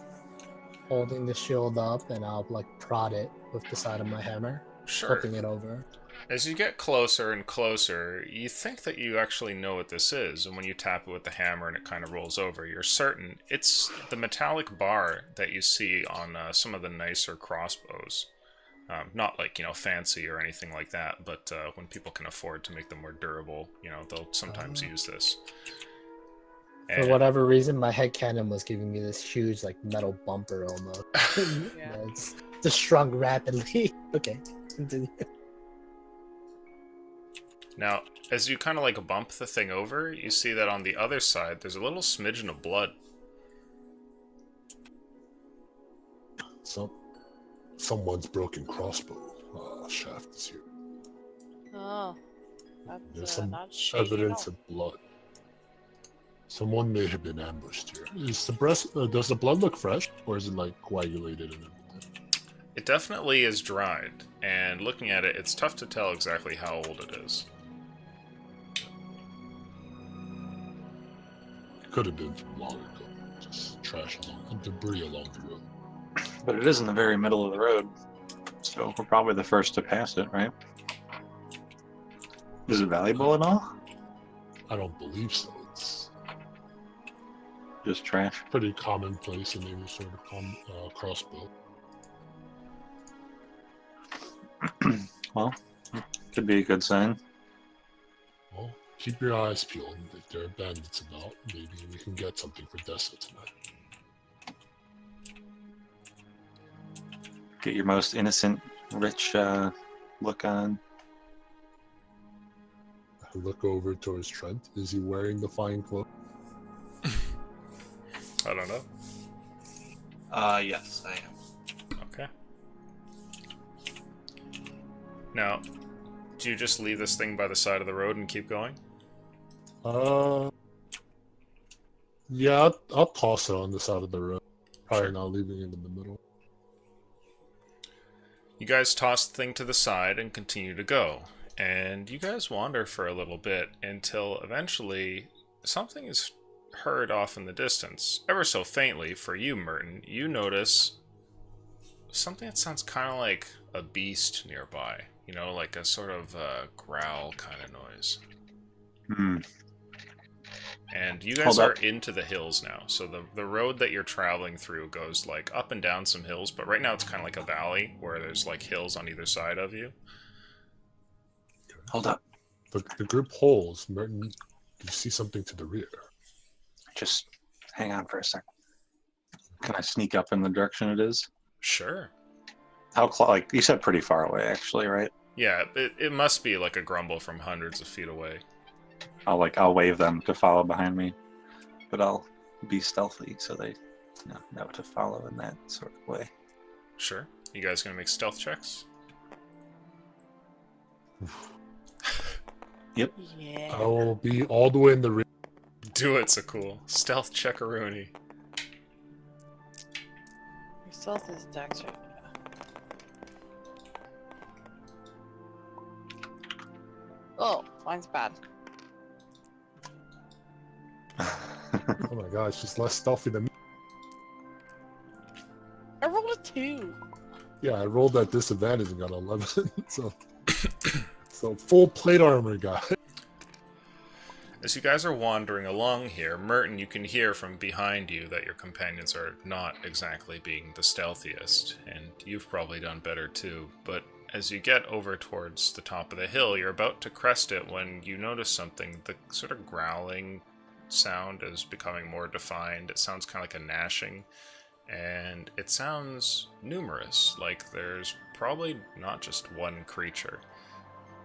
holding the shield up, and I'll like prod it with the side of my hammer, Sure. flipping it over. As you get closer and closer, you think that you actually know what this is, and when you tap it with the hammer and it kind of rolls over, you're certain it's the metallic bar that you see on some of the nicer crossbows. Not like, fancy or anything like that, but when people can afford to make them more durable, they'll sometimes use this. For whatever reason, my headcanon was giving me this huge like metal bumper almost. Yeah. It's just shrunk rapidly. Okay, continue. Now, as you kind of like bump the thing over, you see that on the other side, there's a little smidgen of blood. So, someone's broken crossbow shaft is here. Oh, There's that's some not shady at evidence all. of blood. Someone may have been ambushed here. Is the breast? Does the blood look fresh, or is it like coagulated and everything? It definitely is dried, and looking at it, it's tough to tell exactly how old it is. It could have been from long ago. Just trash and debris along the road. But it is in the very middle of the road, so we're probably the first to pass it, right? Is it valuable at all? I don't believe so. It's Just trash. pretty commonplace in any sort of crossbow. Well, could be a good sign. Well, keep your eyes peeled. If there are bandits about, maybe we can get something for Dessa tonight. Get your most innocent, rich look on. I look over towards Trent. Is he wearing the fine clothes? I don't know. Yes, I am. Okay. Now, do you just leave this thing by the side of the road and keep going? Yeah, I'll toss it on the side of the road. Probably not leaving it in the middle. You guys toss the thing to the side and continue to go. And you guys wander for a little bit until eventually something is heard off in the distance. Ever so faintly, for you, Merton, you notice something that sounds kind of like a beast nearby. Like a sort of growl kind of noise. Hmm. And you guys Hold are up. into the hills now. So the road that you're traveling through goes like up and down some hills, but right now it's kind of like a valley where there's like hills on either side of you. Hold up. The group holds. Merton, do you see something to the rear? Just hang on for a second. Can I sneak up in the direction it is? Sure. How like you said, pretty far away, actually, right? Yeah, it must be like a grumble from hundreds of feet away. I'll wave them to follow behind me, but I'll be stealthy so they know to follow in that sort of way. Sure. You guys gonna make stealth checks? Yeah. I will be all the way in the rear. Do it, so cool. Stealth checkaroonie. Your stealth is dex right now. Oh, mine's bad. Oh my god, it's just less stealthy than me. I rolled a 2. Yeah, I rolled that disadvantage and got 11. So full plate armor, guy. As you guys are wandering along here, Merton, you can hear from behind you that your companions are not exactly being the stealthiest, and you've probably done better too, but as you get over towards the top of the hill, you're about to crest it when you notice something. The sort of growling sound is becoming more defined. It sounds kind of like a gnashing, and it sounds numerous, like there's probably not just one creature.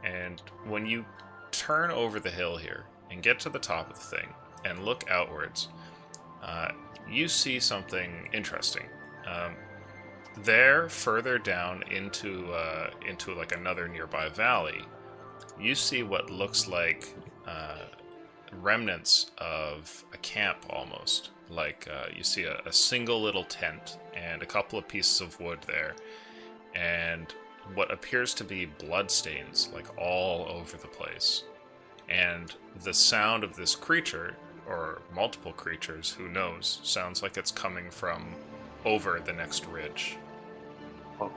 And when you turn over the hill here and get to the top of the thing and look outwards, you see something interesting. There, further down into like another nearby valley, you see what looks like remnants of a camp almost. Like you see a single little tent and a couple of pieces of wood there, and what appears to be bloodstains like all over the place. And the sound of this creature, or multiple creatures, who knows, sounds like it's coming from over the next ridge. Oh.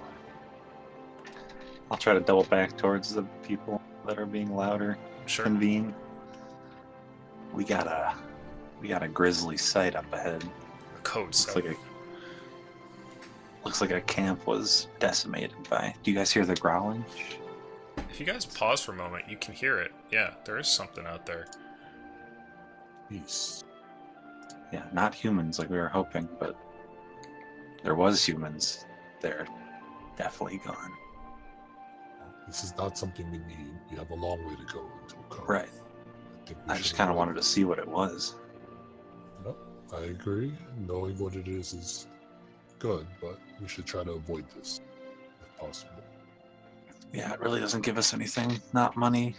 I'll try to double back towards the people that are being louder. Sure. Convene. We got a grisly sight up ahead. A code Looks set. Looks like a camp was decimated by. Do you guys hear the growling? If you guys pause for a moment, you can hear it. Yeah, there is something out there. Peace. Yeah, not humans like we were hoping, but there was humans. They're definitely gone. This is not something we need. We have a long way to go until come. Right. I just kind of wanted to see what it was. No, I agree. Knowing what it is good, but we should try to avoid this if possible. Yeah, it really doesn't give us anything. Not money,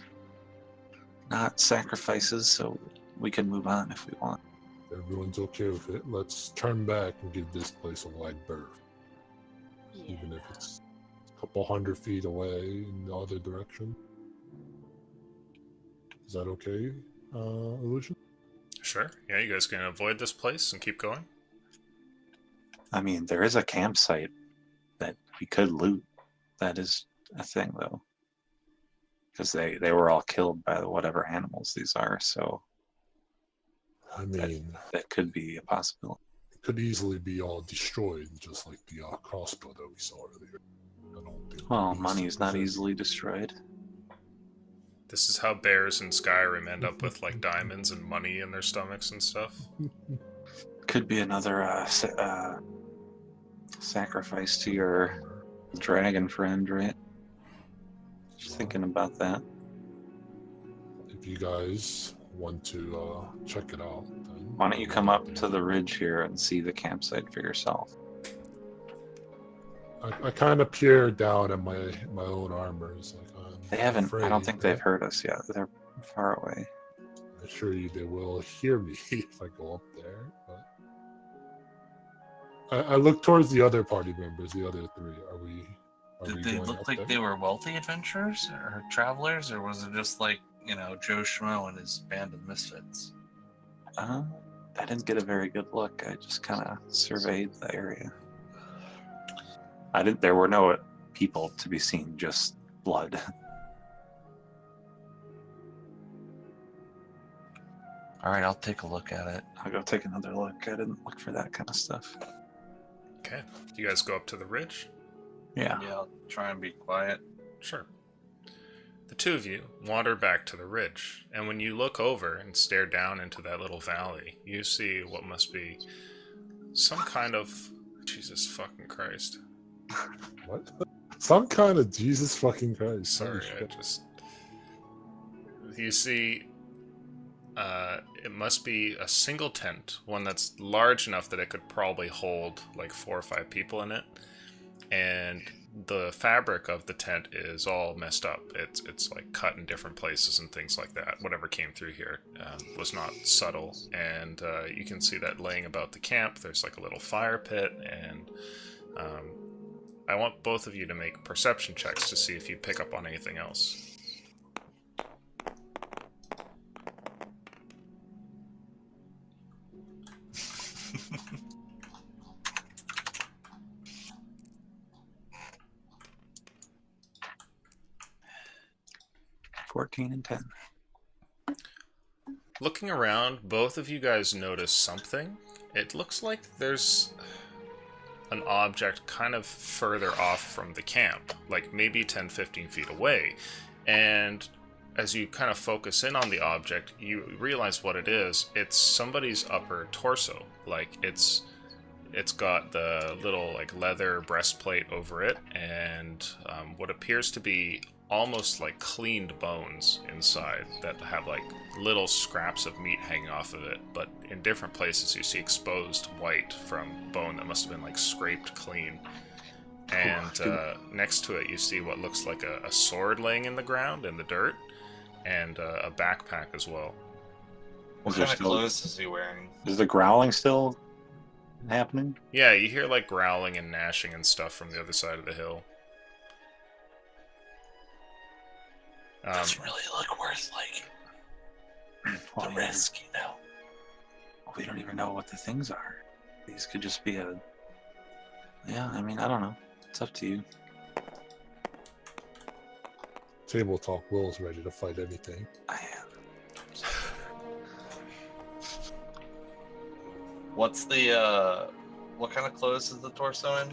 not sacrifices, so we can move on if we want. If everyone's okay with it, let's turn back and give this place a wide berth. Yeah. Even if it's a couple 100 feet away in the other direction. Is that okay, Illusion? Sure. Yeah, you guys can avoid this place and keep going? I mean, there is a campsite that we could loot. That is a thing, though. Because they were all killed by whatever animals these are, so I mean, that could be a possibility. it could easily be all destroyed, just like the crossbow that we saw earlier. I don't think Well, we money is not possess- easily destroyed. This is how bears in Skyrim end up with, like, diamonds and money in their stomachs and stuff. Could be another sacrifice to your dragon friend, right? Just thinking about that. If you guys want to check it out, then Why don't you come up to the ridge here and see the campsite for yourself? I kind of peer down at my own armor. It's like, They haven't. I don't afraid think that- they've heard us yet. They're far away. I assure you they will hear me if I go up there. But I look towards the other party members, the other three. Are we Did they going look up like there? they were wealthy adventurers or travelers, or was it just like, Joe Schmo and his band of misfits? I didn't get a very good look. I just kind of surveyed the area. There were no people to be seen, just blood. All right, I'll take a look at it. I'll go take another look. I didn't look for that kind of stuff. Okay. You guys go up to the ridge? Yeah. Yeah, I'll try and be quiet. Sure. The two of you wander back to the ridge, and when you look over and stare down into that little valley, you see what must be some kind of... Jesus fucking Christ. What? Some kind of Jesus fucking Christ. Sorry, Holy I shit. just... You see... it must be a single tent, one that's large enough that it could probably hold like 4 or 5 people in it. And the fabric of the tent is all messed up. It's like cut in different places and things like that. Whatever came through here was not subtle, and you can see that laying about the camp. There's like a little fire pit, and I want both of you to make perception checks to see if you pick up on anything else. 14 and 10. Looking around, both of you guys notice something. It looks like there's an object kind of further off from the camp, like maybe 10-15 feet away. And as you kind of focus in on the object, you realize what it is. It's somebody's upper torso. Like it's got the little like leather breastplate over it, and what appears to be almost like cleaned bones inside that have like little scraps of meat hanging off of it, but in different places you see exposed white from bone that must have been like scraped clean. And next to it you see what looks like a sword laying in the ground in the dirt, and a backpack as well. What kind of clothes is he wearing? Is the growling still happening? Yeah, you hear like growling and gnashing and stuff from the other side of the hill. Doesn't really look worth like the risk, you know. We don't even know what the things are. These could just be a... Yeah, I mean, I don't know. It's up to you. Table talk. Will's ready to fight anything. I am. What's the what kind of clothes is the torso in?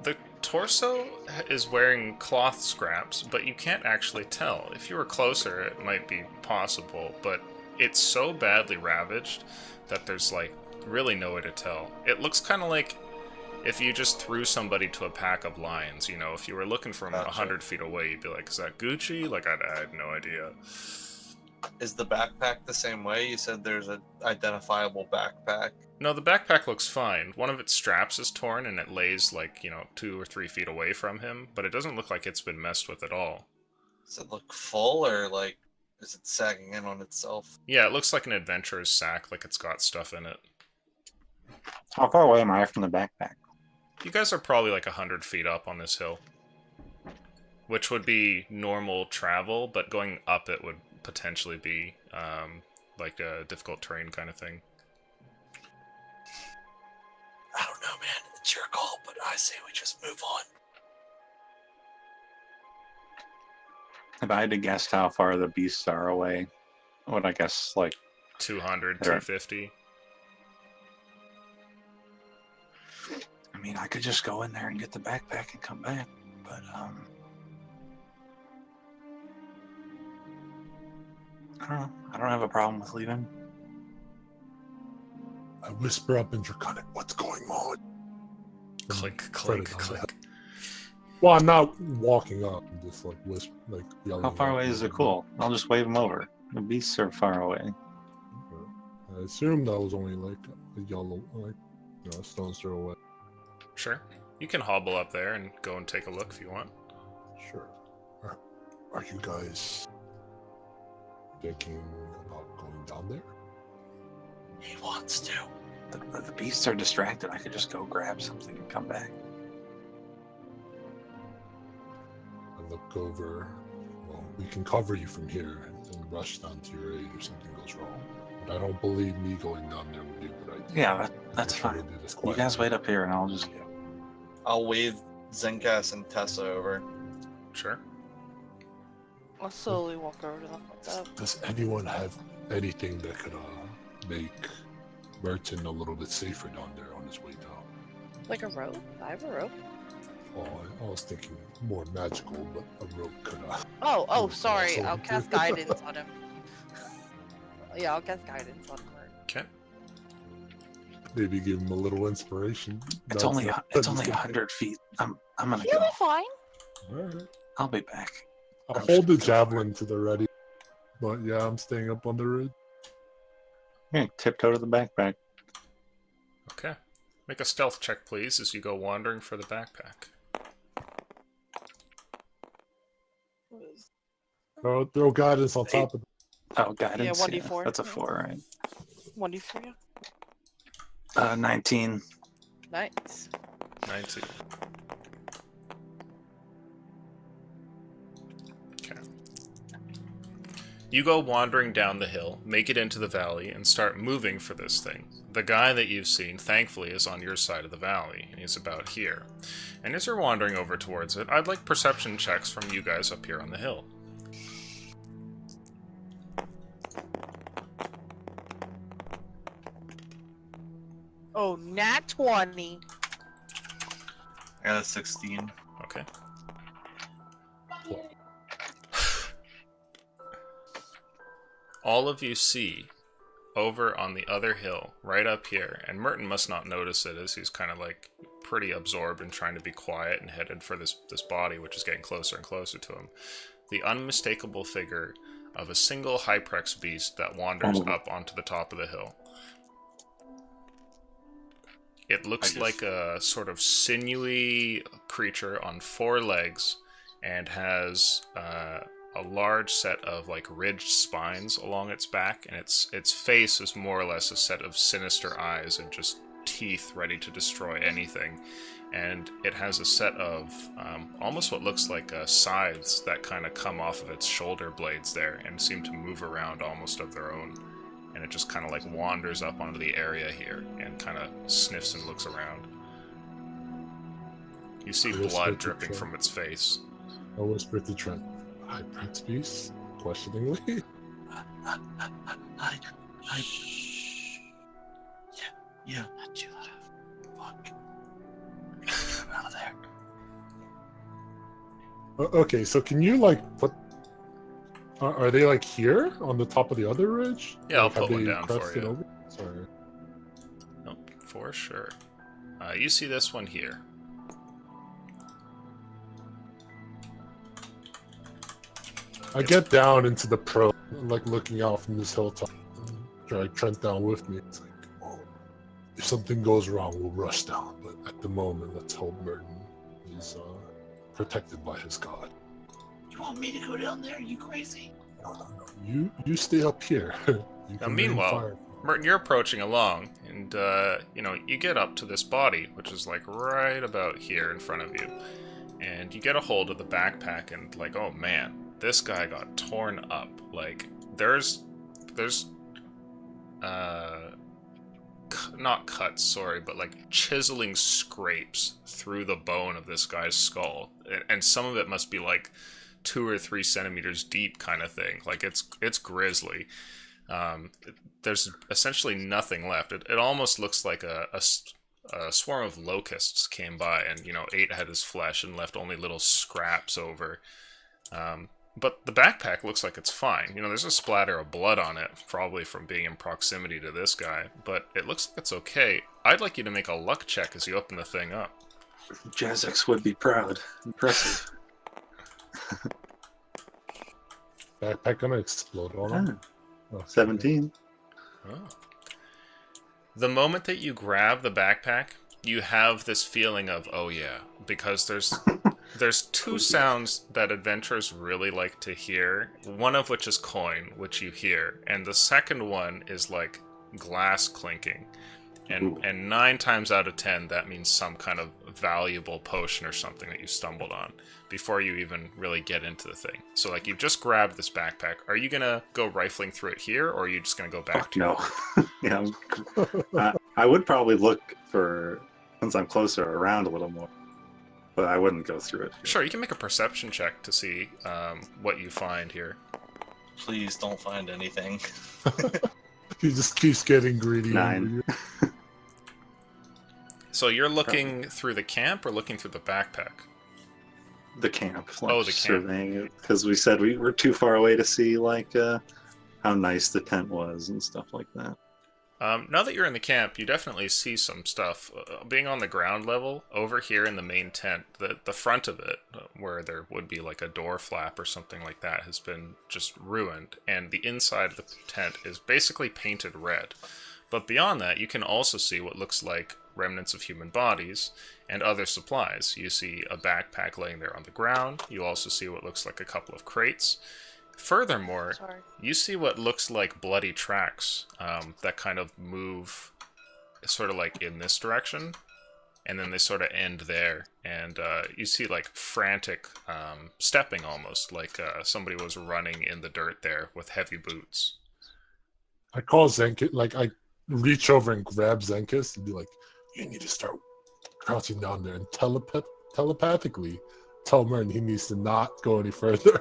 The torso is wearing cloth scraps, but you can't actually tell. If you were closer, it might be possible, but it's so badly ravaged that there's like really no way to tell. It looks kind of like if you just threw somebody to a pack of lions, you know, if you were looking from 100 feet away, you'd be like, is that Gucci? Like, I had no idea. Is the backpack the same way? You said there's an identifiable backpack. No, the backpack looks fine. One of its straps is torn and it lays like, 2 or 3 feet away from him, but it doesn't look like it's been messed with at all. Does it look full, or like, is it sagging in on itself? Yeah, it looks like an adventurer's sack, like it's got stuff in it. How far away am I from the backpack? You guys are probably like 100 feet up on this hill, which would be normal travel, but going up it would potentially be like a difficult terrain kind of thing. I don't know, man. It's your call, but I say we just move on. If I had to guess how far the beasts are away, would I guess like 200, They're- 250? I mean, I could just go in there and get the backpack and come back, but I don't know. I don't have a problem with leaving. I whisper up in Draconic, "What's going on?" Clink, Fred clink, is on the clink. Well, I'm not walking up. I'm just like whisper, like yelling. How far at away is them. it cool? I'll just wave them over. The beasts are far away. I assume that was only like a yellow, like a stone's throw away. Sure. You can hobble up there and go and take a look if you want. Sure. Are you guys thinking about going down there? He wants to. The beasts are distracted. I could just go grab something and come back. I look over. Well, we can cover you from here and rush down to your aid if something goes wrong. But I don't believe me going down there would be a good idea. Yeah, that's We'll try fine. to do this You quietly. guys wait up here and I'll just... I'll wave Zenkas and Tessa over. Sure. I'll slowly walk over to them like that. Does anyone have anything that could make Merton a little bit safer down there on his way down? Like a rope? I have a rope. Oh, I was thinking more magical, but a rope could. Oh, Oh, sorry. so- I'll cast guidance on him. Yeah, I'll cast guidance on him. Okay. Maybe give him a little inspiration. It's No, only not- it's only 100 feet. I'm gonna You'll go. be fine. All right. I'll be back. I'll hold the javelin to the ready. But yeah, I'm staying up on the ridge. Yeah, tiptoe to the backpack. Okay. Make a stealth check, please, as you go wandering for the backpack. Oh, throw guidance on top of it. Oh, guidance. Yeah, 1d4. That's a 4, right? 1d4, yeah. 19. Nice. 19. Okay. You go wandering down the hill, make it into the valley, and start moving for this thing. The guy that you've seen, thankfully, is on your side of the valley, and he's about here. And as you're wandering over towards it, I'd like perception checks from you guys up here on the hill. Oh, nat 20. I got a 16. Okay. All of you see over on the other hill, right up here, and Merton must not notice it as he's kind of like pretty absorbed and trying to be quiet and headed for this body, which is getting closer and closer to him. The unmistakable figure of a single Hyprex beast that wanders up onto the top of the hill. It looks like a sort of sinewy creature on 4 legs and has a large set of like ridged spines along its back, and its face is more or less a set of sinister eyes and just teeth ready to destroy anything. And it has a set of almost what looks like scythes that kind of come off of its shoulder blades there and seem to move around almost of their own. And it just kind of like wanders up onto the area here and kind of sniffs and looks around. You see blood dripping from its face. I whispered to Trent, Hyprex beast? Questioningly. Yeah. Not you. Fuck. Get out of there. Okay, so can you like put? Are they like here on the top of the other ridge? Yeah, I'll Like, have put one they down for crested you. over? Sorry. Nope, for sure. You see this one here. I get down into the pro, like looking out from this hilltop, and drag Trent down with me. It's like, oh, if something goes wrong, we'll rush down. But at the moment, let's hope Merton is protected by his god. You want me to go down there? You crazy? No. You stay up here. You Now, can meanwhile, fire. Merton, you're approaching along, and, you get up to this body, which is, like, right about here in front of you. And you get a hold of the backpack, and, like, oh, man, this guy got torn up. Like, there's not cuts, sorry, but, like, chiseling scrapes through the bone of this guy's skull. And some of it must be, like, 2 or 3 centimeters deep kind of thing. Like, it's grisly. There's essentially nothing left. It almost looks like a swarm of locusts came by and, ate at his flesh and left only little scraps over. But the backpack looks like it's fine. There's a splatter of blood on it, probably from being in proximity to this guy, but it looks like it's okay. I'd like you to make a luck check as you open the thing up. Jazix would be proud. Impressive. Backpack gonna explode on him. Okay. 17. Oh. The moment that you grab the backpack, you have this feeling of, oh yeah, because there's 2 sounds that adventurers really like to hear, one of which is coin, which you hear, and the second one is like glass clinking. And 9 times out of 10, that means some kind of valuable potion or something that you stumbled on before you even really get into the thing. So, like, you've just grabbed this backpack. Are you gonna go rifling through it here, or are you just gonna go back to No. Yeah, I would probably look for, since I'm closer, around a little more. But I wouldn't go through it. Sure, you can make a perception check to see what you find here. Please don't find anything. He just keeps getting greedy. 9. So you're looking through the camp or looking through the backpack? The camp. Like, Oh, the camp. surveying it, because we said we were too far away to see, like, how nice the tent was and stuff like that. Now that you're in the camp, you definitely see some stuff. Being on the ground level, over here in the main tent, the front of it, where there would be like a door flap or something like that, has been just ruined. And the inside of the tent is basically painted red. But beyond that, you can also see what looks like remnants of human bodies and other supplies. You see a backpack laying there on the ground. You also see what looks like a couple of crates Furthermore, Sorry. you see what looks like bloody tracks that kind of move sort of like in this direction, and then they sort of end there. And you see like frantic stepping almost, like somebody was running in the dirt there with heavy boots. I call Zenkus, like I reach over and grab Zenkus and be like, you need to start crouching down there and telepathically tell Merton he needs to not go any further.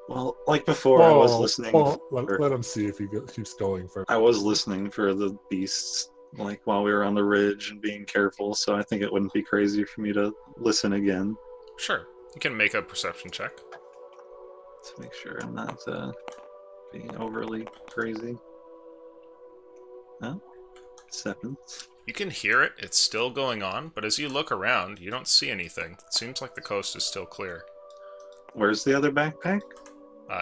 Well, like before, I was listening. Let him see if he keeps going for. I was listening for the beasts, like while we were on the ridge and being careful. So I think it wouldn't be crazy for me to listen again Sure, you can make a perception check. to make sure I'm not being overly crazy. No, 7. You can hear it, it's still going on, but as you look around, you don't see anything. It seems like the coast is still clear. Where's the other backpack?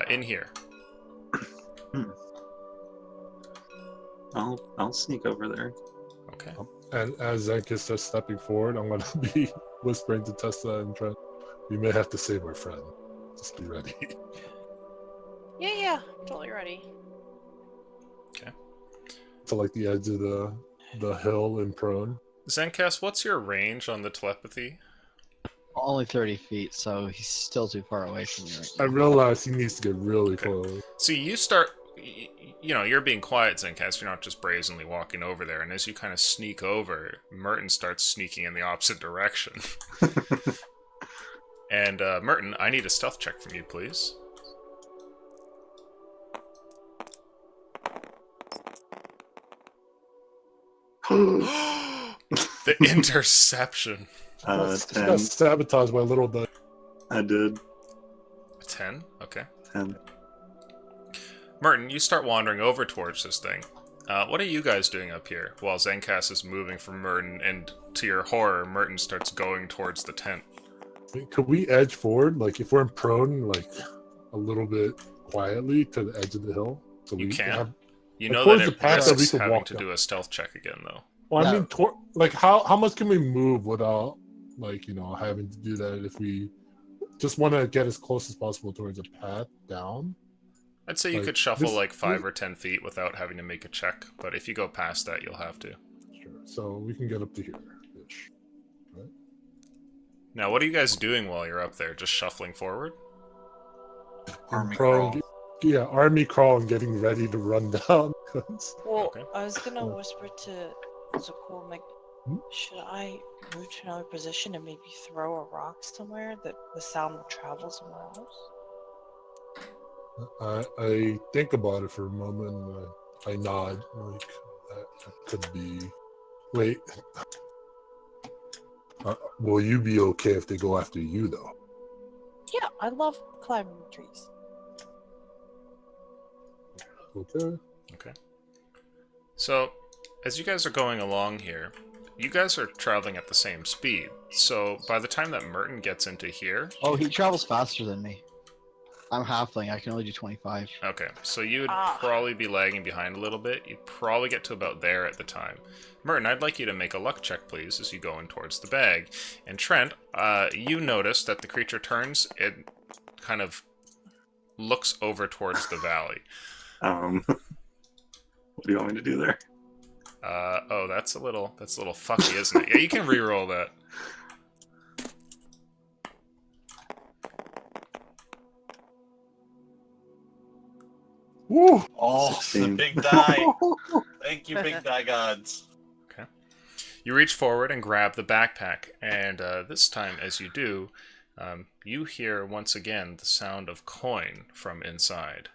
In here. I'll sneak over there. Okay. And as Zenkus starts stepping forward, I'm going to be whispering to Tessa and Trent, "You may have to save our friend. Just be ready." Yeah, totally ready. To like the edge of the hill and prone. Zencast, what's your range on the telepathy? Only 30 feet, so he's still too far away from me right I now. realize he needs to get really Okay. close. So you start, you know, you're being quiet, Zencast. You're not just brazenly walking over there. And as you kind of sneak over, Merton starts sneaking in the opposite direction. And Merton, I need a stealth check from you, please. The interception. Just 10. got sabotaged by little bit. I did. 10? Okay. 10. Merton, you start wandering over towards this thing. What are you guys doing up here while Zencast is moving from Merton, and to your horror, Merton starts going towards the tent? Could we edge forward? Like if we're in prone, like a little bit quietly to the edge of the hill? So You we can. have. You Like, know towards that the it path that we risks could having walk to down. do a stealth check again, though. Well, I No. mean, like how much can we move without like having to do that if we just want to get as close as possible towards a path down? I'd say you Like, could shuffle this- like 5 or 10 feet without having to make a check, but if you go past that, you'll have to. Sure. So we can get up to here. Ish. Now, what are you guys doing while you're up there? Just shuffling forward? Army Prone, crawl. Yeah, army crawl and getting ready to run down. 'cause- Well, Okay. I was gonna Hmm. whisper to Zakul, like, Hmm? should I move to another position and maybe throw a rock somewhere that the sound will travel somewhere else? I think about it for a moment. And I nod. Like that could be. Wait. Will you be okay if they go after you, though? Yeah, I love climbing trees. Okay. Okay. So, as you guys are going along here, you guys are traveling at the same speed. So, by the time that Merton gets into here... Oh, he travels faster than me. I'm halfling. I can only do 25. Okay, so you would Ah. probably be lagging behind a little bit. You'd probably get to about there at the time. Merton, I'd like you to make a luck check, please, as you go in towards the bag. And Trent, you notice that the creature turns, it kind of looks over towards the valley. What do you want me to do there? Oh, that's a little fucky, isn't it? Yeah, you can re-roll that. Woo! Oh, 16. the big die. Thank you, big die gods. You reach forward and grab the backpack, and this time, as you do, you hear once again the sound of coin from inside.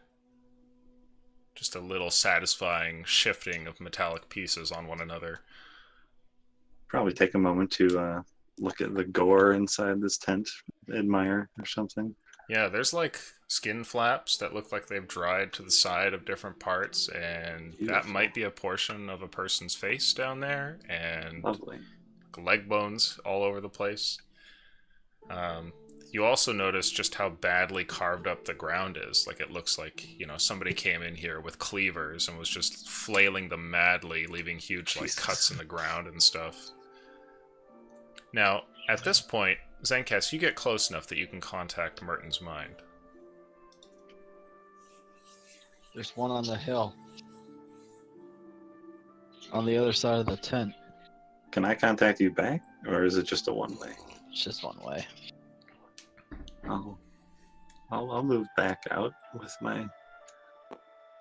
Just a little satisfying shifting of metallic pieces on one another. Probably take a moment to look at the gore inside this tent, admire or something. Yeah, there's like skin flaps that look like they've dried to the side of different parts, and that Beautiful. might be a portion of a person's face down there, and Lovely. leg bones all over the place. You also notice just how badly carved up the ground is. Like, it looks like, somebody came in here with cleavers and was just flailing them madly, leaving huge Jesus. cuts in the ground and stuff. Now, at this point, Zencast, you get close enough that you can contact Merton's mind. There's one on the hill. On the other side of the tent. Can I contact you back, or is it just a one-way? It's just one way. I'll move back out with my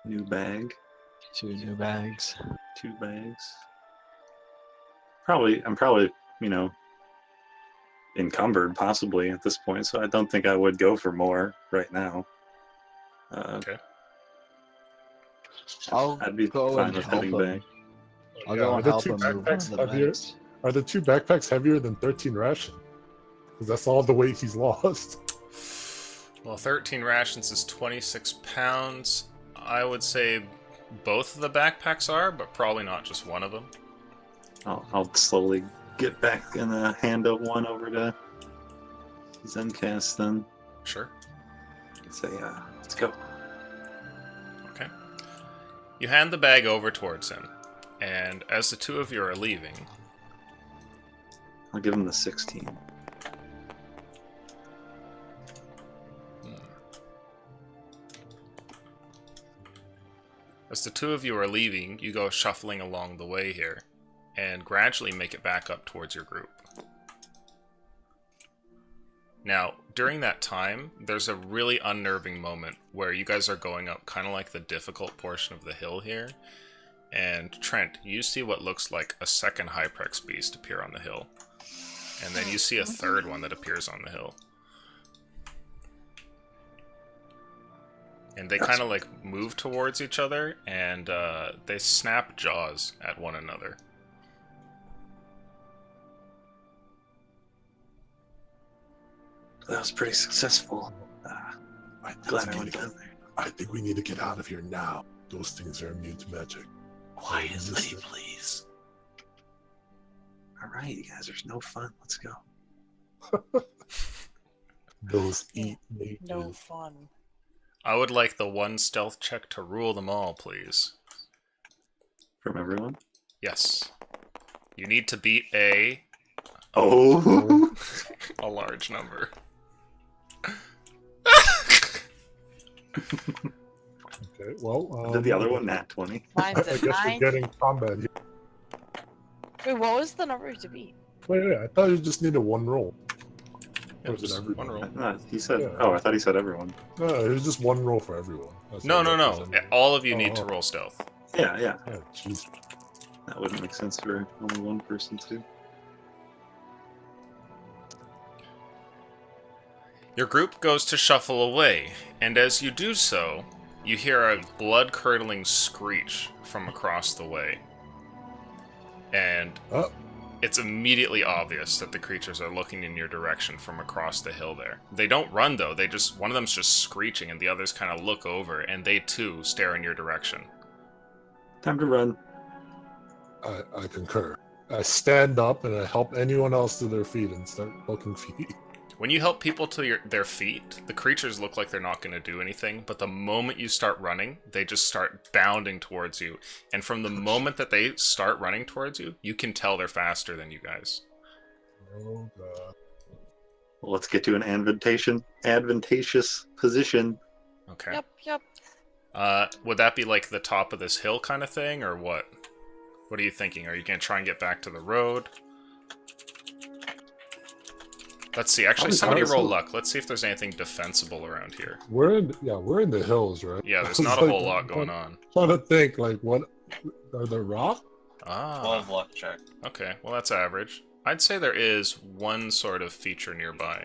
new bag. 2 new bags. 2 bags. I'm probably, encumbered possibly at this point, so I don't think I would go for more right now. Okay. I'd be go fine and with help heading him. back. I'll Yeah, go are and the help two him move one backpacks of the heavier? bags. Are the 2 backpacks heavier than 13 ration? Because that's all the weight he's lost. Well, 13 rations is 26 pounds. I would say both of the backpacks are, but probably not just one of them. I'll slowly get back and hand one over to Zencast then. Sure. Say, let's go. Okay. You hand the bag over towards him, and as the 2 of you are leaving, I'll give him the 16. As the 2 of you are leaving, you go shuffling along the way here, and gradually make it back up towards your group. Now, during that time, there's a really unnerving moment where you guys are going up kind of like the difficult portion of the hill here, and Trent, you see what looks like a second Hyprex beast appear on the hill, and then you see a third one that appears on the hill. And they kind of like move towards each other, and they snap jaws at one another. That was pretty successful. Glad I went down there. I think we need to get out of here now. Those things are immune to magic. Quietly, please. All right, you guys, there's no fun. Let's go. Those eat mages. No fun. I would like the 1 stealth check to rule them all, please. From everyone? Yes. You need to beat a large number. Okay, well, Did the other one nat 20? Mine's I a guess we're 9. getting combat here. Wait, what was the number to beat? Wait, I thought you just needed 1 roll. Yeah, Or is it just everyone? one roll. He said. Yeah. Oh, I thought he said everyone. No, it was just 1 roll for everyone. That's No, what no, I no. represented. All of you need to Oh. roll stealth. Yeah. Yeah, jeez. That wouldn't make sense for only one person too. Your group goes to shuffle away, and as you do so, you hear a blood-curdling screech from across the way. And Oh. it's immediately obvious that the creatures are looking in your direction from across the hill there. They don't run, though. One of them's just screeching, and the others kind of look over, and they, too, stare in your direction. Time to run. I concur. I stand up and I help anyone else to their feet and start booking feet. When you help people to their feet, the creatures look like they're not going to do anything, but the moment you start running, they just start bounding towards you. And from the moment that they start running towards you, you can tell they're faster than you guys. Oh god. Well, let's get to an advantageous position. Okay. Yep. Would that be like the top of this hill kind of thing, or what? What are you thinking? Are you going to try and get back to the road? Let's see. Actually, somebody roll luck. Let's see if there's anything defensible around here. We're in the hills, right? Yeah, there's I was not a like, whole lot going on. Trying to think, like, what are the rocks? 12 luck check. Okay. Well, that's average. I'd say there is one sort of feature nearby.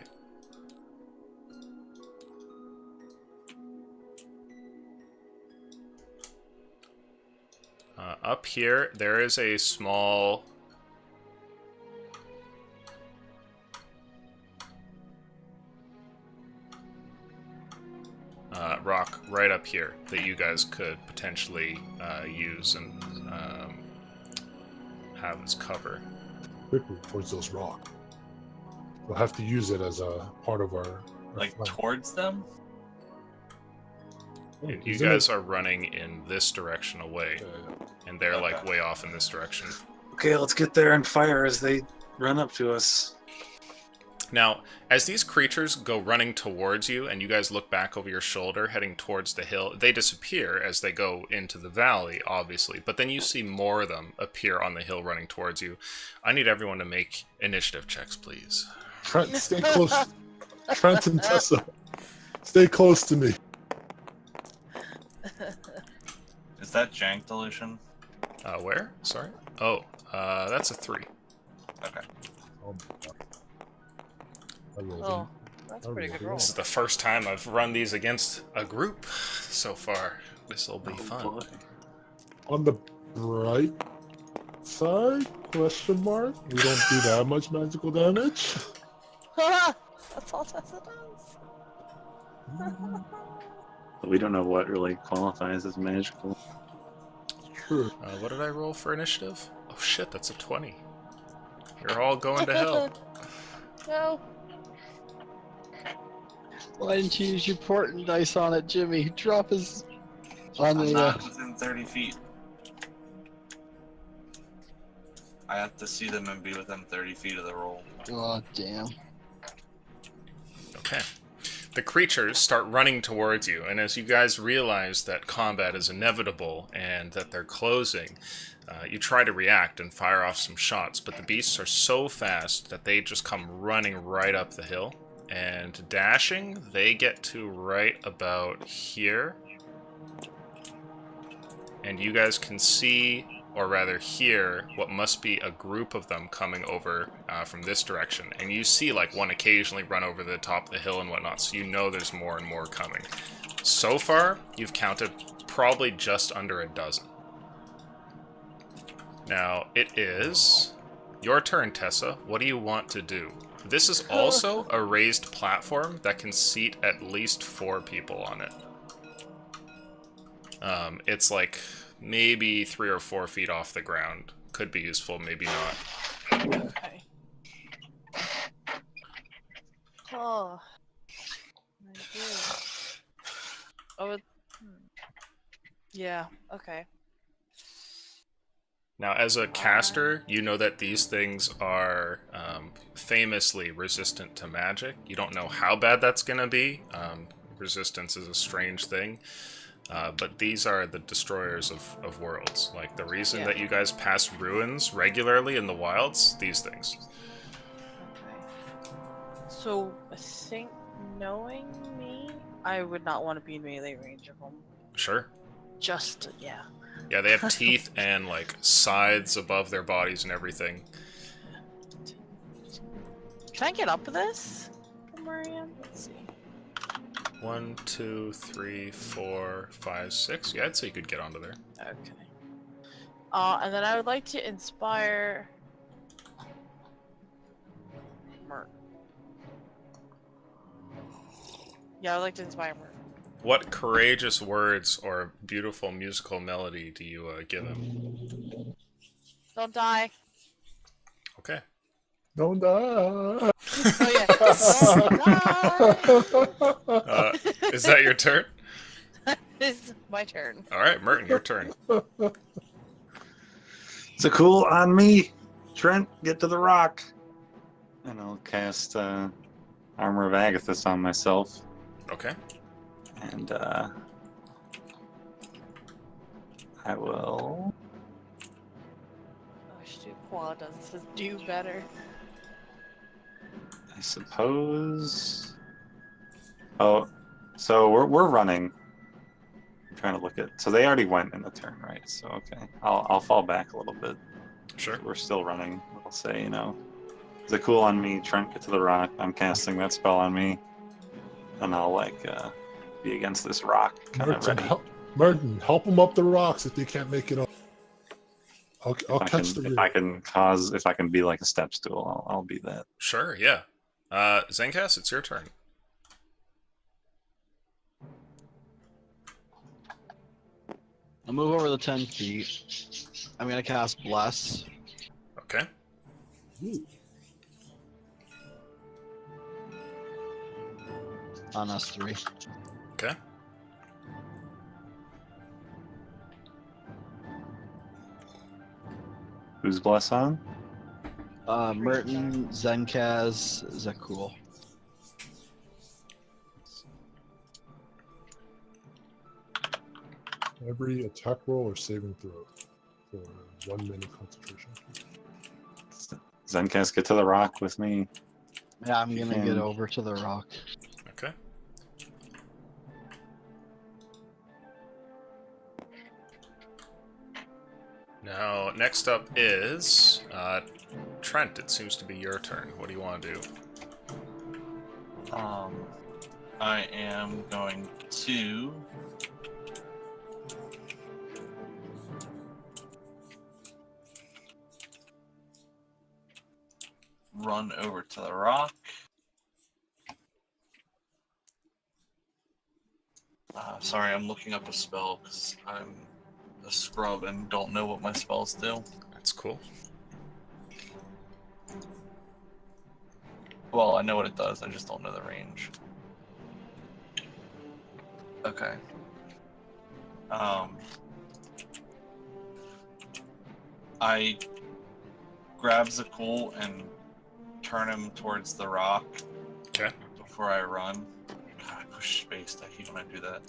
Up here, there is a small... rock right up here that you guys could potentially use and have as cover. Quickly towards those rocks. We'll have to use it as a part of our Like flank. towards them? Oh, You isn't guys it- are running in this direction away, Yeah. and they're like Okay. way off in this direction. Okay, let's get there and fire as they run up to us. Now, as these creatures go running towards you, and you guys look back over your shoulder, heading towards the hill, they disappear as they go into the valley, obviously. But then you see more of them appear on the hill running towards you. I need everyone to make initiative checks, please. Trent, stay close. Trent and Tessa, stay close to me. Is that jank delusion? Where? Sorry? Oh, that's a 3. Okay. Oh my god. I rolled Oh, that's a I pretty rolled good a roll. This is the first time I've run these against a group so far. This'll be Oh, fun. boy. On the bright side, question mark, we don't do that much magical damage. That's all Tessa does. We don't know what really qualifies as magical. True. What did I roll for initiative? Oh shit, that's a 20. You're all going to hell. No. Why didn't you use your portent dice on it, Jimmy? Drop his on I'm the. not within 30 feet. I have to see them and be within 30 feet of the roll. Oh damn! Okay. The creatures start running towards you, and as you guys realize that combat is inevitable and that they're closing, you try to react and fire off some shots, but the beasts are so fast that they just come running right up the hill. And dashing, they get to right about here. And you guys can see, or rather hear, what must be a group of them coming over from this direction. And you see like one occasionally run over the top of the hill and whatnot, so you know there's more and more coming. So far, you've counted probably just under a dozen. Now, it is your turn, Tessa. What do you want to do? This is also a raised platform that can seat at least 4 people on it. It's like maybe 3 or 4 feet off the ground. Could be useful, maybe not. Okay. Oh. My goodness. Oh. Yeah. Okay. Now, as a caster, you know that these things are famously resistant to magic. You don't know how bad that's going to be. Resistance is a strange thing. But these are the destroyers of worlds. Like, the reason that you guys pass ruins regularly in the wilds, these things. Okay. So, I think knowing me, I would not want to be in melee range of them. Sure. Yeah. Yeah, they have teeth and, like, scythes above their bodies and everything. Can I get up with this? From where I am? Let's see. 1, 2, 3, 4, 5, 6. Yeah, I'd say you could get onto there. Okay. And then I would like to inspire Mert. Yeah, I would like to inspire Mert. What courageous words or beautiful musical melody do you give him? Don't die. Okay. Don't die. Oh yeah. Don't die. Is that your turn? It's my turn. All right, Merton, your turn. So cool on me. Trent, get to the rock. And I'll cast Armor of Agathis on myself. Okay. And I will. I wish Duquois does do better. I suppose. Oh, so we're running. I'm trying to look at. So they already went in the turn, right? So okay, I'll fall back a little bit. Sure. We're still running. I'll say, is it cool on me? Trent, get to the rock. I'm casting that spell on me, and I'll be against this rock, kind of ready. Merton, help them up the rocks if they can't make it up. I'll catch the. If I can be like a step stool, I'll be that. Sure, yeah. Zenkas, it's your turn. I'll move over the 10 feet. I'm gonna cast Bless. Okay. On us 3. Okay. Who's Bless on? Merton, Zenkaz, Zakul. Every attack roll or saving throw for 1 minute concentration. Zenkaz, get to the rock with me. Yeah, I'm You gonna can- get over to the rock. Okay. Now, next up is Trent. It seems to be your turn. What do you want to do? I am going to run over to the rock. Sorry, I'm looking up a spell because I'm a scrub and don't know what my spells do. That's cool. Well, I know what it does, I just don't know the range. Okay. I grab Zakul and turn him towards the rock Okay. before I run. God, I push space. I hate when I do that.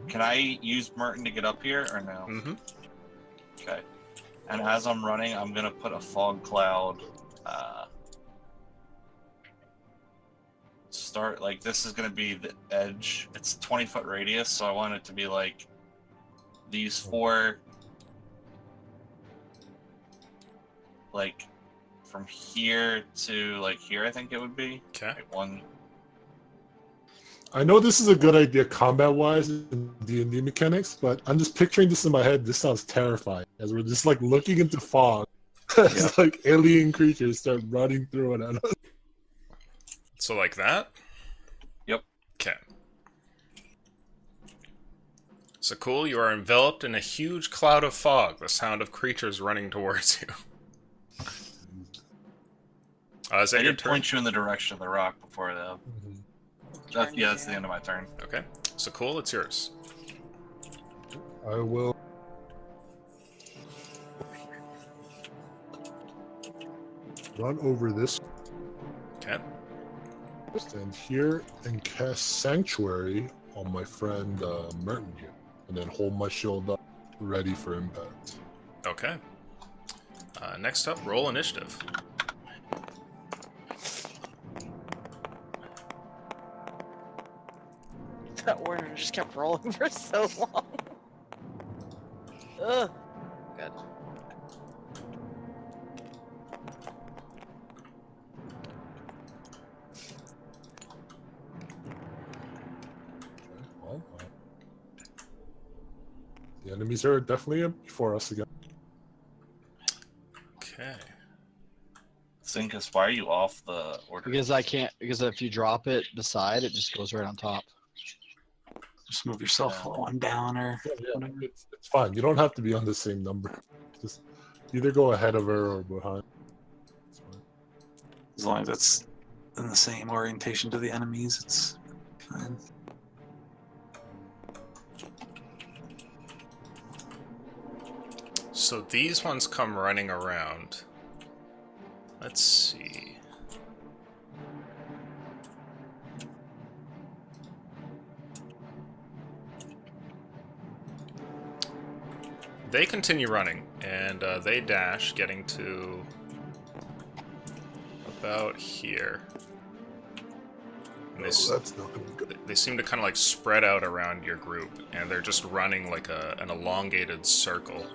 Can I use Merton to get up here or no? Mm-hmm. Okay. And as I'm running, I'm gonna put a fog cloud. Start like this is gonna be the edge. It's a 20-foot radius, so I want it to be like these four, like from here to like here. I think it would be. Okay. Like one. I know this is a good idea combat-wise in D&D mechanics, but I'm just picturing this in my head. This sounds terrifying as we're just like looking into fog. It's like alien creatures start running through it. So like that? Yep. Okay. So cool, you are enveloped in a huge cloud of fog, the sound of creatures running towards you. Is that I your did turn? point you in the direction of the rock before though. Yeah, that's the end of my turn. Okay. So cool, it's yours. I will run over this, Okay. stand here, and cast Sanctuary on my friend Merton here, and then hold my shield up, ready for impact. Okay. Next up, roll initiative. That order just kept rolling for so long. Ugh. Good. Okay, well, the enemies are definitely before us again. Okay. Zinkus, why are you off the order? Because I can't. Because if you drop it beside, it just goes right on top. Just move yourself one down or whatever. It's fine. You don't have to be on the same number. Just either go ahead of her or behind. It's fine. As long as it's in the same orientation to the enemies, it's fine. So these ones come running around. Let's see. They continue running, and they dash, getting to about here. And Oh, that's not gonna be good. they seem to kind of like spread out around your group, and they're just running like an elongated circle.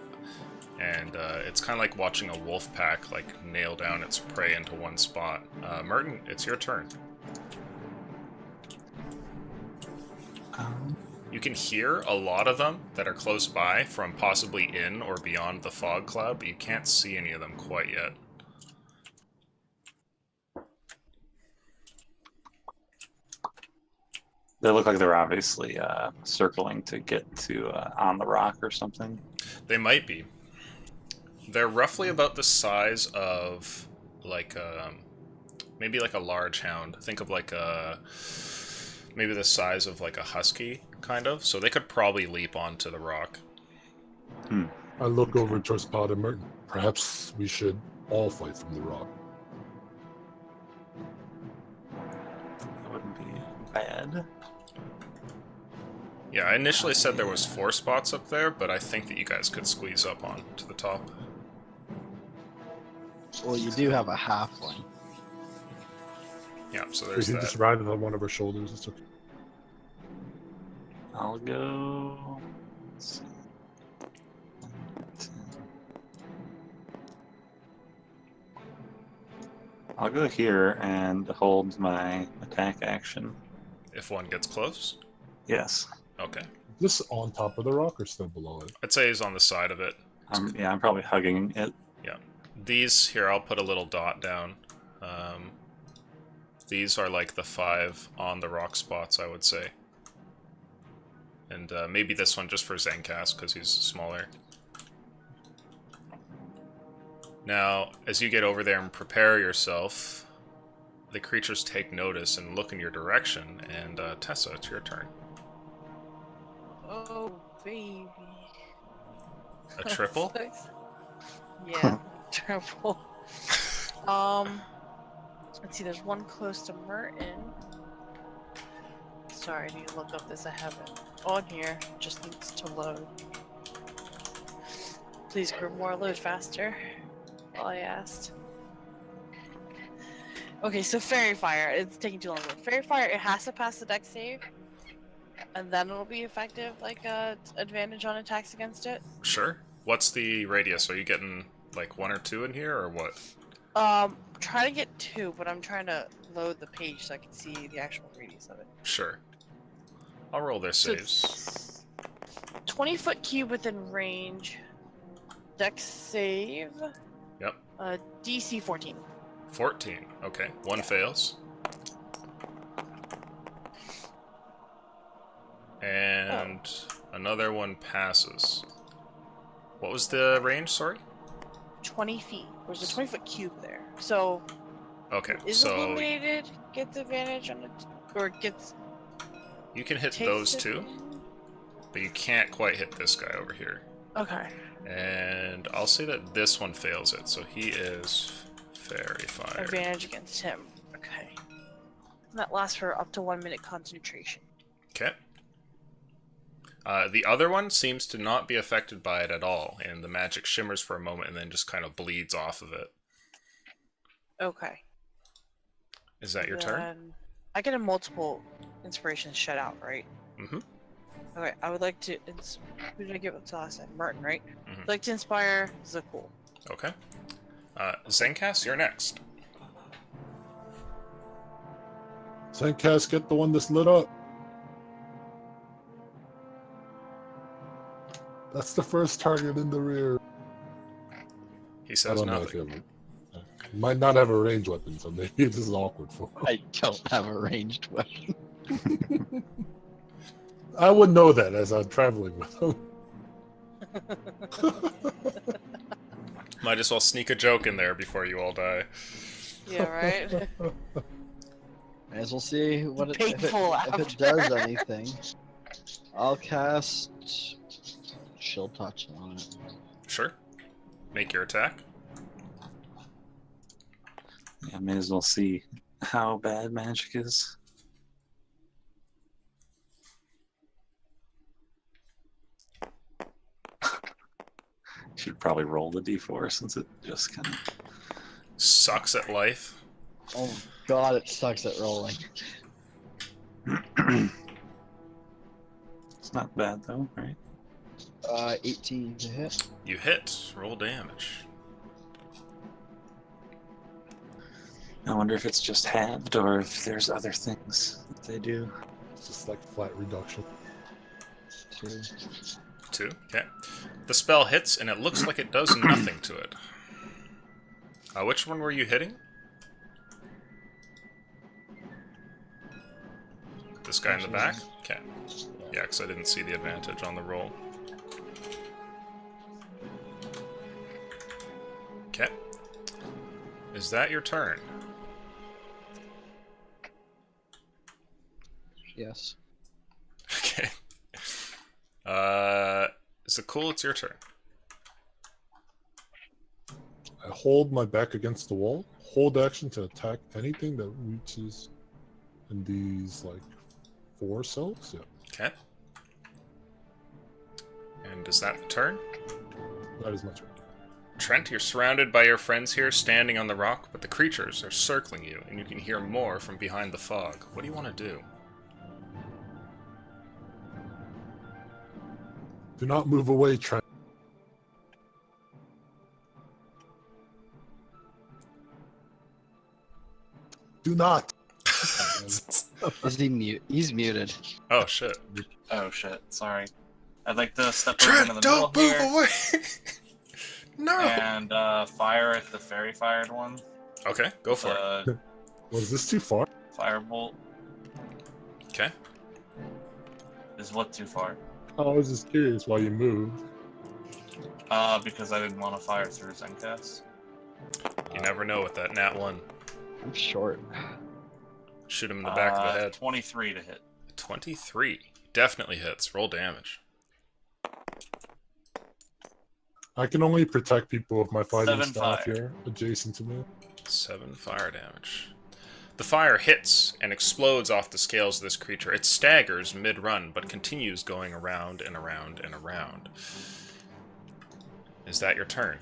And it's kind of like watching a wolf pack like nail down its prey into one spot. Merton, it's your turn. You can hear a lot of them that are close by from possibly in or beyond the fog cloud, but you can't see any of them quite yet. They look like they're obviously circling to get to on the rock or something. They might be. They're roughly about the size of like maybe like a large hound. Think of like a maybe the size of like a husky kind of. So they could probably leap onto the rock. I look over towards Pod and Merton. Perhaps we should all fight from the rock. That wouldn't be bad. Yeah, I initially said there was 4 spots up there, but I think that you guys could squeeze up on to the top. Well, you do have a halfling. Yeah, so We there's can that. just ride it on one of our shoulders. It's okay. I'll go. Let's see. I'll go here and hold my attack action. If one gets close. Yes. Okay. This on top of the rock or still below it? I'd say he's on the side of it. I'm probably hugging it. Yeah. These, here, I'll put a little dot down. These are like the 5 on the rock spots, I would say. And maybe this one just for Zencast, because he's smaller. Now, as you get over there and prepare yourself, the creatures take notice and look in your direction, and Tessa, it's your turn. Oh, baby. A triple? Yeah, triple. Let's see, there's one close to Merton. Sorry, I need to look up this. I have it on here. Just needs to load. Please, Grimoire, load faster. All I asked. Okay, so Fairy Fire. It's taking too long. Fairy Fire, it has to pass the dex save. And then it'll be effective, like, advantage on attacks against it. Sure. What's the radius? Are you getting, like, 1 or 2 in here, or what? Trying to get 2, but I'm trying to load the page so I can see the actual radius of it. Sure. I'll roll their So saves. 20-foot cube within range. Dex save. Yep. DC 14. 14. Okay. 1 fails. And another one passes. What was the range, sorry? 20 feet. There's a 20-foot cube there. So, Okay, is so illuminated gets advantage on it, or gets you can hit takes those it? 2, but you can't quite hit this guy over here. Okay. And I'll say that this one fails it, so he is Fairy Fire. Advantage against him. Okay. And that lasts for up to 1 minute concentration. Okay. The other one seems to not be affected by it at all, and the magic shimmers for a moment and then just kind of bleeds off of it. Okay. Is that your turn? Then I get a multiple inspirations shut out, right? Mm-hmm. Okay, I would like to. Who did I give it to last time? Martin, right? Mhm. I'd like to inspire Zakul. Okay. Zencast, you're next. Sandcast, get the one that's lit up. That's the first target in the rear. He I says don't know if nothing. he might not have a ranged weapon, so maybe this is awkward for him. I don't have a ranged weapon. I would know that as I'm traveling with him. Might as well sneak a joke in there before you all die. Yeah, right? May as well see what it, Painful if it does anything. I'll cast Chill Touch on it. Sure. Make your attack. I may as well see how bad magic is. Should probably roll the d4 since it just kind of. Sucks at life. Oh god, it sucks at rolling. It's not bad though, right? 18 to hit. You hit. Roll damage. I wonder if it's just halved or if there's other things that they do. It's just like flat reduction. 2. 2. Okay. The spell hits, and it looks like it does nothing to it. Which one were you hitting? This guy in the back? Okay. Yeah, because I didn't see the advantage on the roll. Okay. Is that your turn? Yes. Okay. Zakul, it's your turn. I hold my back against the wall. Hold action to attack anything that reaches in these like 4 cells. Yeah, Okay. And is that the turn? that is my turn. Trent, you're surrounded by your friends here, standing on the rock, but the creatures are circling you, and you can hear more from behind the fog. What do you want to do? Do not move away, Trent. Do not. Is he mute? He's muted. Oh, shit. Oh shit, sorry. I'd like to step over Trent, into the middle don't move here away! No! and fire at the fairy fired one. Okay, go for it. Was this too far? Firebolt Okay. is what too far? I was just curious why you moved. Because I didn't want to fire through Zencast. You never know with that nat 1. I'm short. Shoot him in the back of the head. 23 to hit. 23. Definitely hits. Roll damage. I can only protect people with my fighting 7 staff fire. here, adjacent to me. 7 fire damage. The fire hits and explodes off the scales of this creature. It staggers mid-run, but continues going around and around and around. Is that your turn?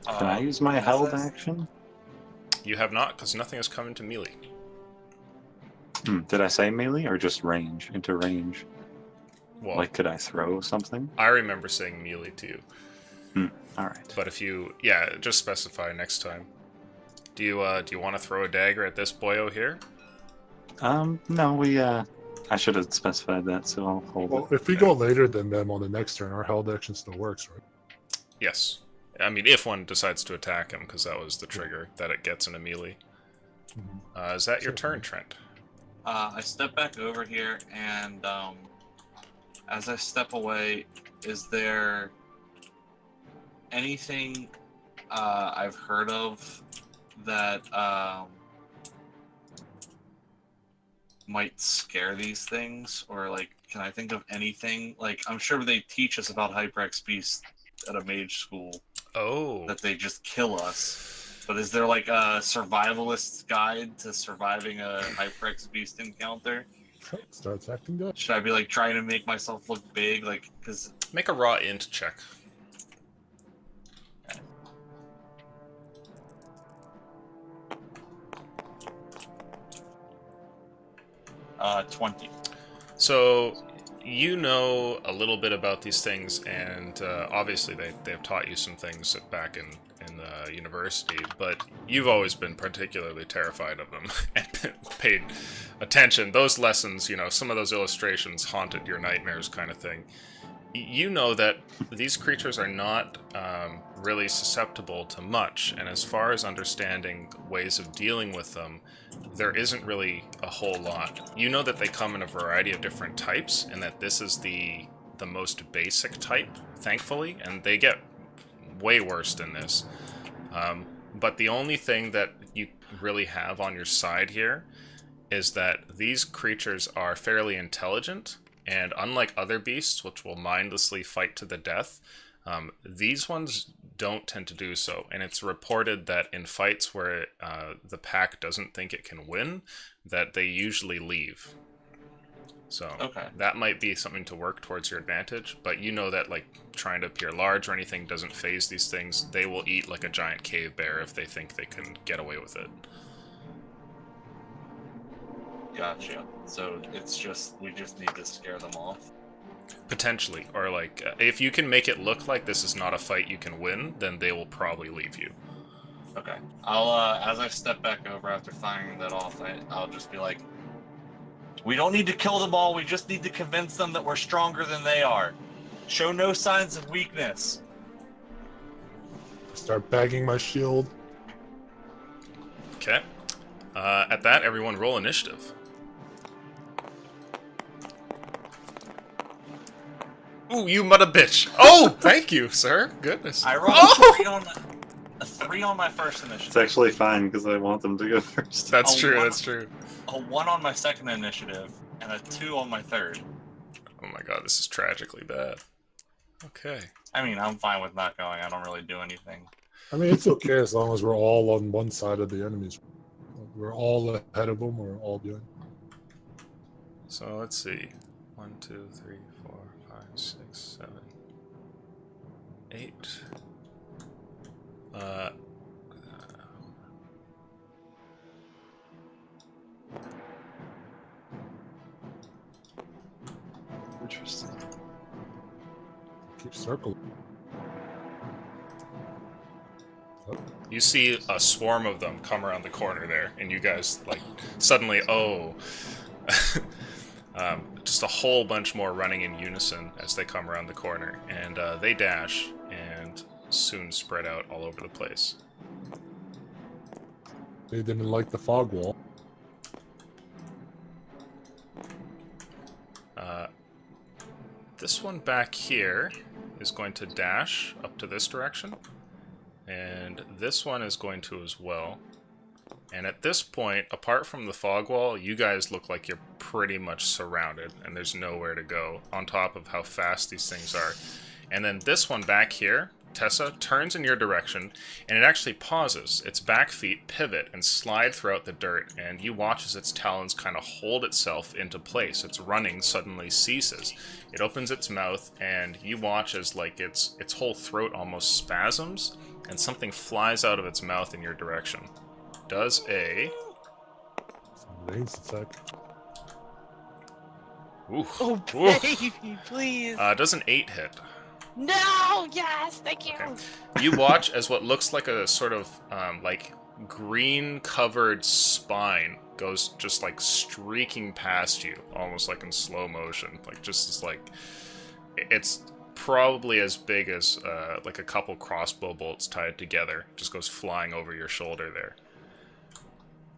Can I use my as held I- action? You have not, because nothing has come into melee. Did I say melee or just range? Into range? Well, Like, could I throw something? I remember saying melee to you. All right. But if you... Yeah, just specify next time. Do you want to throw a dagger at this boyo here? No, I should have specified that, so I'll hold Well, it. if we go later than them on the next turn, our held action still works, right? Yes. I mean, if one decides to attack him, because that was the trigger, that it gets in a melee. Is that your turn, Trent? I step back over here, and as I step away, is there anything I've heard of that might scare these things? Or, like, can I think of anything? Like, I'm sure they teach us about HyperX Beast at a mage school, Oh. that they just kill us. But is there, like, a survivalist guide to surviving a HyperX Beast encounter? Starts acting good. Should I be, like, trying to make myself look big? Like, because Make a raw int check. 20. So, you know a little bit about these things, and obviously they've taught you some things back in the university, but you've always been particularly terrified of them and paid attention. Those lessons, you know, some of those illustrations haunted your nightmares kind of thing. You know that these creatures are not really susceptible to much, and as far as understanding ways of dealing with them, there isn't really a whole lot. You know that they come in a variety of different types, and that this is the most basic type, thankfully, and they get way worse than this. But the only thing that you really have on your side here is that these creatures are fairly intelligent, and unlike other beasts, which will mindlessly fight to the death, these ones don't tend to do so. And it's reported that in fights where the pack doesn't think it can win, that they usually leave. So Okay. that might be something to work towards your advantage, but you know that, like, trying to appear large or anything doesn't phase these things. They will eat like a giant cave bear if they think they can get away with it. Gotcha. So it's just, we just need to scare them off. Potentially. Or, like, if you can make it look like this is not a fight you can win, then they will probably leave you. Okay. I'll, as I step back over after firing that off, I'll just be like, we don't need to kill them all, we just need to convince them that we're stronger than they are. Show no signs of weakness. Start bagging my shield. Okay. At that, everyone roll initiative. Ooh, you mother bitch. Oh, thank you, sir. Goodness. I rolled Oh! a 3 on my first It's initiative, actually fine because I want them to go first. That's Oh, true, wow. that's true. a 1 on my second initiative, and a 2 on my third. Oh my god, this is tragically bad. Okay. I mean, I'm fine with not going, I don't really do anything. I mean, it's okay as long as we're all on one side of the enemies. We're all ahead of them or all behind. So let's see. 1, 2, 3, 4, 5, 6, 7, 8. Interesting. Keep circling. You see a swarm of them come around the corner there, and you guys, like, suddenly, oh. Just a whole bunch more running in unison as they come around the corner, and they dash and soon spread out all over the place. They didn't like the fog wall. This one back here is going to dash up to this direction, and this one is going to as well. And at this point, apart from the fog wall, you guys look like you're pretty much surrounded, and there's nowhere to go, on top of how fast these things are. And then this one back here, Tessa, turns in your direction, and it actually pauses. Its back feet pivot and slide throughout the dirt, and you watch as its talons kind of hold itself into place. Its running suddenly ceases. It opens its mouth, and you watch as like its whole throat almost spasms, and something flies out of its mouth in your direction. Does a... Range attack. Ooh. Oh, Ooh. baby, please. Does an 8 hit. No! Yes, thank you. Okay. You watch as what looks like a sort of like green-covered spine goes just like streaking past you, almost like in slow motion. Like just as like it's probably as big as like a couple crossbow bolts tied together. Just goes flying over your shoulder there.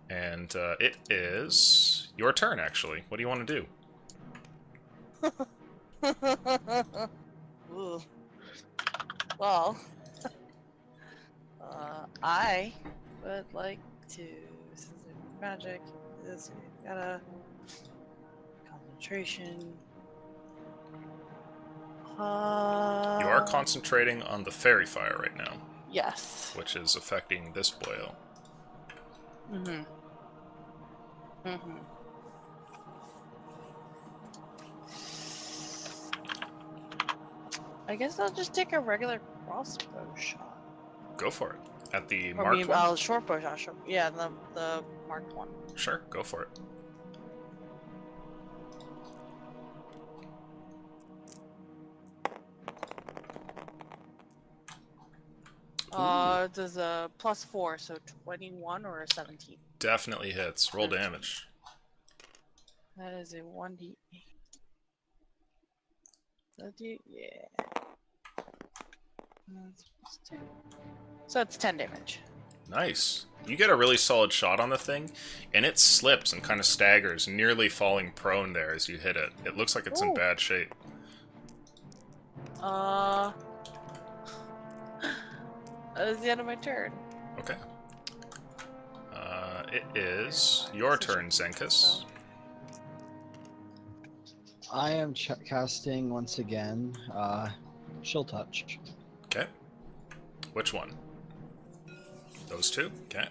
And it is your turn, actually. What do you want to do? Ooh. Well, I would like to, since it's magic, this got a concentration. You are concentrating on the fairy fire right now, Yes. which is affecting this boil. Mm-hmm. Mm-hmm. I guess I'll just take a regular crossbow shot. Go for it. At the Or marked one? short bow shot. Yeah, the marked one. Sure, go for it. Does a +4, so 21 or a 17? Definitely hits. Roll damage. That is a 1d8. Yeah. That's +2. So it's 10 damage. Nice. You get a really solid shot on the thing, and it slips and kind of staggers, nearly falling prone there as you hit it. It looks like it's in Ooh. bad shape. That is the end of my turn. Okay. It is your turn, Zenkus. I am casting once again, Chill Touch. Okay. Which one? Those two? Okay.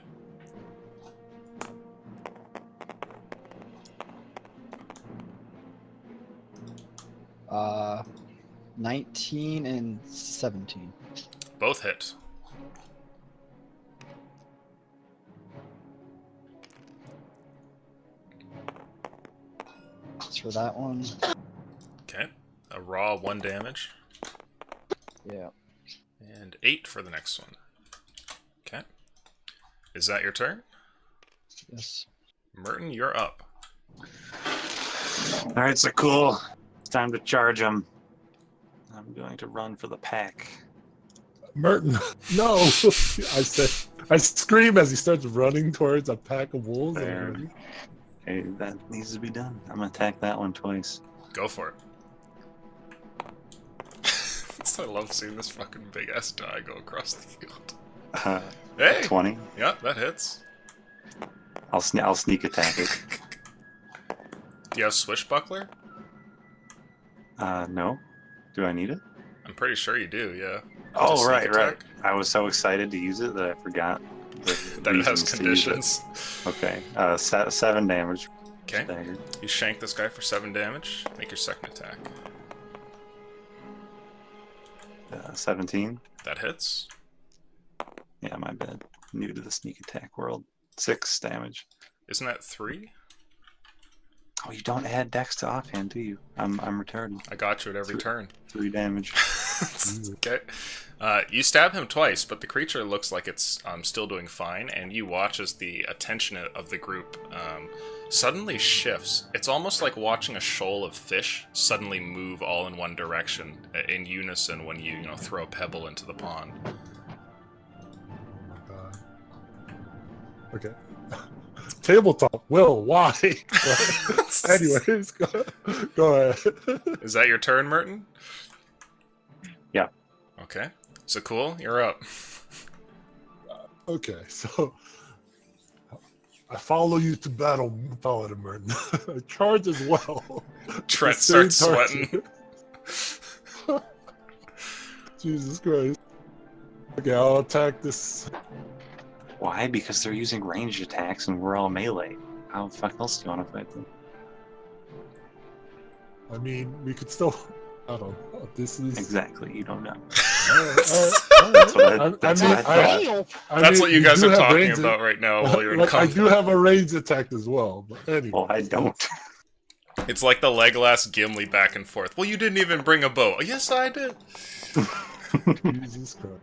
Uh, 19 and 17. Both hit. That's for that one. Okay. A raw 1 damage. Yeah. And 8 for the next one. Okay. Is that your turn? Yes. Merton, you're up. Alright, so cool. It's time to charge him. I'm going to run for the pack. Merton, no! I scream as he starts running towards a pack of wolves. There. Okay, that needs to be done. I'm gonna attack that one twice. Go for it. I love seeing this fucking big ass die go across the field. Hey! 20. Yeah, that hits. I'll sneak attack it. Do you have Swishbuckler? No. Do I need it? I'm pretty sure you do, yeah. Oh, Just right, sneak right. attack. I was so excited to use it that I forgot the That it has reasons to use it. conditions. Okay, 7 damage. Okay. Staggered. You shank this guy for 7 damage. Make your second attack. 17. That hits. Yeah, my bad. New to the sneak attack world. 6 damage. Isn't that 3? Oh, you don't add dex to offhand, do you? I'm retarded. I got you at every turn. 3 damage. Okay. You stab him twice, but the creature looks like it's still doing fine, and you watch as the attention of the group suddenly shifts. It's almost like watching a shoal of fish suddenly move all in one direction in unison when you throw a pebble into the pond. Okay. Tabletop. Will, why? Anyways, go ahead. Is that your turn, Merton? Yeah. Okay. So cool, you're up. Okay, so I follow you to battle, Paladin Merton. I charge as well. Trent The same starts target. sweating. Jesus Christ. Okay, I'll attack this. Why? Because they're using ranged attacks and we're all melee. How the fuck else do you want to fight them? I mean, we could still. I don't know. This is. Exactly, you don't know. All That's what I That's what you we guys do are have talking range- about right now while you're in Like, I combat. do have a ranged attack as well, but anyway. Well, I don't. It's like the Legolas Gimli back and forth. Well, you didn't even bring a bow. Yes, I did. Jesus Christ.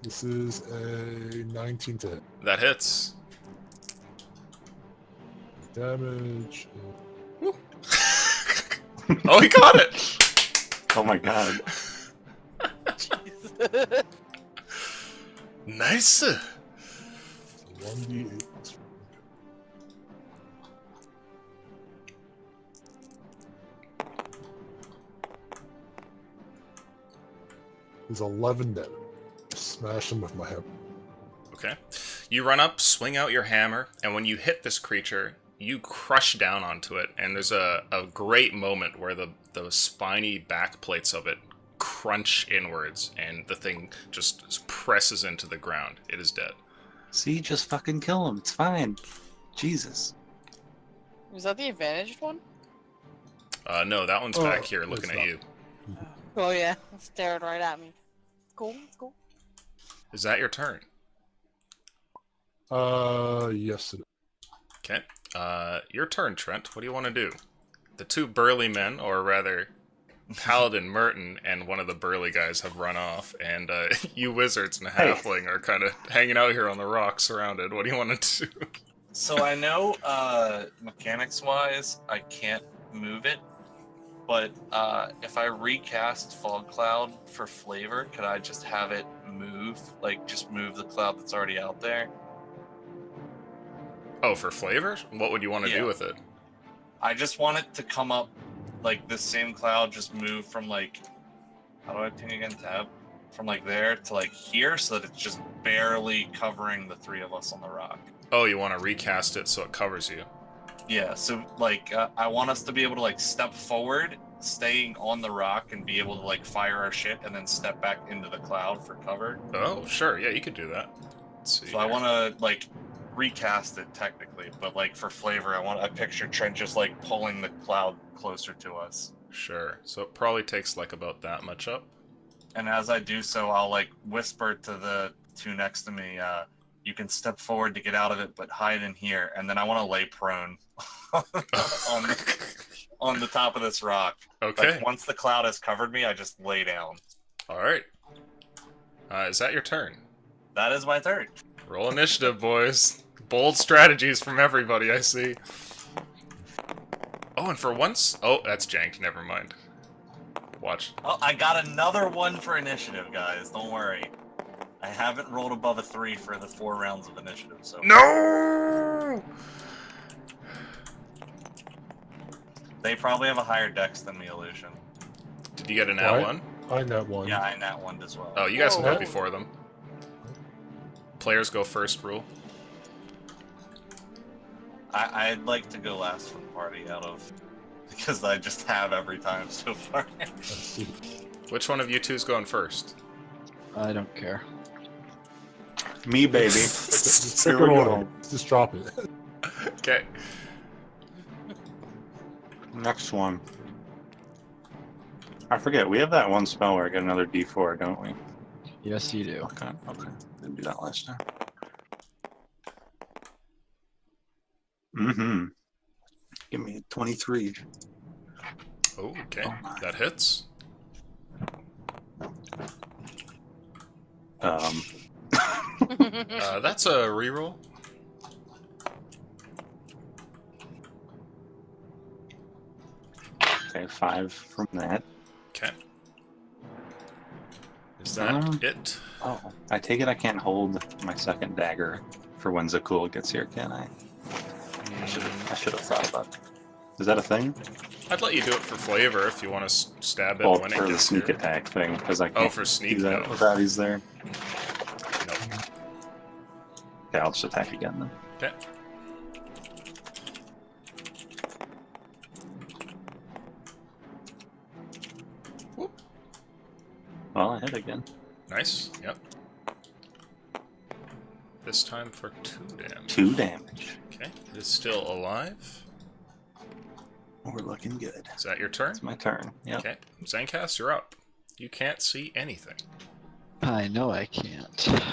This is a 19 to hit. That hits. Damage. Oh, he got it! Oh my god. Nice. 1d8. There's 11 damage. Smash him with my hammer. Okay. You run up, swing out your hammer, and when you hit this creature, you crush down onto it, and there's a great moment where the spiny back plates of it crunch inwards, and the thing just presses into the ground. It is dead. See, just fucking kill him. It's fine. Jesus. Was that the advantaged one? No, that one's Oh, back here looking it's at not. you. Oh yeah, it stared right at me. Cool, cool. Is that your turn? Yes it is. Okay. Your turn, Trent. What do you want to do? The two burly men, or rather, Paladin Merton and one of the burly guys have run off, and you wizards and a Hey. halfling are kind of hanging out here on the rock surrounded. What do you want to do? So I know mechanics-wise, I can't move it, but if I recast Fog Cloud for flavor, could I just have it move? Like, just move the cloud that's already out there? Oh, for flavor? What would you want to Yeah. do with it? I just want it to come up, like, this same cloud just move from, like, how do I ping again, tab? From, like, there to, like, here, so that it's just barely covering the three of us on the rock. Oh, you want to recast it so it covers you. Yeah, so, like, I want us to be able to, like, step forward, staying on the rock, and be able to, like, fire our shit, and then step back into the cloud for cover. Oh, sure. Yeah, you could do that. Let's see. So I want to, like, recast it technically, but, like, for flavor, I picture Trent just, like, pulling the cloud closer to us. Sure. So it probably takes, like, about that much up. And as I do so, I'll, like, whisper to the two next to me, you can step forward to get out of it, but hide in here. And then I want to lay prone on the top of this rock. Okay. Like, once the cloud has covered me, I just lay down. All right. Is that your turn? That is my turn. Roll initiative, boys. Bold strategies from everybody, I see. Oh, and for once... Oh, that's janked. Never mind. Watch. Oh, I got another one for initiative, guys. Don't worry. I haven't rolled above a 3 for the 4 rounds of initiative, so... No! They probably have a higher dex than me, Illusion. Did you get an nat What? one? I nat one. Yeah, I nat 1 as well. Oh, you guys can Whoa. go before them. Players go first rule. I'd like to go last for the party out of because I just have every time so far. Let's see. Which one of you two is going first? I don't care. Me, baby. Just Here pick an we order. go. Just drop it. Okay. Next one. I forget, we have that one spell where I get another d4, don't we? Yes, you do. Okay. Didn't do that last time. Mm-hmm. Give me a 23. Oh, okay. Oh my. That hits. That's a reroll. Okay, 5 from that. Okay. Is that it? Oh, I take it I can't hold my second dagger for when Zakul gets here, can I? I should have thought about it. Is that a thing? I'd let you do it for flavor if you want to stab it Well, when for it the gets sneak here. attack thing, because I Oh, can't for sneak? do that No. without he's there. Nope. Okay, I'll just attack again then. Okay. Whoop. Well, I hit again. Nice. Yep. This time for 2 damage. 2 damage. Okay. It is still alive. We're looking good. Is that your turn? It's my turn. Yep. Okay. Zancass, you're up. You can't see anything. I know I can't.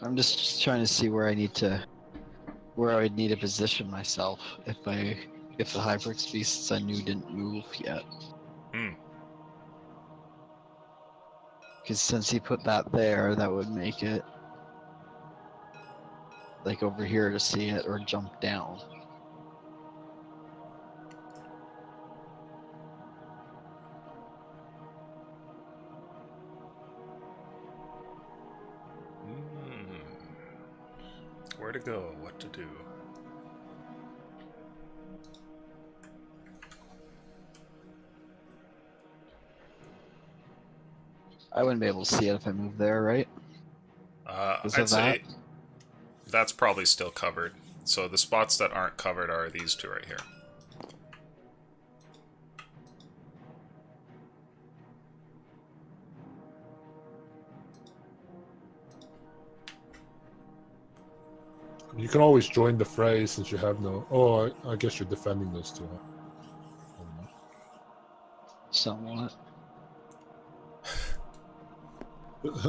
I'm just trying to see where I need to, where I would need to position myself if the Hybrix beasts I knew didn't move yet. Hmm. Because since he put that there, that would make it like over here to see it or jump down. Where to go? What to do? I wouldn't be able to see it if I moved there, right? Because I'd of say that's probably still covered. So the spots that aren't covered are these two right here. You can always join the fray since you have no. Oh, I guess you're defending those two. Huh? I don't know. Somewhat.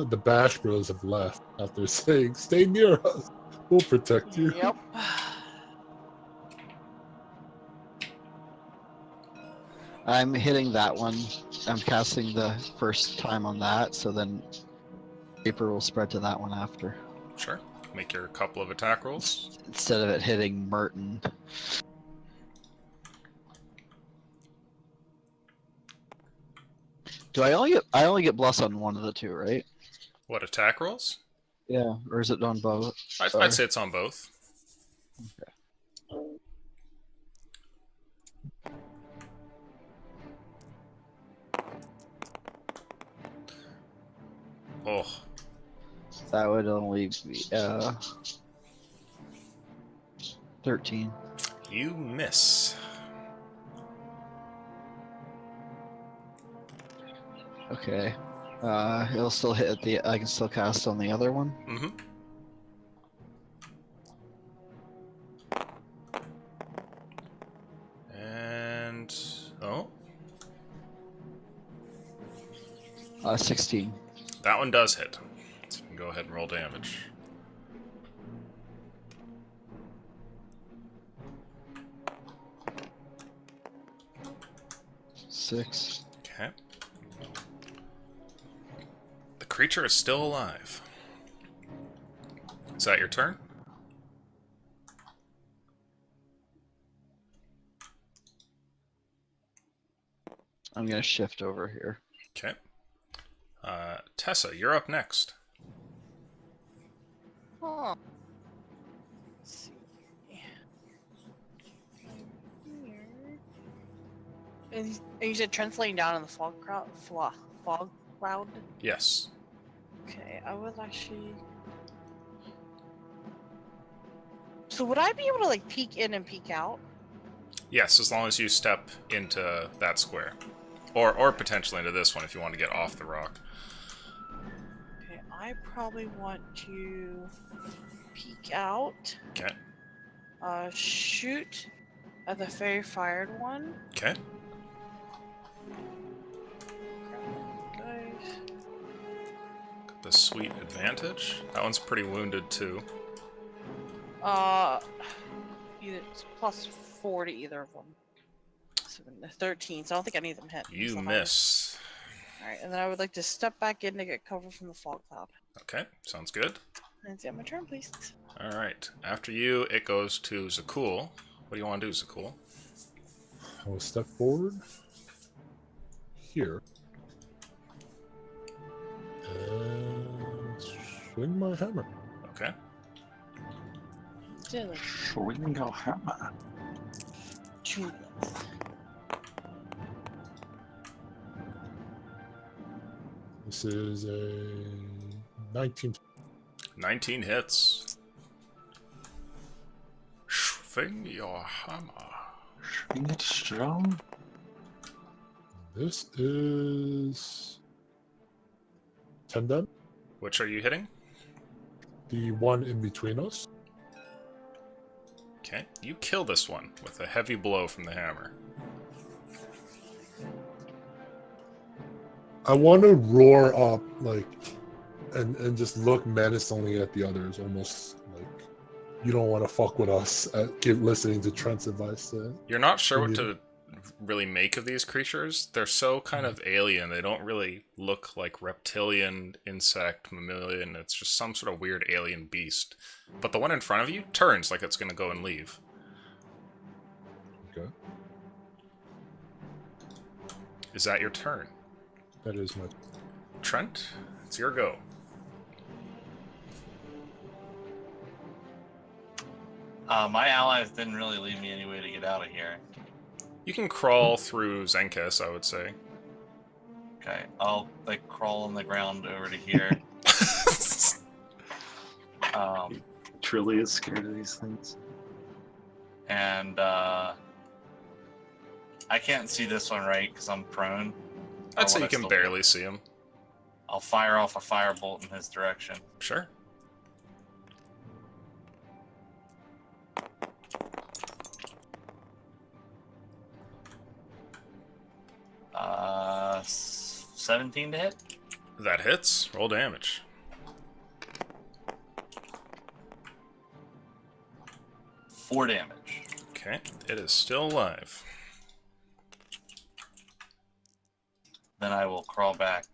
The Bash Bros have left after saying, "Stay near us. We'll protect you." Yep. I'm hitting that one. I'm casting the first time on that, so then paper will spread to that one after. Sure. Make your couple of attack rolls. Instead of it hitting Merton. Do I only get bless on one of the two, right? What, attack rolls? Yeah, or is it on both? I'd say it's on both. Oh, That would only be 13. you miss. Okay. It'll still hit at the. I can still cast on the other one. Mm-hmm. And... oh, 16. that one does hit. So you can go ahead and roll damage. Six. Okay. The creature is still alive. Is that your turn? I'm gonna shift over here. Okay. Tessa, you're up next. Huh. Let's see. Here. And you said Trent's laying down in the fog cloud? Yes. Okay, I would actually... So would I be able to, like, peek in and peek out? Yes, as long as you step into that square. Or potentially into this one if you want to get off the rock. Okay, I probably want to peek out. Okay. Shoot at the fairy fired one. Okay. Guys. Got the sweet advantage. That one's pretty wounded too. Either it's +4 to either of them. 13, so I don't think any of them hit. You miss. Alright, and then I would like to step back in to get cover from the fog cloud. Okay, sounds good. And it's my turn, please. Alright, after you, it goes to Zakul. What do you want to do, Zakul? I will step forward here and swing my hammer. Okay. Swing your hammer. This is a 19. 19 hits. Swing your hammer. Swing it strong. This is 10 then. Which are you hitting? The one in between us. Okay, you kill this one with a heavy blow from the hammer. I want to roar up, like, and just look menacingly at the others, almost like you don't want to fuck with us. Keep listening to Trent's advice. You're not sure what to really make of these creatures. They're so kind of alien. They don't really look like reptilian, insect, mammalian. It's just some sort of weird alien beast. But the one in front of you turns like it's going to go and leave. Okay. Is that your turn? That is my... Trent, it's your go. My allies didn't really leave me any way to get out of here. You can crawl through Zenkis, I would say. Okay, I'll like crawl on the ground over to here. Truly is scared of these things. And I can't see this one right because I'm prone. I'd say you can barely see him. I'll fire off a firebolt in his direction. Sure. Uh, 17 to hit. That hits. Roll damage. Four damage. Okay, it is still alive. Then I will crawl back.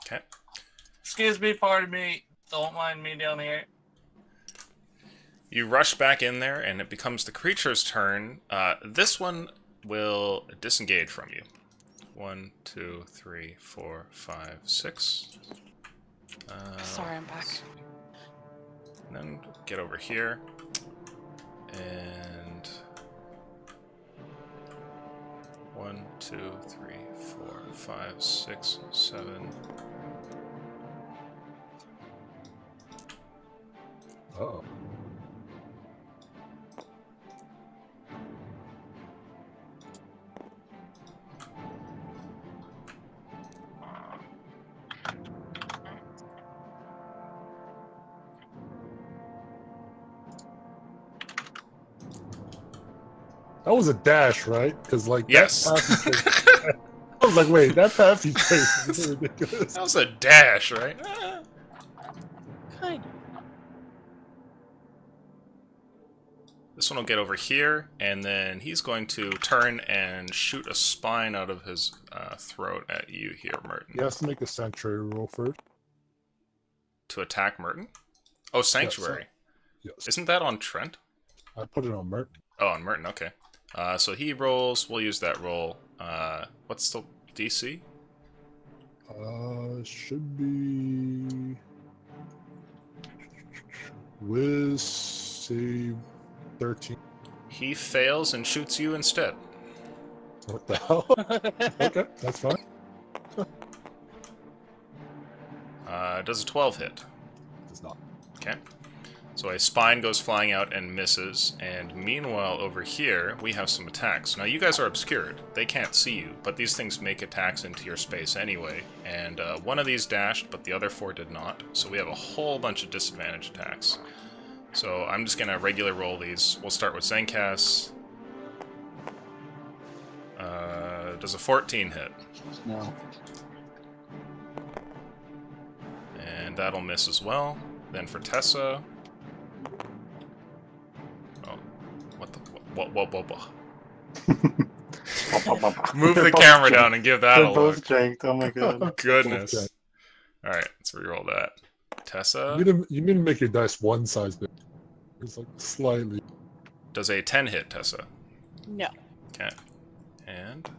Okay. Excuse me, pardon me. Don't mind me down here. You rush back in there, and it becomes the creature's turn. This one will disengage from you. 1, 2, 3, 4, 5, 6. Sorry, I'm back. And then get over here. And 1, 2, 3, 4, 5, 6, 7. Uh-oh. That was a dash, right? Because like Yes. I was like, wait, that path he traced is ridiculous. That was a dash, right? Kind of. This one will get over here, and then he's going to turn and shoot a spine out of his throat at you here, Merton. He has to make a sanctuary roll first. To attack Merton? Oh, Sanctuary. Yes. Isn't that on Trent? I put it on Merton. Oh, on Merton, okay. So he rolls, we'll use that roll. What's the DC? Should be Wiz save 13. He fails and shoots you instead. What the hell? Okay, that's fine. Does a 12 hit? Does not. Okay. So a spine goes flying out and misses, and meanwhile over here we have some attacks. Now you guys are obscured, they can't see you, but these things make attacks into your space anyway, and one of these dashed, but the other 4 did not, so we have a whole bunch of disadvantage attacks. So I'm just gonna regular roll these. We'll start with Zenkas. Does a 14 hit? No. And that'll miss as well. Then for Tessa... Oh, what the... What? Move the camera down and give that a They're both look. janked. Oh my god. Goodness. Alright, let's reroll that. Tessa You need to make your dice one size big. It's like slightly. does a 10 hit, Tessa. No. Okay. And...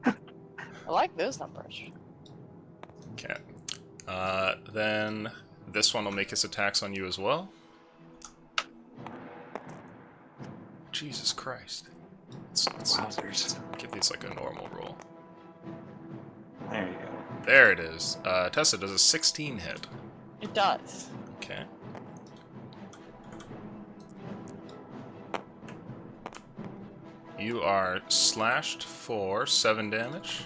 I like those numbers. Okay. Then this one will make his attacks on you as well. Jesus Christ. Let's Wowzers. give these like a normal roll. There you go. There it is. Tessa does a 16 hit. It does. Okay. You are slashed for 7 damage.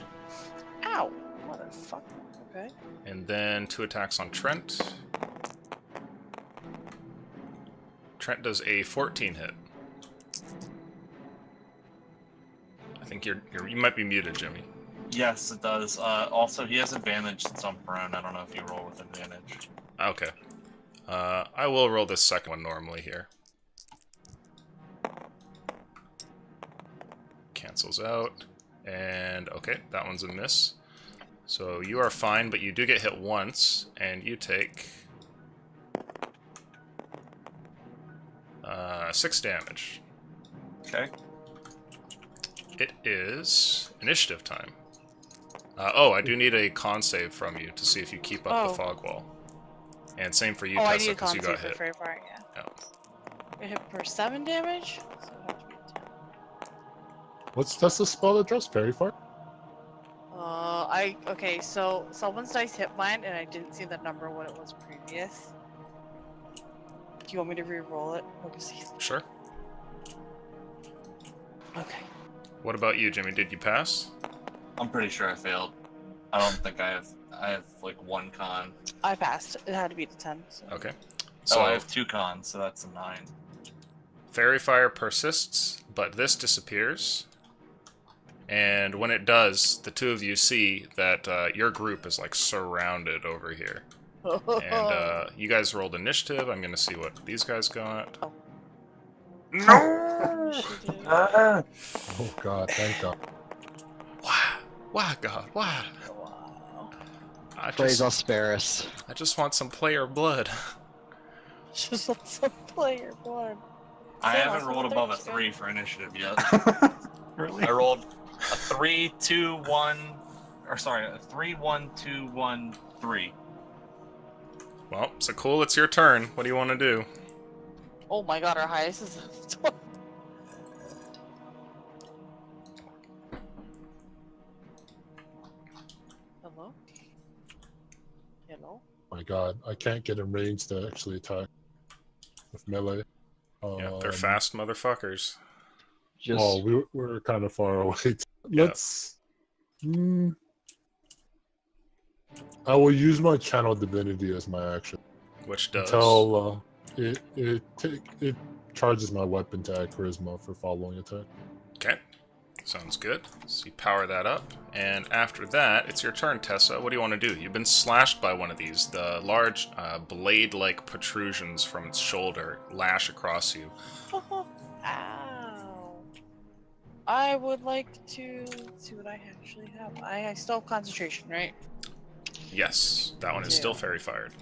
Ow! Motherfucker. Okay. And then 2 attacks on Trent. Trent does a 14 hit. I think you might be muted, Jimmy. Yes, it does. Also, he has advantage since I'm prone. I don't know if you roll with advantage. Okay. I will roll this second one normally here. Cancels out. And okay, that one's a miss. So you are fine, but you do get hit once, and you take 6 damage. Okay. It is initiative time. Oh, I do need a con save from you to see if you keep up the fog wall. And same for you, Oh, I Tessa, need a because you got con save hit. for fire, yeah. Yeah. I hit for 7 damage. So it has to be 10. What's Tessa's spell address? Very far? Okay, so someone's dice hit mine, and I didn't see the number what it was previous. Do you want me to re-roll it? Sure. Okay. What about you, Jimmy? Did you pass? I'm pretty sure I failed. I don't think I have like 1 con. I passed. It had to be the 10. So. Okay. So So I have 2 cons, so that's a 9. Fairy Fire persists, but this disappears. And when it does, the two of you see that your group is like surrounded over here. And you guys rolled initiative. I'm gonna see what these guys got. Oh. No! She did. Oh god, thank god. Why, God? Why? Wow. Praise Asperis. I just want some player blood. Just let some player blood. I Still haven't lost rolled another above a 2. 3 for initiative yet. Really? I rolled a 3, 2, 1, or sorry, a 3, 1, 2, 1, 3. Well, so cool, it's your turn. What do you want to do? Oh my god, our highest is a 20. Hello? Hello? My god, I can't get in range to actually attack with melee. Yeah, they're fast motherfuckers. Just Oh, we're kind of far away. Let's. I will use my channel divinity as my action Which does. until it charges my weapon to add charisma for following attack. Okay. Sounds good. So you power that up. And after that, it's your turn, Tessa. What do you want to do? You've been slashed by one of these. The large blade-like protrusions from its shoulder lash across you. Ow. I would like to see what I actually have. I still have concentration, right? Yes, that one is still fairy fired.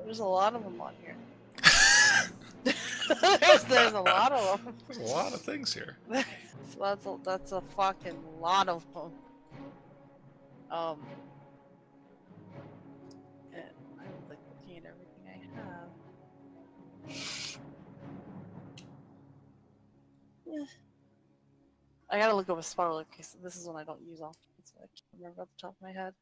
There's a lot of them on here. there's a lot of them. There's a lot of things here. So that's a fucking lot of them. And I'm like looking at everything I have. I gotta look up a spell because this is one I don't use often, so I can't remember off the top of my head.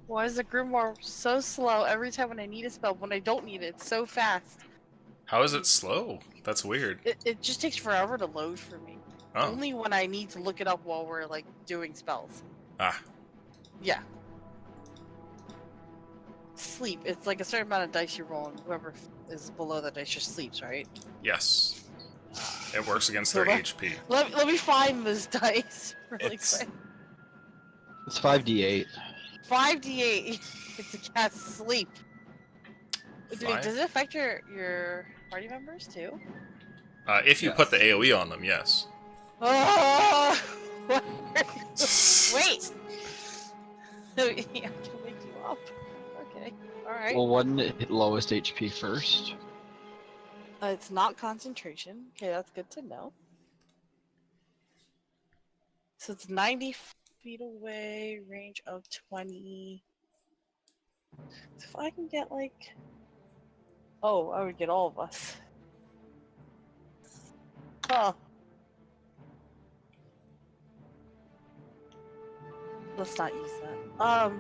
Why is the Grimoire so slow every time when I need a spell? When I don't need it, it's so fast. How is it slow? That's weird. It just takes forever to load for me. Oh. Only when I need to look it up while we're like doing spells. Ah. Yeah. Sleep. It's like a certain amount of dice you roll, and whoever is below the dice just sleeps, right? Yes. It works against So their let- HP. Let me find this dice really It's- quick. It's 5d8. 5d8. It's a cast sleep. Wait, Five? does it affect your party members too? If you put the AoE on them, yes. Oh! Wait! I can wake you up. Okay. Alright. Well, wasn't it lowest HP first? It's not concentration. Okay, that's good to know. So it's 90 feet away, range of 20. So if I can get like... Oh, I would get all of us. Huh. Let's not use that.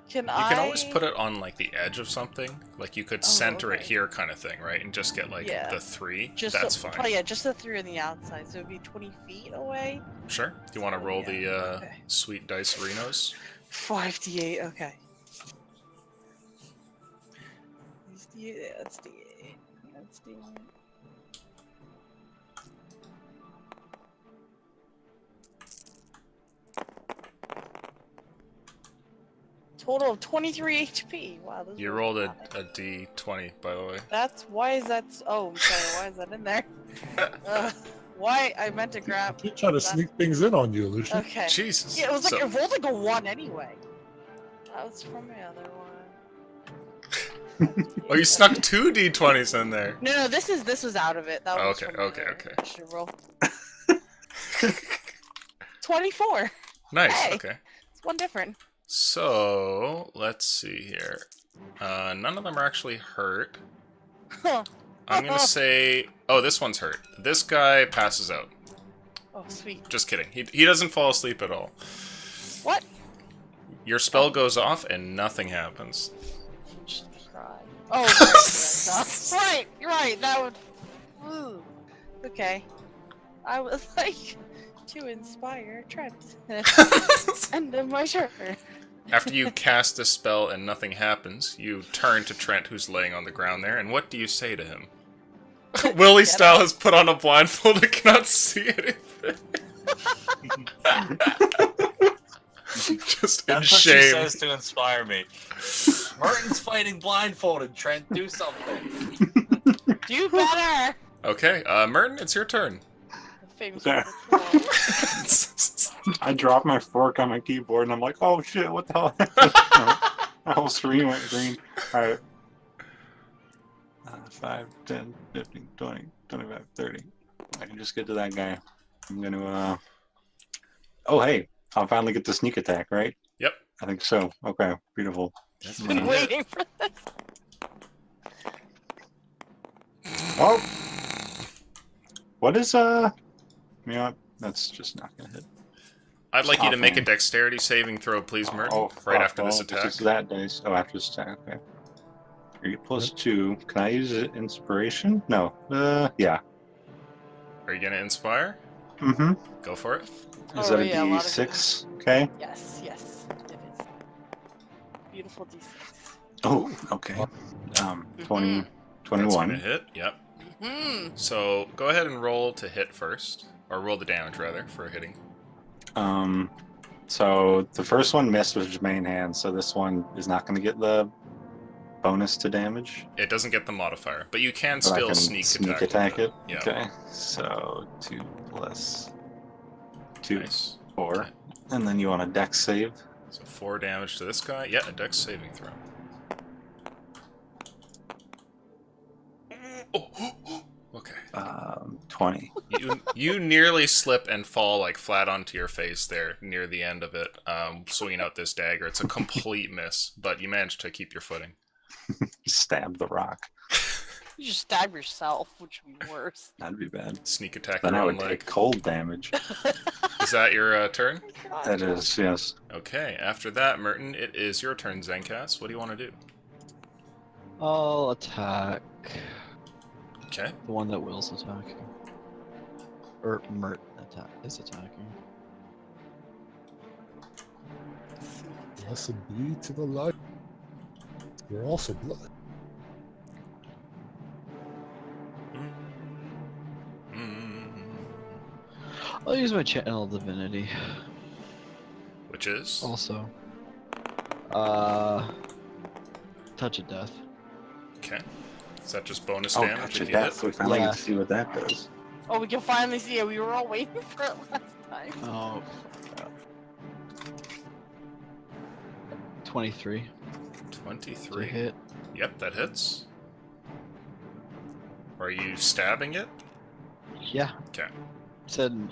Can You I... can always put it on like the edge of something. Like you could center it okay. here kind of thing, right? And just get like Yeah. the 3. Just That's the, fine. Oh yeah, just the 3 on the outside, so it'd be 20 feet away. Sure. Do you want to roll Yeah, the okay. sweet dice Renos? 5d8, okay. These D8, yeah, that's d8. That's d8. Total of 23 HP. Wow, this You was rolled a high. D20, by the way. That's why is that? Oh, I'm sorry. Why is that in there? Why I meant to grab. Keep trying to that. sneak things in on you, Lucian. Okay. Jesus. Yeah, it was like So- it rolled like a 1 anyway. That was from the other one. Oh, you snuck 2 D20s in there. No, this was out of it. That was Okay, from the okay, other okay. extra roll. 24. Nice, Hey. okay. It's one different. So, let's see here. None of them are actually hurt. Huh. I'm gonna say... Oh, this one's hurt. This guy passes out. Oh, sweet. Just kidding. He doesn't fall asleep at all. What? Your spell goes off and nothing happens. Just cry. Oh, right, right. You're right. That would. Ooh. Okay. I was like to inspire Trent. End of my turn. After you cast a spell and nothing happens, you turn to Trent, who's laying on the ground there, and what do you say to him? Willie Style has put on a blindfold and cannot see anything. Just in That's what she shame. says to inspire me. Merton's fighting blindfolded. Trent, do something. Do better. Okay, Merton, it's your turn. Famous Okay. I dropped my fork on my keyboard and I'm like, oh shit, what the hell? My whole screen went green. Alright. 5, 10, 15, 20, 25, 30. I can just get to that guy. I'm gonna, Oh, hey. I'll finally get the sneak attack, right? Yep. I think so. Okay, beautiful. That's Been fine. waiting for this. Oh! What is, You know what? That's just not gonna hit. I'd like you to make a Awful. dexterity saving throw, please, Merton, Oh, right fuck. after this Oh, attack. This is that dice. Oh, after this attack, okay. You get +2. Can I use it inspiration? No. Yeah. Are you gonna inspire? Mm-hmm. Go for it. Is Oh, that a yeah, a lot of D6? Okay. Yes, yes, it is. Beautiful D6. Oh, okay. 20, That's gonna 21. hit. Yep. Hmm. So go ahead and roll to hit first, or roll the damage rather for hitting. So the first one missed with his main hand, so this one is not going to get the bonus to damage. It doesn't get the modifier, but you can But I still can sneak attack it. Yeah. Okay. So 2 plus 2, Nice. 4. Okay. And then you want a dex save. So 4 damage to this guy. Yeah, a dex saving throw. Oh, okay. 20. You nearly slip and fall like flat onto your face there near the end of it, swinging out this dagger. It's a complete miss, but you managed to keep your footing. Stab the rock. You just stab yourself, which would be worse. That'd be bad. Sneak attack Then your I own would leg. take cold damage. Is that your turn? That is, yes. Okay, after that, Merton, it is your turn, Zenkas. What do you want to do? I'll attack Okay. the one that Will's attacking. Or Mert is attacking. Blessed be to the light. We're also blood. I'll use my channel divinity. Which is? Also. Touch of death. Okay. Is that just bonus Oh, damage touch if of you hit? death. We finally Yeah. get to see what that does. Oh, we can finally see it. We were all waiting for it last time. Oh. 23 to 23. hit. Yep, that hits. Are you stabbing it? Yeah. Okay.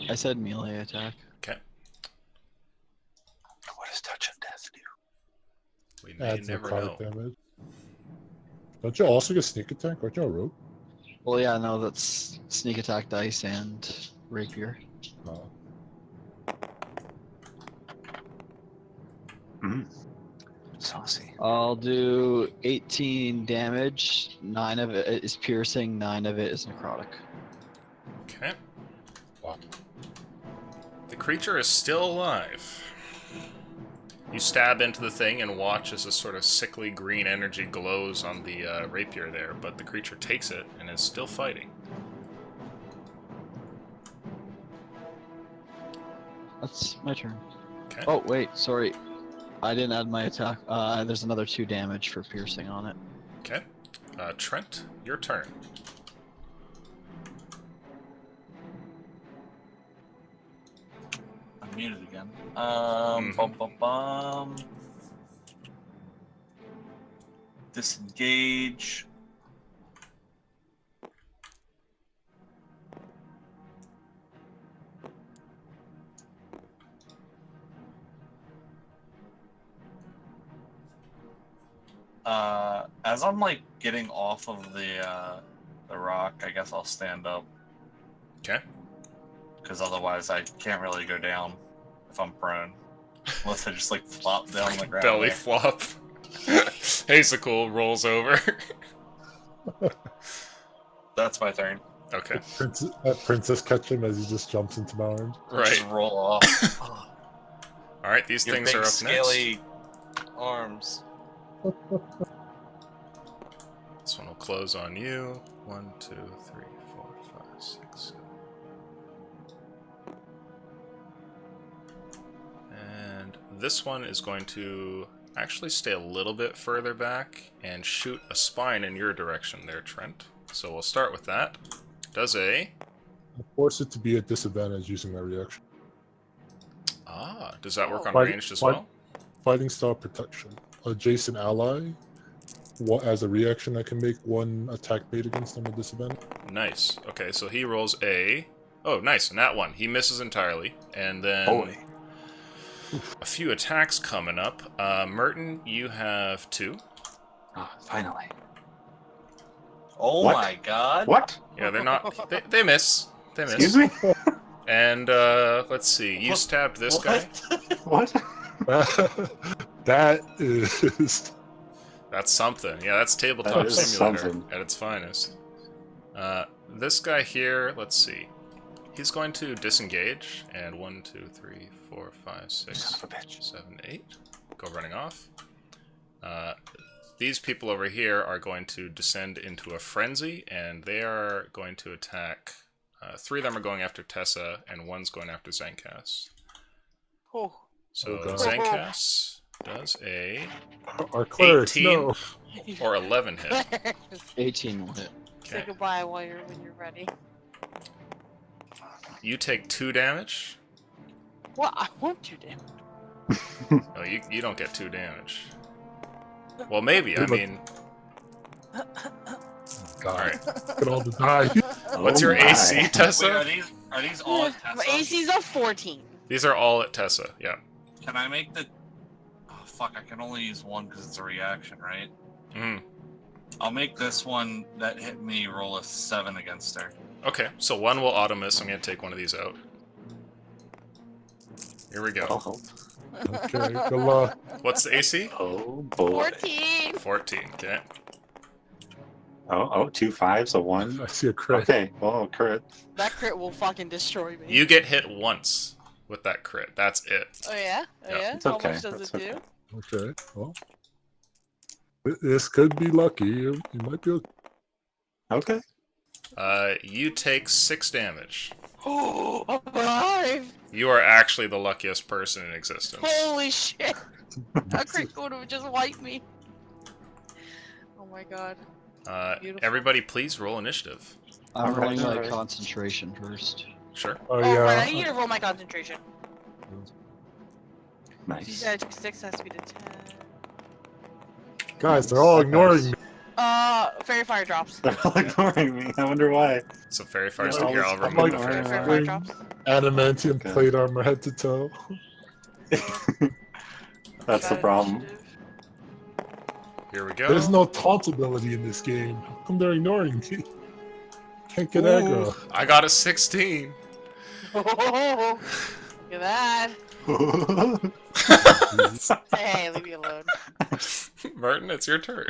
I said melee attack. Okay. What does touch of death do? We may Adds never know. necrotic damage. Don't you also get sneak attack? Aren't you a rogue? Well, yeah, no, that's sneak attack dice and rapier. No. Saucy. I'll do 18 damage. 9 of it is piercing, 9 of it is necrotic. Okay. Wow. The creature is still alive. You stab into the thing and watch as a sort of sickly green energy glows on the rapier there, but the creature takes it and is still fighting. That's my turn. Okay. Oh, wait, sorry. I didn't add my attack. There's another 2 damage for piercing on it. Okay. Trent, your turn. I'm muted again. Mhm. Bum, bum, bum. Disengage. As I'm like getting off of the rock, I guess I'll stand up Okay. because otherwise I can't really go down if I'm prone, unless I just like flop down on the ground. Belly there. flop. Hazicle rolls over. That's my turn. Okay. Princess catch him as he just jumps into my arms. Right. Just roll off. Alright, these Your things big are up scaly arms. next. This one will close on you. 1, 2, 3, 4, 5, 6, 7. And this one is going to actually stay a little bit further back and shoot a spine in your direction there, Trent. So we'll start with that. Does a... I force it to be at disadvantage using my reaction. Ah, does that work on Fight- ranged as fight- well? Fighting style protection. Adjacent ally. As a reaction, I can make 1 attack made against them at disadvantage. Nice. Okay, so he rolls a... Oh, nice, and that one. He misses entirely. And then Boy. a few attacks coming up. Merton, you have 2. Oh, finally. Oh What? my god. What? Yeah, they're not... They miss. They miss. Excuse me? And, let's see. You What? stabbed this guy. What? What? That is. That's something. Yeah, that's Tabletop That is Simulator something. at its finest. This guy here, let's see. He's going to disengage, and 1, 2, 3, 4, 5, 6, Son of a bitch. 7, 8. Go running off. These people over here are going to descend into a frenzy, and they are going to attack. 3 of them are going after Tessa, and 1's going after Zenkas. Oh. So Oh, God. Zenkas does a Our clerics, 18 no. or 11 hit. 18 will hit. Say Okay. goodbye when you're ready. You take 2 damage. What? I want you to. No, you don't get 2 damage. Well, maybe. I Yeah, but- mean, God. alright. Look at all the die. What's your Oh my. AC, Wait, Tessa? are these all at My Tessa? AC's a 14. These are all at Tessa, yeah. Can I make the... Oh, fuck, I can only use 1 because it's a reaction, right? Mm. I'll make this one that hit me roll a 7 against her. Okay, so one will auto miss. I'm gonna take one of these out. Here we That'll go. help. Okay, good luck. What's the AC? Oh boy. 14. 14. Okay. Oh, 2 5s, a 1. I see a crit. Okay, well, crit. That crit will fucking destroy me. You get hit once with that crit. That's it. Oh yeah? Oh Yeah. yeah? It's How okay. much does That's it do? okay. Okay, well. This could be lucky. You might be okay. Okay. You take 6 damage. Oh, I'm alive! You are actually the luckiest person in existence. Holy shit! A crit would have just wiped me. Oh my god. Beautiful. Everybody, please roll initiative. I'm Alright, rolling my alright. concentration first. Sure. Oh, Oh, yeah. right, I need to roll my concentration. If you Nice. said 6 has to be to 10. Guys, they're all ignoring me. Fairy fire drops. They're all ignoring me. I wonder why. So fairy fire. Yeah, Here, I'll I'm remove the like- fairy Fairy fire. fire drops. Adamantium Okay. plate armor head to toe. That's the problem. Here we go. There's no taunt ability in this game. How come they're ignoring me? Can't get Ooh, aggro. I got a 16. Oh, look at that. Hey, leave me alone. Martin, it's your turn.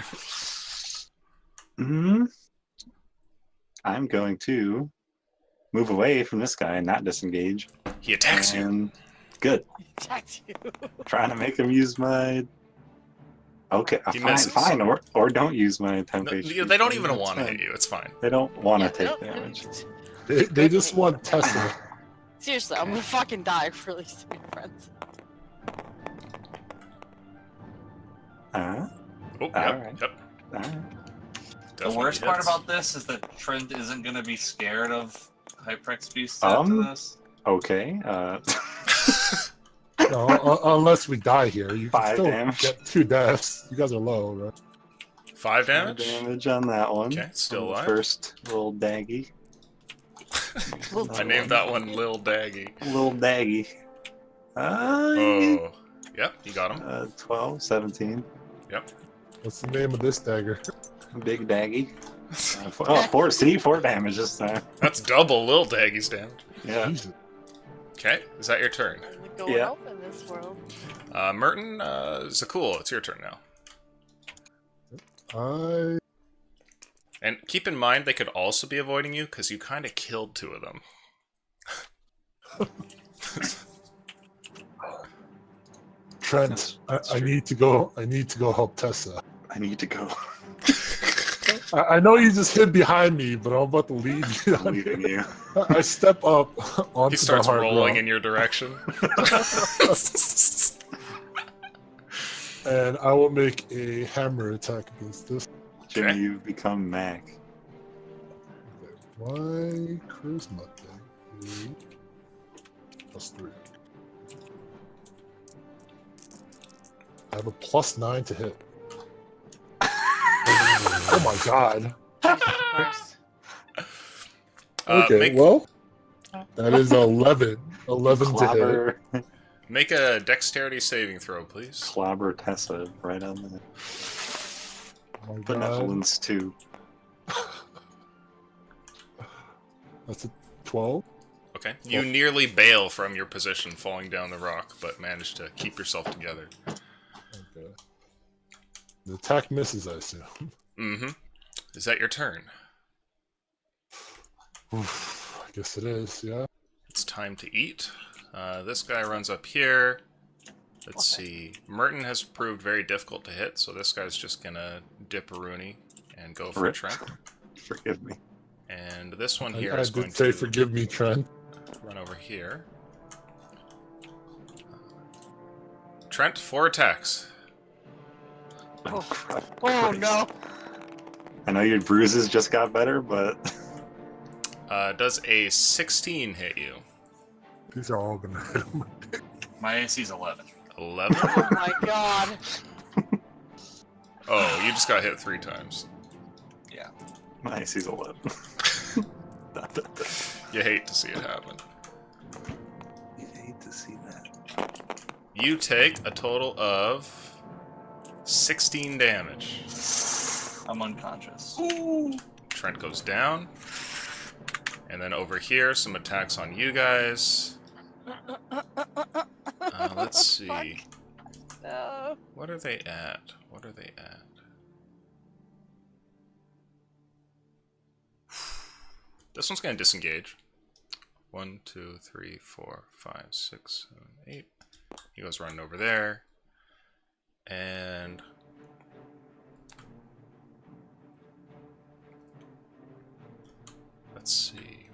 Hmm. I'm going to move away from this guy and not disengage. He attacks you. And good. Attacked you. Trying to make him use my. Okay, He fine, misses. fine, or don't use my No, temp HP. they don't even That's want to fine. hit you. It's fine. They don't want to Yeah, take nope, damage. They just want Tessa. Seriously, I'm gonna fucking die really soon, friends. Uh, Oh, yep, Alright. yep. The Definitely worst part hits. about this is that Trent isn't going to be scared of Hyprex Beast after this. okay. No, unless we die here. You can 5 still damage. get 2 deaths. You guys are low, right? 5 damage? Damage on that one. Okay, still On the alive. First little daggy. I named that one Lil Daggy. Little daggy. Oh. Yep, you got him. 12, 17. What's the name of this dagger? Big daggy. 4. See, 4 damage this time. That's double Lil Daggy's damage. Yeah. Jesus. Okay, is that your turn? Going Yeah. up in this world. Merton, Zakul, it's your turn now. And keep in mind, they could also be avoiding you, because you kind of killed 2 of them. Trent, I need to go. I need to go help Tessa. I need to go. I know you just hid behind me, but I'm about to leave you. I'm leaving you. I step up onto He starts the hard rolling rock, in your direction. and I will make a hammer attack against this. Jimmy, Okay. you've become Mac. My charisma thing is +3. I have a +9 to hit. Oh my god. Christ. Okay, Make, well, that is 11. 11 to hit. Clobber, make a dexterity saving throw, please. clobber Tessa right on the Oh my god. benevolence 2. That's a 12. Okay. You nearly bail from your position falling down the rock, but manage to keep yourself together. Okay. The attack misses, I assume. Mm-hmm. Is that your turn? Oof, I guess it is, yeah. It's time to eat. This guy runs up here. Let's see. Merton has proved very difficult to hit, so this guy's just gonna dip a Rooney and go for Rip. Trent. Forgive me. And this one I here is going did say to forgive me, Trent. run over here. Trent, 4 attacks. Oh, Oh no! I know your bruises just got better, but Does a 16 hit you? These are all gonna hit him. My AC's 11. 11? Oh my god! Oh, you just got hit 3 times. my AC's 11. You hate to see it happen. You hate to see that. You take a total of 16 damage. I'm unconscious. Trent goes down. And then over here, some attacks on you guys. Let's see. No. What are they at? What are they at? This one's going to disengage. 1, 2, 3, 4, 5, 6, 7, 8. He goes running over there. And let's see.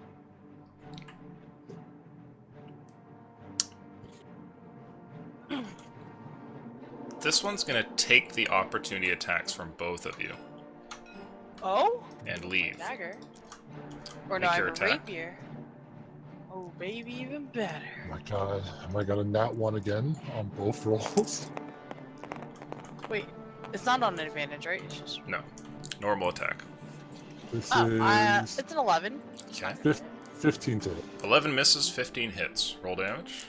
This one's going to take the opportunity attacks from both of you Oh? and leave. Dagger. Or Make no, I your have a attack. rapier. Oh, baby, even better. Oh my god, am I got a nat 1 again on both rolls? Wait, it's not on an advantage, right? It's just. No. Normal attack. This Oh, is it's an 11. Okay. 15 to hit. 11 misses, 15 hits. Roll damage.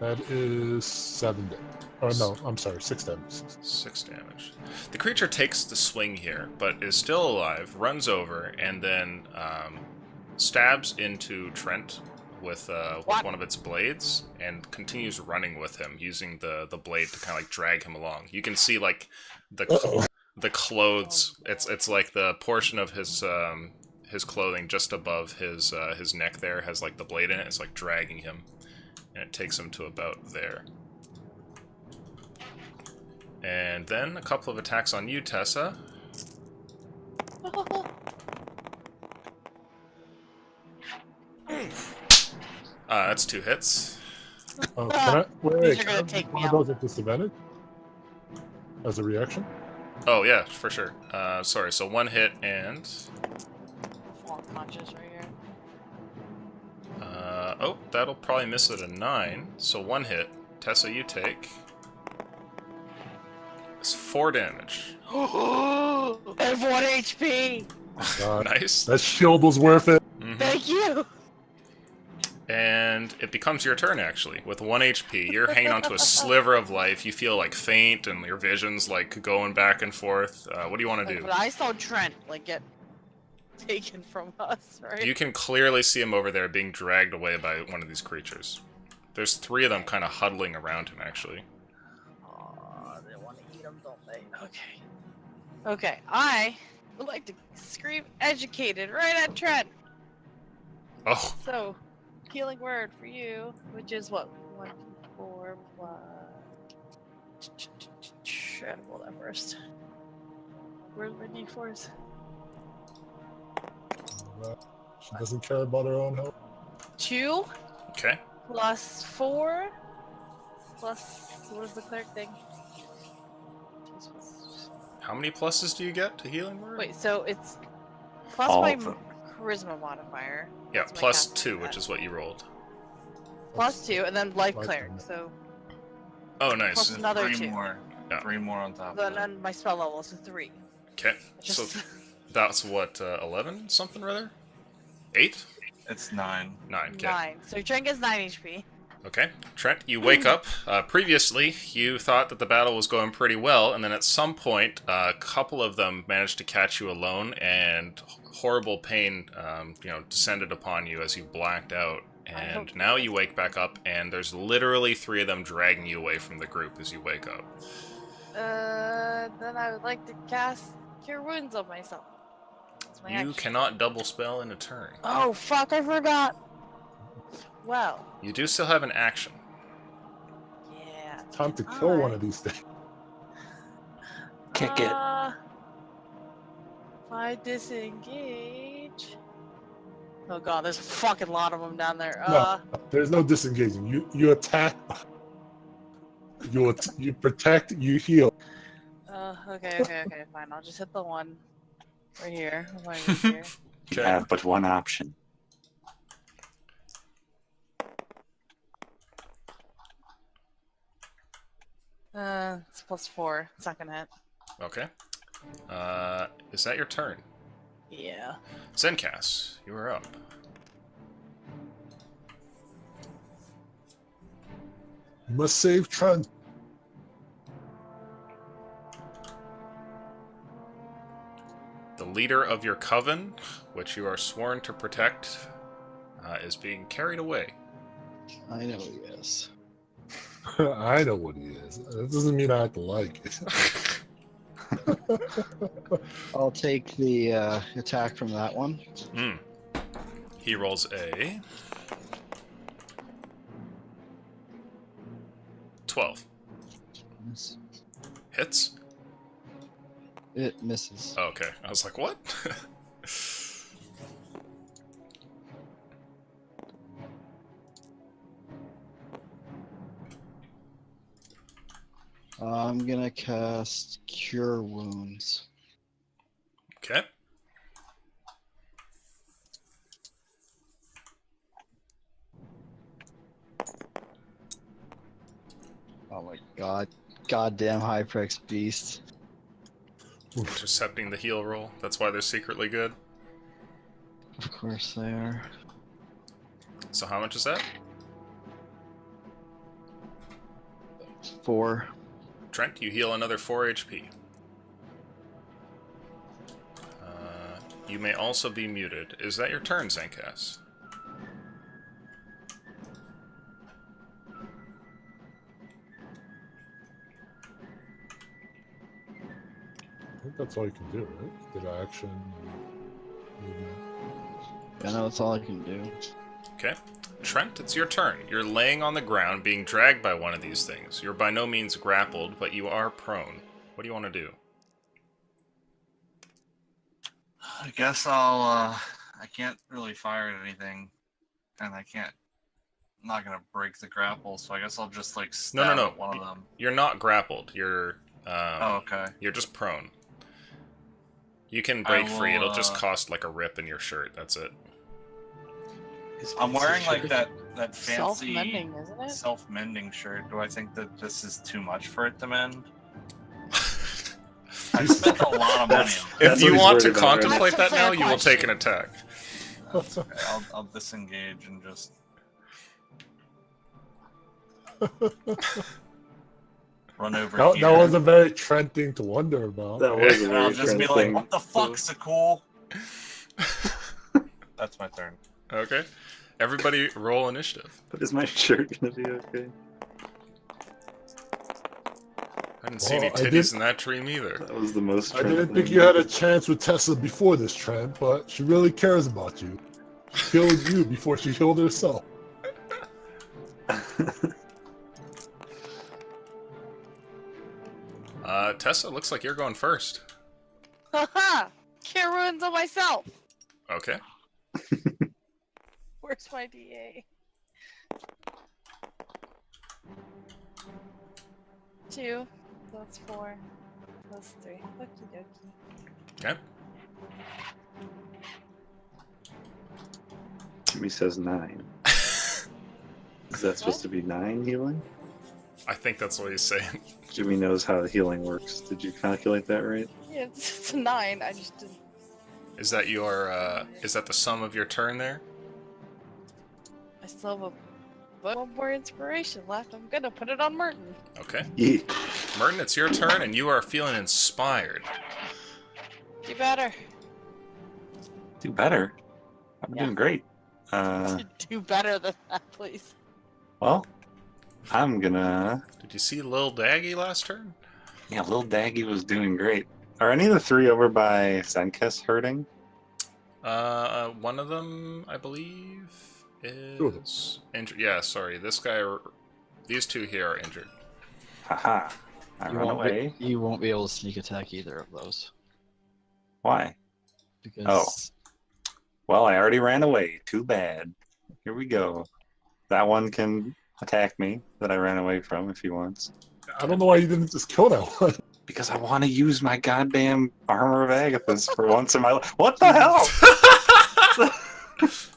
That is 7 damage. Oh no, I'm sorry, 6 damage. 6 damage. The creature takes the swing here, but is still alive, runs over, and then stabs into Trent with one of its blades, and continues running with him, using the blade to kind of like drag him along. You can see like the clothes. It's like the portion of his clothing just above his neck there has like the blade in it. It's like dragging him, and it takes him to about there. And then a couple of attacks on you, Tessa. That's 2 hits. Oh, can I, wait, These are can gonna I take do me one of out. those at disadvantage? As a reaction? Oh yeah, for sure. Sorry, so 1 hit and... Fall unconscious right here. oh, that'll probably miss at a 9. So 1 hit. Tessa, you take... It's 4 damage. I have 1 HP! God, Nice. that shield was worth it. Mhm. Thank you! And it becomes your turn, actually. With 1 HP, you're hanging onto a sliver of life. You feel, like, faint, and your vision's, like, going back and forth. What do you want to do? But I saw Trent, like, get taken from us, right? You can clearly see him over there being dragged away by one of these creatures. There's 3 of them kind of huddling around him, actually. Aw, they want to eat him, don't they? Okay. Okay, I would like to scream educated right at Trent. Oh, So, healing word for you, which is what? 1d4 plus. Try to roll that first. Where's my d4s? She doesn't care about her own health. 2 okay. plus 4 plus. What is the cleric thing? How many pluses do you get to healing word? Wait, so it's plus All my of them. charisma modifier. Yeah, That's my plus casting 2, stat. which is what you rolled. Plus 2, and then life Life cleric. cleric. So Oh, nice. Plus another 3 2. more. Yeah. 3 more on top of then that. and my spell level is a 3. Okay, Just so that's what, 11 something, rather? 8? It's 9. 9, okay. 9. So Trent gets 9 HP. Okay, Trent, you wake up. Previously, you thought that the battle was going pretty well, and then at some point, a couple of them managed to catch you alone, and horrible pain, descended upon you as you blacked out. And hope now so. you wake back up, and there's literally 3 of them dragging you away from the group as you wake up. Then I would like to cast Cure Wounds on myself. That's my You action. cannot double spell in a turn. Oh, fuck, I forgot! Well, You do still have an action. yeah. Time to kill one of these things. Kick it. If I disengage... Oh god, there's a fucking lot of them down there. No, there's no disengaging. You attack. You protect. You heal. Okay, fine. I'll just hit the one right here. Right here. You have but one option. It's plus 4. It's not gonna hit. Okay. Is that your turn? Yeah. Zencass, you are up. You must save Trent. The leader of your coven, which you are sworn to protect, is being carried away. I know he is. I know what he is. That doesn't mean I have to like it. I'll take the attack from that one. He rolls a 12. Miss. Hits? It misses. Oh, okay. I was like, what? I'm gonna cast Cure Wounds. Okay. Oh my god. Goddamn Hyprex Beast. Intercepting the heal roll. That's why they're secretly good. Of course they are. So how much is that? 4. Trent, you heal another 4 HP. You may also be muted. Is that your turn, Zenkas? I think that's all you can do, right? Did action and movement. I know that's all I can do. Okay. Trent, it's your turn. You're laying on the ground, being dragged by one of these things. You're by no means grappled, but you are prone. What do you want to do? I guess I can't really fire at anything, and I'm not gonna break the grapple, so I guess I'll just like stab No. at one of them. You're not grappled. You're Okay. You're just prone. You can break free. It'll just will, cost like a rip in your shirt. That's it. I'm wearing like that fancy Self-mending, isn't it? self-mending shirt. Do I think that this is too much for it to mend? I spent a lot of money on it. If you what he's want to worried about, right? contemplate that That's a now, fair you will take an question. attack. That's okay. I'll disengage and just run over That here. was a very Trent thing to wonder about. That was a And I'll very just be Trent like, thing. what the fuck's a cool? That's my turn. Okay. Everybody roll initiative. But is my shirt gonna be okay? I didn't see any Well, I titties did- in that dream either. That was the most I Trent didn't think thing. you had a chance with Tessa before this, Trent, but she really cares about you. She killed you before she killed herself. Tessa, looks like you're going first. Haha! Cure wounds on myself! Okay. Where's my DA? 2. That's 4. That's 3. Okie dokie. Okay. Jimmy says 9. Is that supposed to be 9 healing? I think that's what he's saying. Jimmy knows how the healing works. Did you calculate that right? Yeah, it's a 9. I just didn't. Is that your, is that the sum of your turn there? I still have one more inspiration left. I'm gonna put it on Merton. Okay. Yeah. Merton, it's your turn, and you are feeling inspired. Do better. Do better. I'm Yeah. doing great. Do better than that, please. Well, I'm gonna... Did you see Lil Daggy last turn? Yeah, Lil Daggy was doing great. Are any of the 3 over by Zenkis hurting? One of them, I believe, Two of them. is injured. Yeah, sorry. These 2 here are injured. Haha. I run away. You won't be able to sneak attack either of those. Why? Because Oh. Well, I already ran away. Too bad. Here we go. That one can attack me that I ran away from if he wants. I don't know why you didn't just kill that one. Because I want to use my goddamn Armor of Agathis for once in my life. What the hell?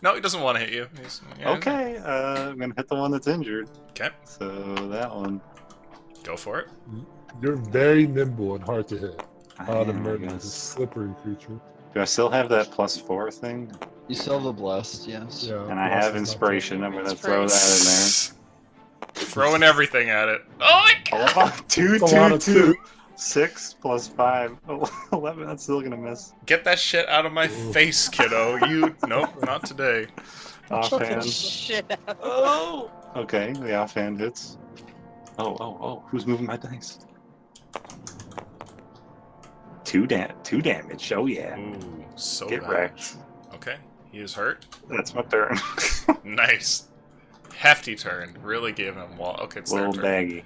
No, he doesn't want to hit you. Yeah. Okay, I'm gonna hit the one that's injured. Okay, So that one. go for it. You're very nimble and hard to hit. I Out of am, I Merton is a guess. slippery creature. Do I still have that +4 thing? you still have a blessed, yes. Yeah, And I plus have is not inspiration. I'm gonna throw that in there. throwing everything at it. Oh my god! Oh, 2, It's a lot 2, of 2. two. 6 plus 5. 11. That's still gonna miss. Get that shit out of my Ooh. face, kiddo. You nope, not today. Offhand. Shit. Oh! Okay, the offhand hits. Oh. Who's moving my dice? 2 damage. Oh, yeah. Ooh, so Get bad. wrecked. Okay, he is hurt. That's my turn. Nice. Hefty turn. Really gave him wall. Okay, it's their Little turn. baggy.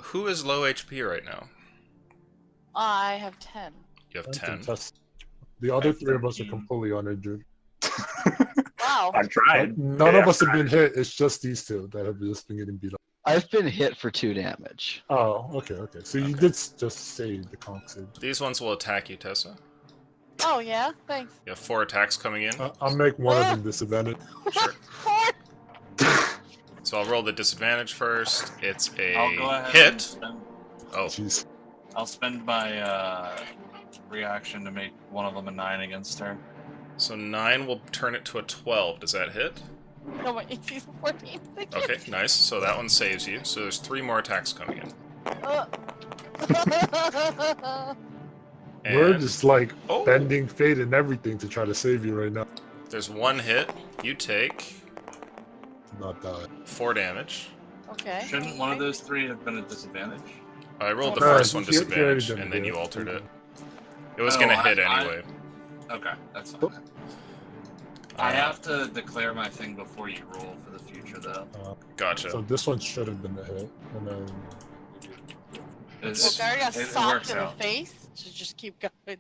Who is low HP right now? I have 10. You have I can 10. test. The other have 3 of us are 13. completely uninjured. Wow. I've tried. None Yeah, of us have been hit. It's just these two that have just been getting beat up. I've been hit for 2 damage. Oh, okay. So you Okay. did just save the conch save. These ones will attack you, Tessa. Oh, yeah? Thanks. You have 4 attacks coming in. I'll make one of them disadvantage. Sure. So I'll roll the disadvantage first. It's I'll go a ahead and hit. spend, Oh, Jeez. I'll spend my reaction to make one of them a 9 against her. so 9 will turn it to a 12. Does that hit? No, my AC's 14. Thank you. Okay, nice. So that one saves you. So there's 3 more attacks coming in. We're And just like oh, bending fate and everything to try to save you right now. there's 1 hit. You take To not die. 4 damage. Okay. Shouldn't one of those 3 have been a disadvantage? I rolled the No, first one he already disadvantage, did and then it. you altered it. It was Oh, gonna I- hit I- anyway. Okay, that's fine. I Uh, have to declare my thing before you roll for the future, though. Gotcha. So this one should have been a hit, and then It's, Look, I already got it socked works in the out. face. So just keep going.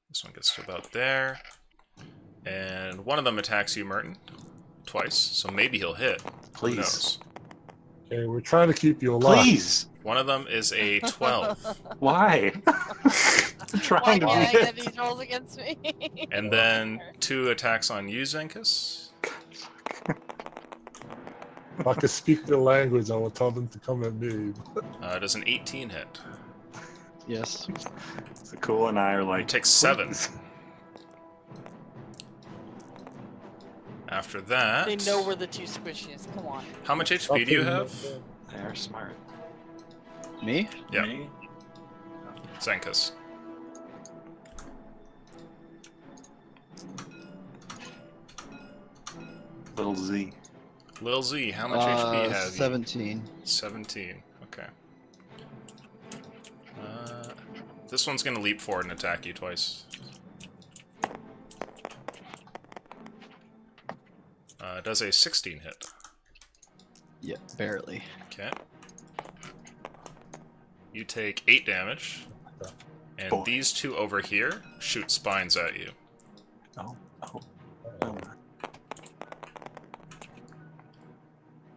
This one gets to about there. And one of them attacks you, Merton. Twice. So maybe he'll hit. Who Please. knows? okay, we're trying to keep you alive. Please! One of them is a 12. Why? I'm Why trying to can't I be get it. these rolls against me? And then 2 attacks on you, Zenkus. If I could speak their language, I would tell them to come at me. Does an 18 hit? Yes. So Cool and I are You like, take 7. "Please." After that... They know we're the 2 squishiest. Come on. How much HP do you have? They are smart. Me? Yeah. Me? Zenkus. Little Z. Lil Z, how much HP have you? 17. 17. Okay. This one's gonna leap forward and attack you twice. Does a 16 hit. Yeah, barely. Okay. You take 8 damage. And Boy. these 2 over here shoot spines at you. Oh.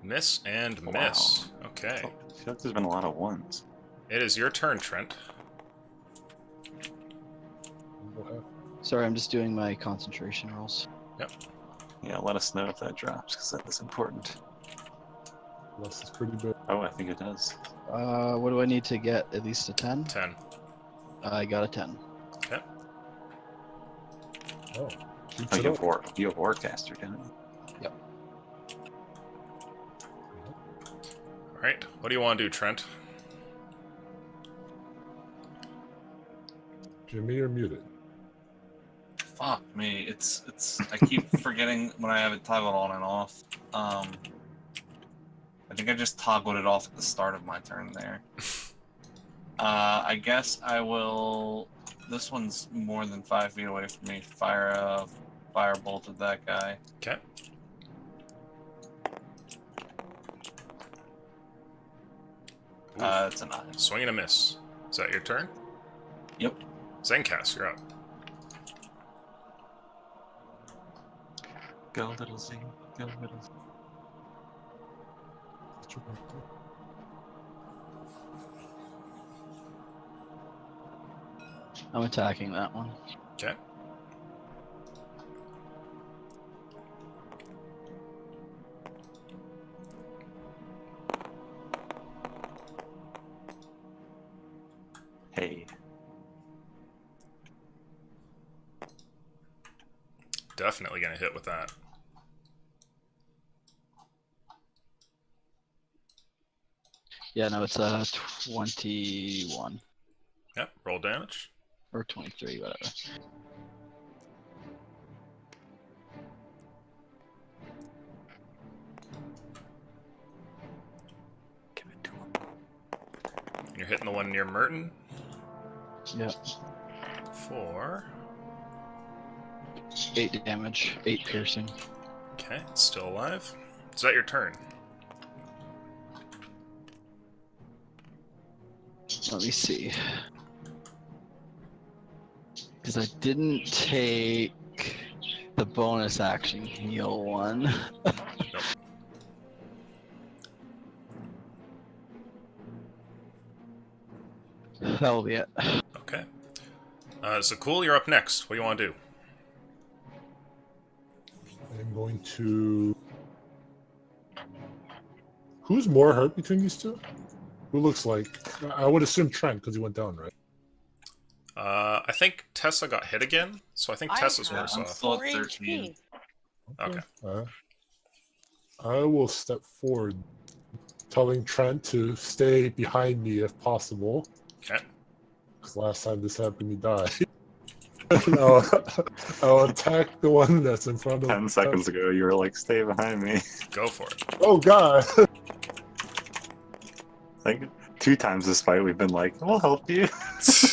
Miss and Wow. miss. Okay. I feel like there's been a lot of 1s. It is your turn, Trent. Sorry, I'm just doing my concentration rolls. Yeah, let us know if that drops, because that is important. This is pretty big. Oh, I think it does. What do I need to get? At least a 10? 10. I got a 10. Okay. Oh, keeps Oh, it you up. have Warcaster, don't you? Alright. What do you want to do, Trent? Jimmy, you're muted. Fuck me. It's. I keep forgetting when I have it toggled on and off. I think I just toggled it off at the start of my turn there. I guess I will. This one's more than 5 feet away from me. Fire a firebolt at that guy. Okay. It's a 9. Swing and a miss. Is that your turn? Yep. Zencast, you're up. Go, little Z. Go, little Z. What you gonna do? I'm attacking that one. Okay. Hey. definitely gonna hit with that. Yeah, no, it's 21 Yep, roll damage. or 23, whatever. Give it to him. You're hitting the one near Merton Yeah, for... 8 damage, 8 piercing. Okay, it's still alive. Is that your turn? Let me see. Because I didn't take the bonus action heal one. That'll be it. Okay. Zakul, you're up next. What do you want to do? I'm going to. Who's more hurt between these two? Who looks like? I would assume Trent because he went down, right? I think Tessa got hit again, so I think I Tessa's have worse I'm off. still at 4 13. HP. Okay. I will step forward, telling Trent to stay behind me if possible. Okay. Because last time this happened, he died. I'll attack the one that's in front of 10 seconds ago, you were like, stay behind me. Go for it. Oh, God. Like, 2 times this fight, we've been like, we'll help you.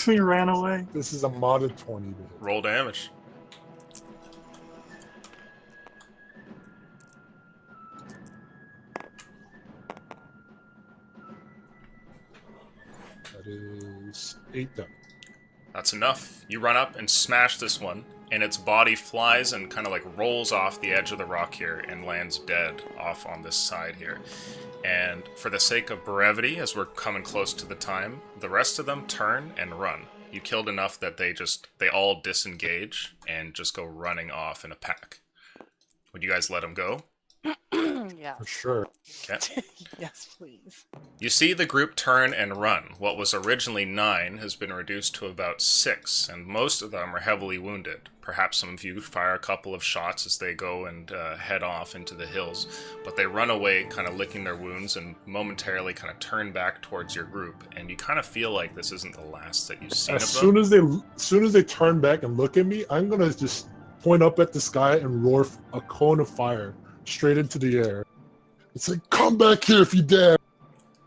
We ran away. This is a modded 20 to hit. Roll damage. That is 8 damage. That's enough. You run up and smash this one, and its body flies and kind of like rolls off the edge of the rock here and lands dead off on this side here. And for the sake of brevity, as we're coming close to the time, the rest of them turn and run. You killed enough that they all disengage and just go running off in a pack. Would you guys let them go? Yeah. For sure. Okay. Yes, please. You see the group turn and run. What was originally 9 has been reduced to about 6, and most of them are heavily wounded. Perhaps some of you fire a couple of shots as they go and head off into the hills, but they run away, kind of licking their wounds, and momentarily kind of turn back towards your group. And you kind of feel like this isn't the last that you've seen As of them. soon as they turn back and look at me, I'm gonna just point up at the sky and roar a cone of fire straight into the air. It's like, come back here if you dare.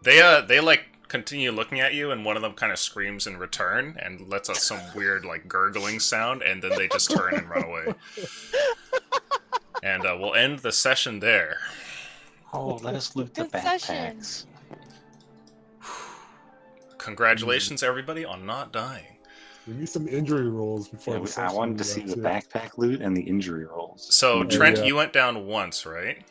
They like continue looking at you, and one of them kind of screams in return and lets out some weird like gurgling sound, and then they just turn and run away. And we'll end the session there. Oh, let us loot the Good session. backpacks. Congratulations, everybody, on not dying. We need some injury rolls before Yeah, the I session. wanted to see the That's it. backpack loot and the injury rolls. So, Would you- Trent, Yeah. you went down once, right?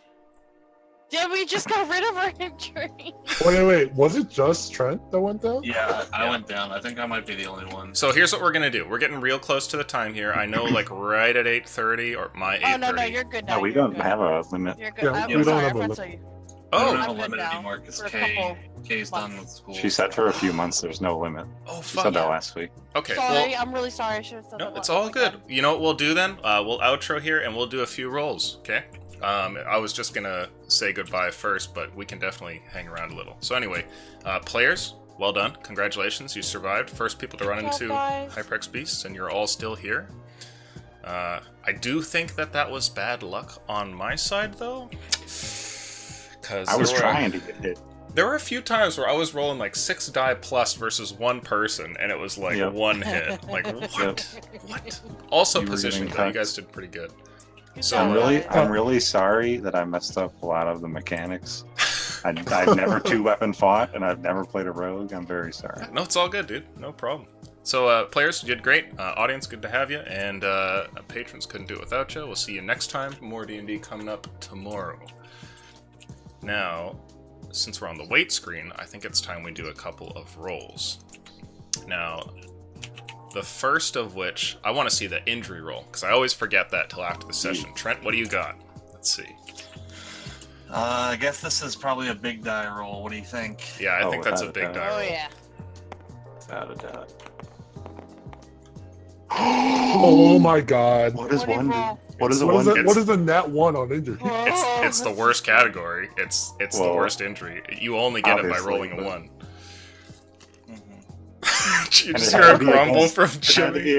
Yeah, we just got rid of our injury. Wait. Was it just Trent that went down? Yeah, I went down. I think I might be the only one. So here's what we're gonna do. We're getting real close to the time here. I know, like, right at 8:30, or my 8:30. Oh, no, you're good now. No, we you're don't good. have a limit. You're good. Yeah, I'm we don't sorry, have a I limit. saw you. I don't Oh, have a I'm good limit now anymore because for a couple K's done months. with school. She said for a few months there's no limit. oh, She fuck. said that last week. Okay, Sorry, well, I'm really sorry. I should have said no, that. it's one. all Oh my good. God. You know what we'll do then? We'll outro here, and we'll do a few rolls, okay? I was just gonna say goodbye first, but we can definitely hang around a little. So anyway, players, well done. Congratulations, you survived. First people to run Good job, into guys. Hyperx Beasts, and you're all still here. I do think that was bad luck on my side, though. Because I was trying to get hit. there were a few times where I was rolling like 6 die plus versus one person, and it was like Yep. one hit. Like, what? What? Also You were position, getting though. You cut. guys did pretty good. Good So, job, guys. I'm really sorry that I messed up a lot of the mechanics. I've never 2-weapon fought, and I've never played a rogue. I'm very sorry. No, it's all good, dude. No problem. So, players, you did great. Audience, good to have you. And patrons, couldn't do it without you. We'll see you next time. More D&D coming up tomorrow. Now, since we're on the wait screen, I think it's time we do a couple of rolls. Now, the first of which, I want to see the injury roll, because I always forget that till after the session. Trent, what do you got? Let's see. I guess this is probably a big die roll. What do you think? Yeah, I Oh, think that's a without big a doubt. die Oh, roll. yeah. Without a doubt. Oh my God. What does What do you one do? roll? What is it's- it? What is one? it? What is a nat 1 on injury? It's the worst category. It's the Well, worst injury. You only get it by obviously, rolling a but- 1. Mhm. You And just it hear had a to be grumble against- from it had to Jimmy. be